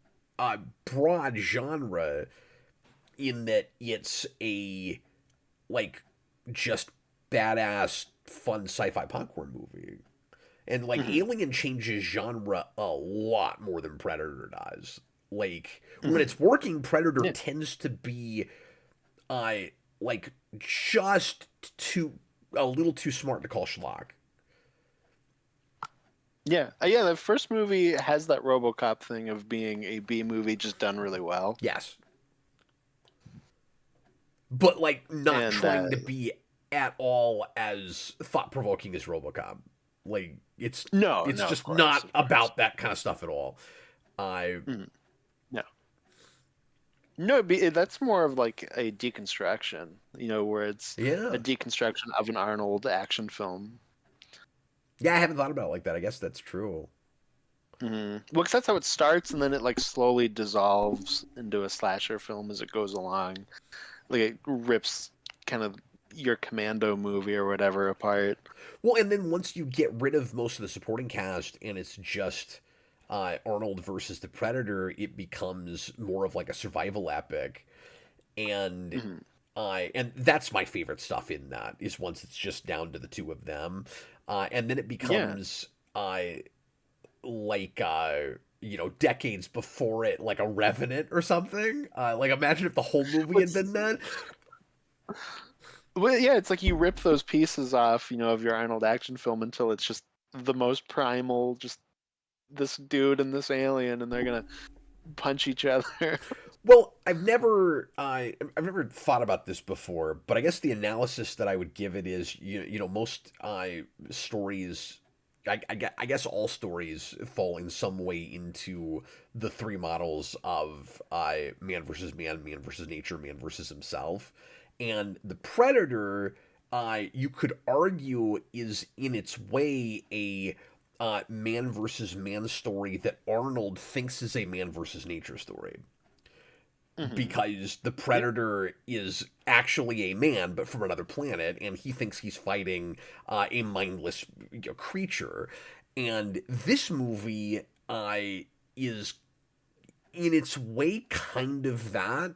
broad genre in that it's a like just badass fun sci-fi popcorn movie. And like Alien changes genre a lot more than Predator does. Like when it's working, Predator tends to be like just too a little too smart to call schlock. Yeah, yeah. The first movie has that RoboCop thing of being a B movie just done really well. Yes, but like not And trying to be at all as thought provoking as RoboCop. Like it's just not about that kind of stuff at all. No, no. That's more of like a deconstruction, where it's a deconstruction of an Arnold action film. Yeah, I haven't thought about it like that. I guess that's true. Well, because that's how it starts, and then it like slowly dissolves into a slasher film as it goes along. Like it rips kind of your Commando movie or whatever apart. Well, and then once you get rid of most of the supporting cast and it's just Arnold versus the Predator, it becomes more of like a survival epic. And and that's my favorite stuff in that, is once it's just down to the two of them. And then it becomes like decades before it, like a Revenant or something. Like imagine if the whole movie had been that. Well, yeah, it's like you rip those pieces off, of your Arnold action film until it's just the most primal, just this dude and this alien, and they're gonna punch each other. Well, I've never thought about this before, but I guess the analysis that I would give it is, most stories, I guess all stories fall in some way into the three models of man versus man, man versus nature, man versus himself. And the Predator, you could argue, is in its way a man versus man story that Arnold thinks is a man versus nature story. Because the Predator is actually a man, but from another planet, and he thinks he's fighting a mindless creature. And this movie is, in its way, kind of that,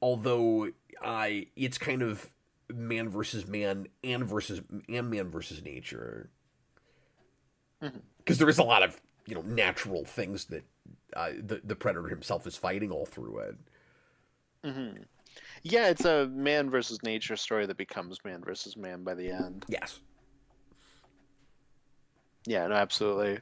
although it's kind of man versus man and man versus nature. Because there is a lot of natural things that the Predator himself is fighting all through it. Yeah, it's a man versus nature story that becomes man versus man by the end. Yes. Yeah, no, absolutely.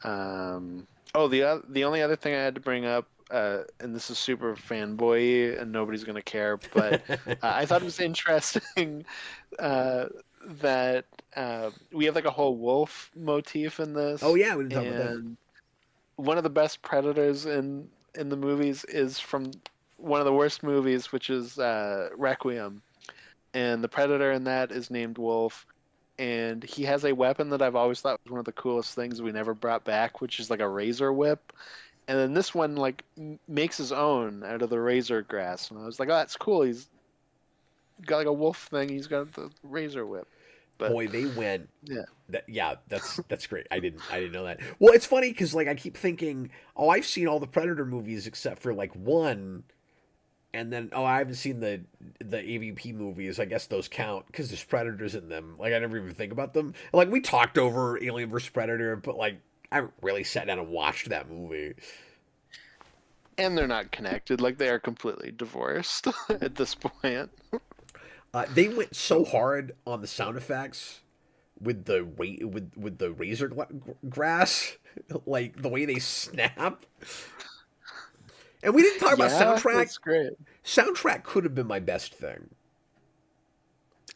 The only other thing I had to bring up, and this is super fanboy and nobody's gonna care, but I thought it was interesting that we have like a whole wolf motif in this. Oh yeah, we didn't talk about that. And one of the best predators in the movies is from one of the worst movies, which is Requiem, and the predator in that is named Wolf, and he has a weapon that I've always thought was one of the coolest things we never brought back, which is like a razor whip. And then this one like makes his own out of the razor grass, and I was like, oh, that's cool. He's got like a wolf thing. He's got the razor whip. But boy, they went. Yeah. That's great. I didn't know that. Well, it's funny because like I keep thinking, oh, I've seen all the Predator movies except for like one. And then, I haven't seen the AVP movies. I guess those count because there's predators in them. Like, I never even think about them. Like, we talked over Alien vs. Predator, but, like, I haven't really sat down and watched that movie. And they're not connected. Like, they are completely divorced at this point. They went so hard on the sound effects with the razor grass. Like, the way they snap. And we didn't talk about soundtrack. That's great. Soundtrack could have been my best thing.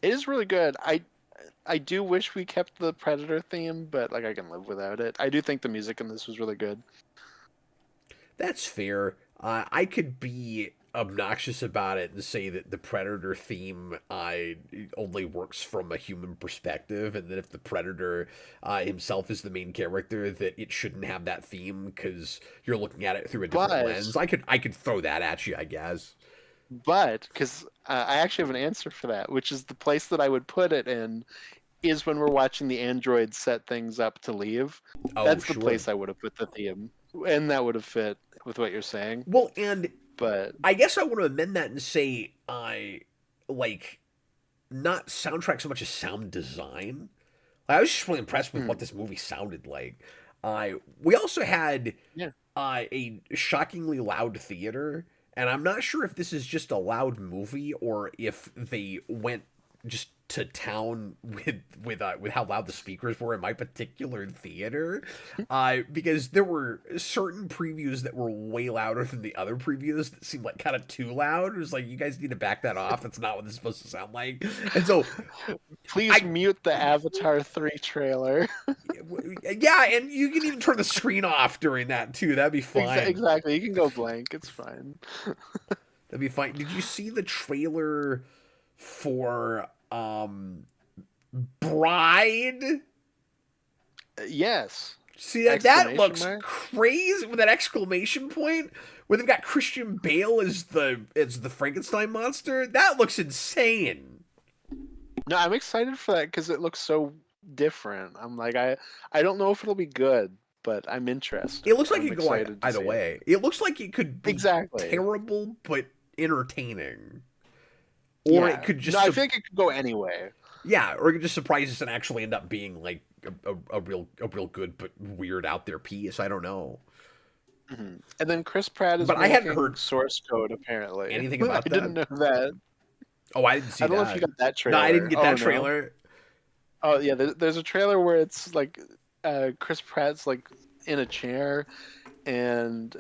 It is really good. I do wish we kept the Predator theme, but like I can live without it. I do think the music in this was really good. That's fair. I could be obnoxious about it and say that the Predator theme only works from a human perspective, and that if the Predator himself is the main character, that it shouldn't have that theme because you're looking at it through a different lens. I could throw that at you, I guess. But because I actually have an answer for that, which is the place that I would put it in is when we're watching the androids set things up to leave. Oh, That's sure. the place I would have put the theme, and that would have fit with what you're saying. Well, and but I guess I want to amend that and say like not soundtrack so much as sound design. I was just really impressed with what this movie sounded like. We also had a shockingly loud theater, and I'm not sure if this is just a loud movie or if they went just to town with how loud the speakers were in my particular theater, because there were certain previews that were way louder than the other previews that seemed like kind of too loud. It was like, you guys need to back that off. That's not what this is supposed to sound like. And so, please mute the Avatar 3 trailer. Yeah, and you can even turn the screen off during that too. That'd be fine. Exactly, you can go blank. It's fine. That'd be fine. Did you see the trailer for Bride? Yes. See that looks crazy with that exclamation point where they've got Christian Bale as the Frankenstein monster. That looks insane. No, I'm excited for that because it looks so different. I'm like, I don't know if it'll be good, but I'm interested. It looks like it could go either way. It looks like it could be terrible but entertaining. Or it could just... No, I think it could go anyway. Yeah, or it could just surprise us and actually end up being like a real good but weird out there piece. I don't know. Mm-hmm. And then Chris Pratt is I hadn't heard source code apparently. Anything about that? I didn't know that. Oh, I didn't see that. I don't know if you got that trailer. No, I didn't get that trailer. Oh yeah, there's a trailer where it's like Chris Pratt's like in a chair, and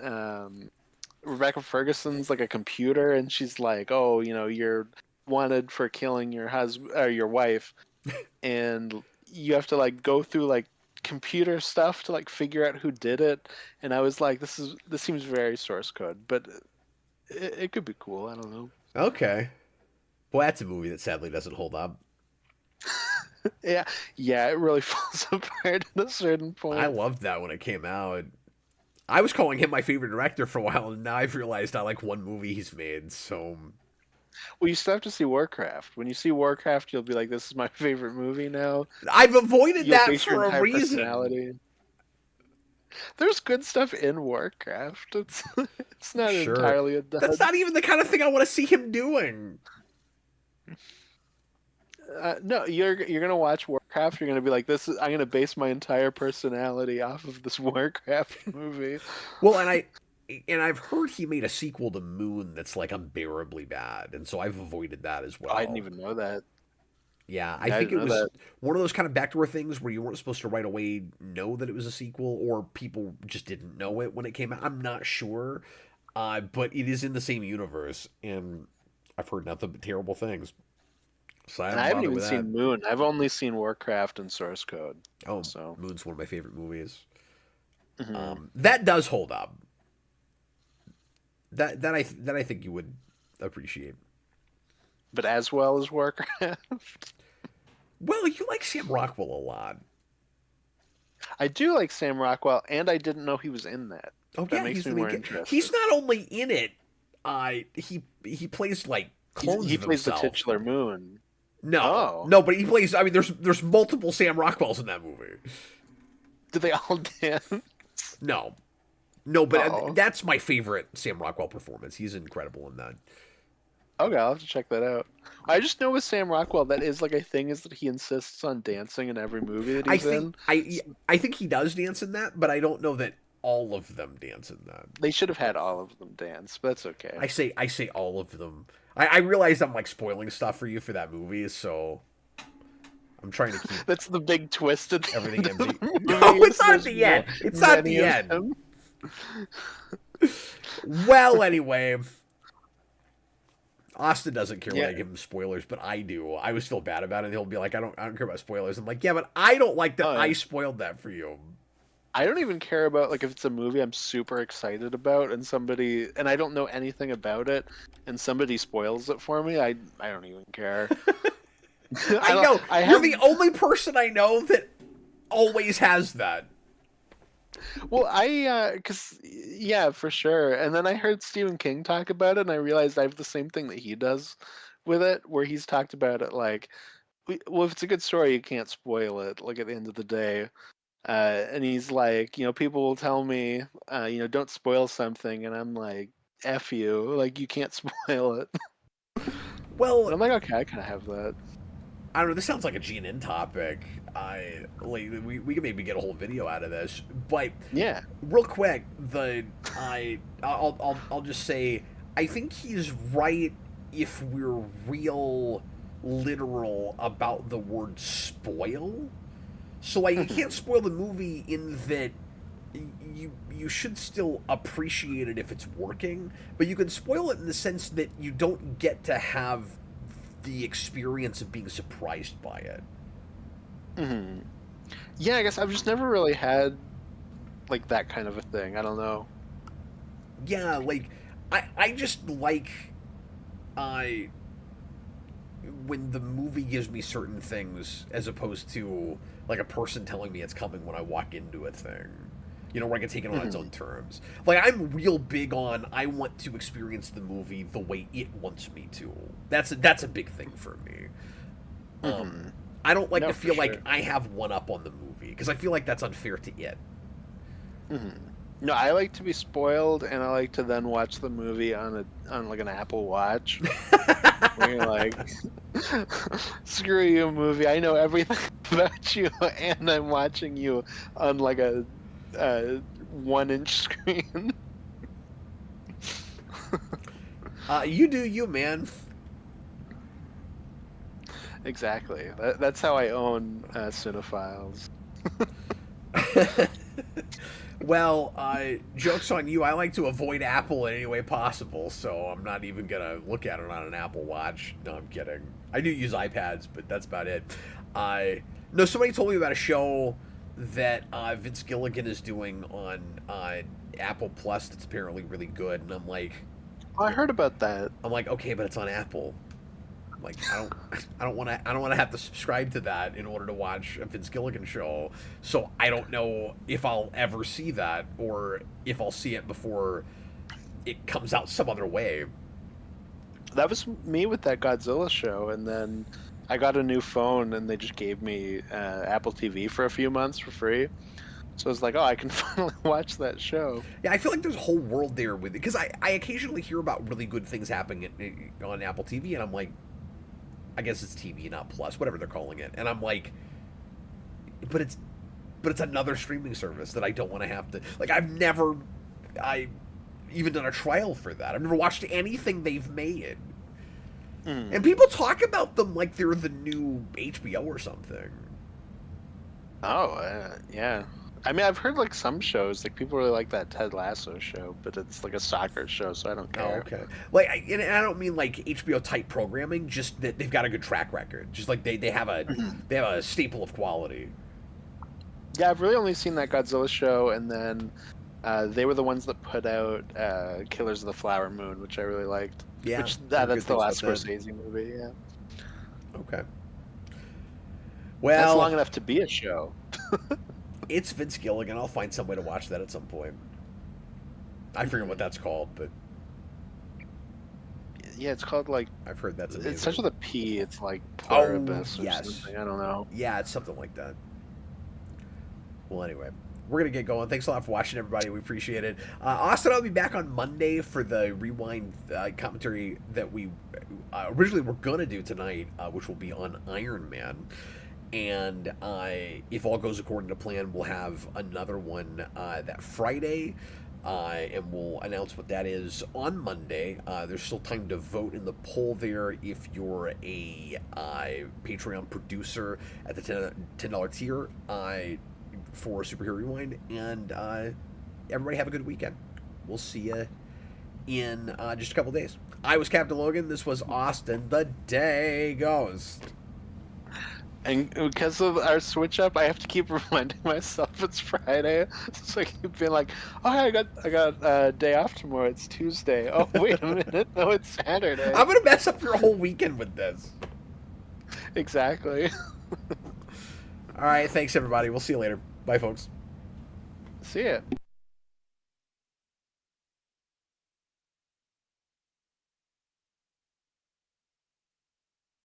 Rebecca Ferguson's like a computer, and she's like, "Oh, you're wanted for killing your husband or your wife," and you have to like go through like computer stuff to like figure out who did it. And I was like, this seems very source code, but it could be cool. I don't know. Okay. Well, that's a movie that sadly doesn't hold up. Yeah, it really falls apart at a certain point. I loved that when it came out. I was calling him my favorite director for a while, and now I've realized I like one movie he's made, so... Well, you still have to see Warcraft. When you see Warcraft, you'll be like, this is my favorite movie now. I've avoided that for a reason. There's good stuff in Warcraft. It's not entirely a dud. That's not even the kind of thing I want to see him doing. No, you're gonna watch Warcraft. You're gonna be like, I'm gonna base my entire personality off of this Warcraft movie. Well, and I've heard he made a sequel to Moon that's like unbearably bad, and so I've avoided that as well. I didn't even know that. Yeah, I think it was one of those kind of backdoor things where you weren't supposed to right away know that it was a sequel, or people just didn't know it when it came out. I'm not sure, but it is in the same universe, and I've heard nothing but terrible things. So I haven't even seen Moon. I've only seen Warcraft and Source Code. Oh, so Moon's one of my favorite movies. Mm-hmm. That does hold up. That I think you would appreciate. But as well as Warcraft? Well, you like Sam Rockwell a lot. I do like Sam Rockwell, and I didn't know he was in that. Oh, that makes me more interested. He's not only in it, he plays like clones of himself. He plays the titular Moon. No, but he plays. I mean, there's multiple Sam Rockwells in that movie. Do they all dance? No, but that's my favorite Sam Rockwell performance. He's incredible in that. Okay, I'll have to check that out. I just know with Sam Rockwell that is like a thing is that he insists on dancing in every movie that he's in. I think he does dance in that, but I don't know that all of them dance in that. They should have had all of them dance, but that's okay. I say all of them. I realize I'm like spoiling stuff for you for that movie, so I'm trying to keep. That's the big twist at everything empty. No, it's not the end. It's not the end. Well, anyway, Austin doesn't care when I give him spoilers, but I do. I always feel bad about it. He'll be like, I don't care about spoilers. I'm like, yeah, but I don't like that I spoiled that for you. I don't even care about like if it's a movie I'm super excited about and I don't know anything about it and somebody spoils it for me. I don't even care. I know I you're have the only person I know that always has that. well I cuz yeah, for sure. And then I heard Stephen King talk about it and I realized I have the same thing that he does with it where he's talked about it like well if it's a good story you can't spoil it like at the end of the day. And he's like, people will tell me, don't spoil something, and I'm like, F you, like you can't spoil it. Well, And I'm like, okay, I kind of have that. I don't know. This sounds like a GNN topic. We can maybe get a whole video out of this, but Yeah. real quick, I'll just say I think he's right if we're real literal about the word spoil. So like you can't spoil the movie in that you should still appreciate it if it's working, but you can spoil it in the sense that you don't get to have the experience of being surprised by it. hmm Yeah, I guess I've just never really had like that kind of a thing. I don't know. Yeah, like I just like I when the movie gives me certain things as opposed to like a person telling me it's coming when I walk into a thing. Where I can take it on its own terms. Like I'm real big on I want to experience the movie the way it wants me to. That's a big thing for me. hmm I don't like No, to for feel sure. like I have one up on the movie because I feel like that's unfair to it. hmm No, I like to be spoiled, and I like to then watch the movie on like an Apple Watch. Where you're like, screw you, movie. I know everything about you, and I'm watching you on like a 1-inch screen. You do you, man. Exactly. That's how I own Cinephiles. Well, joke's on you. I like to avoid Apple in any way possible, so I'm not even gonna look at it on an Apple Watch. No, I'm kidding. I do use iPads, but that's about it. No, somebody told me about a show that Vince Gilligan is doing on Apple Plus that's apparently really good, and Oh, I heard about that. okay, but it's on Apple. Like I don't want to have to subscribe to that in order to watch a Vince Gilligan show. So I don't know if I'll ever see that or if I'll see it before it comes out some other way. That was me with that Godzilla show, and then I got a new phone, and they just gave me Apple TV for a few months for free. So I was like, oh, I can finally watch that show. Yeah, I feel like there's a whole world there with it because I occasionally hear about really good things happening on Apple TV, and I'm like, I guess it's TV, not Plus, whatever they're calling it, and I'm like, but it's another streaming service that I don't want to have to like. I even done a trial for that. I've never watched anything they've made. And people talk about them like they're the new HBO or something. Oh, yeah. I mean, I've heard like some shows, like people really like that Ted Lasso show, but it's like a soccer show, so I don't Oh, care. okay. Like, and I don't mean like HBO type programming. Just that they've got a good track record. Just like they have a staple of quality. Yeah, I've really only seen that Godzilla show, and then they were the ones that put out Killers of the Flower Moon, which I really liked. Yeah, Which heard good that's the things last about that. Scorsese movie. Yeah, Okay. that's Well, long enough to be a show. it's Vince Gilligan. I'll find some way to watch that at some point. I forget what that's called, but Yeah, it's called like I've heard that's amazing. it starts with a P. It's like pluribus or yes. something. I don't know. Yeah, it's something like that. Well, anyway, we're going to get going. Thanks a lot for watching, everybody. We appreciate it. Austin, I'll be back on Monday for the Rewind commentary that we originally were going to do tonight, which will be on Iron Man. And if all goes according to plan, we'll have another one that Friday. And we'll announce what that is on Monday. There's still time to vote in the poll there if you're a Patreon producer at the $10 tier for Superhero Rewind. And everybody have a good weekend. We'll see you in just a couple days. I was Captain Logan. This was Austin. The day goes. And because of our switch up, I have to keep reminding myself it's Friday. So I keep being like, "Oh, I got a day off tomorrow. It's Tuesday. Oh, wait a minute. No, it's Saturday." I'm gonna mess up your whole weekend with this. Exactly. All right, thanks everybody. We'll see you later. Bye, folks. See ya.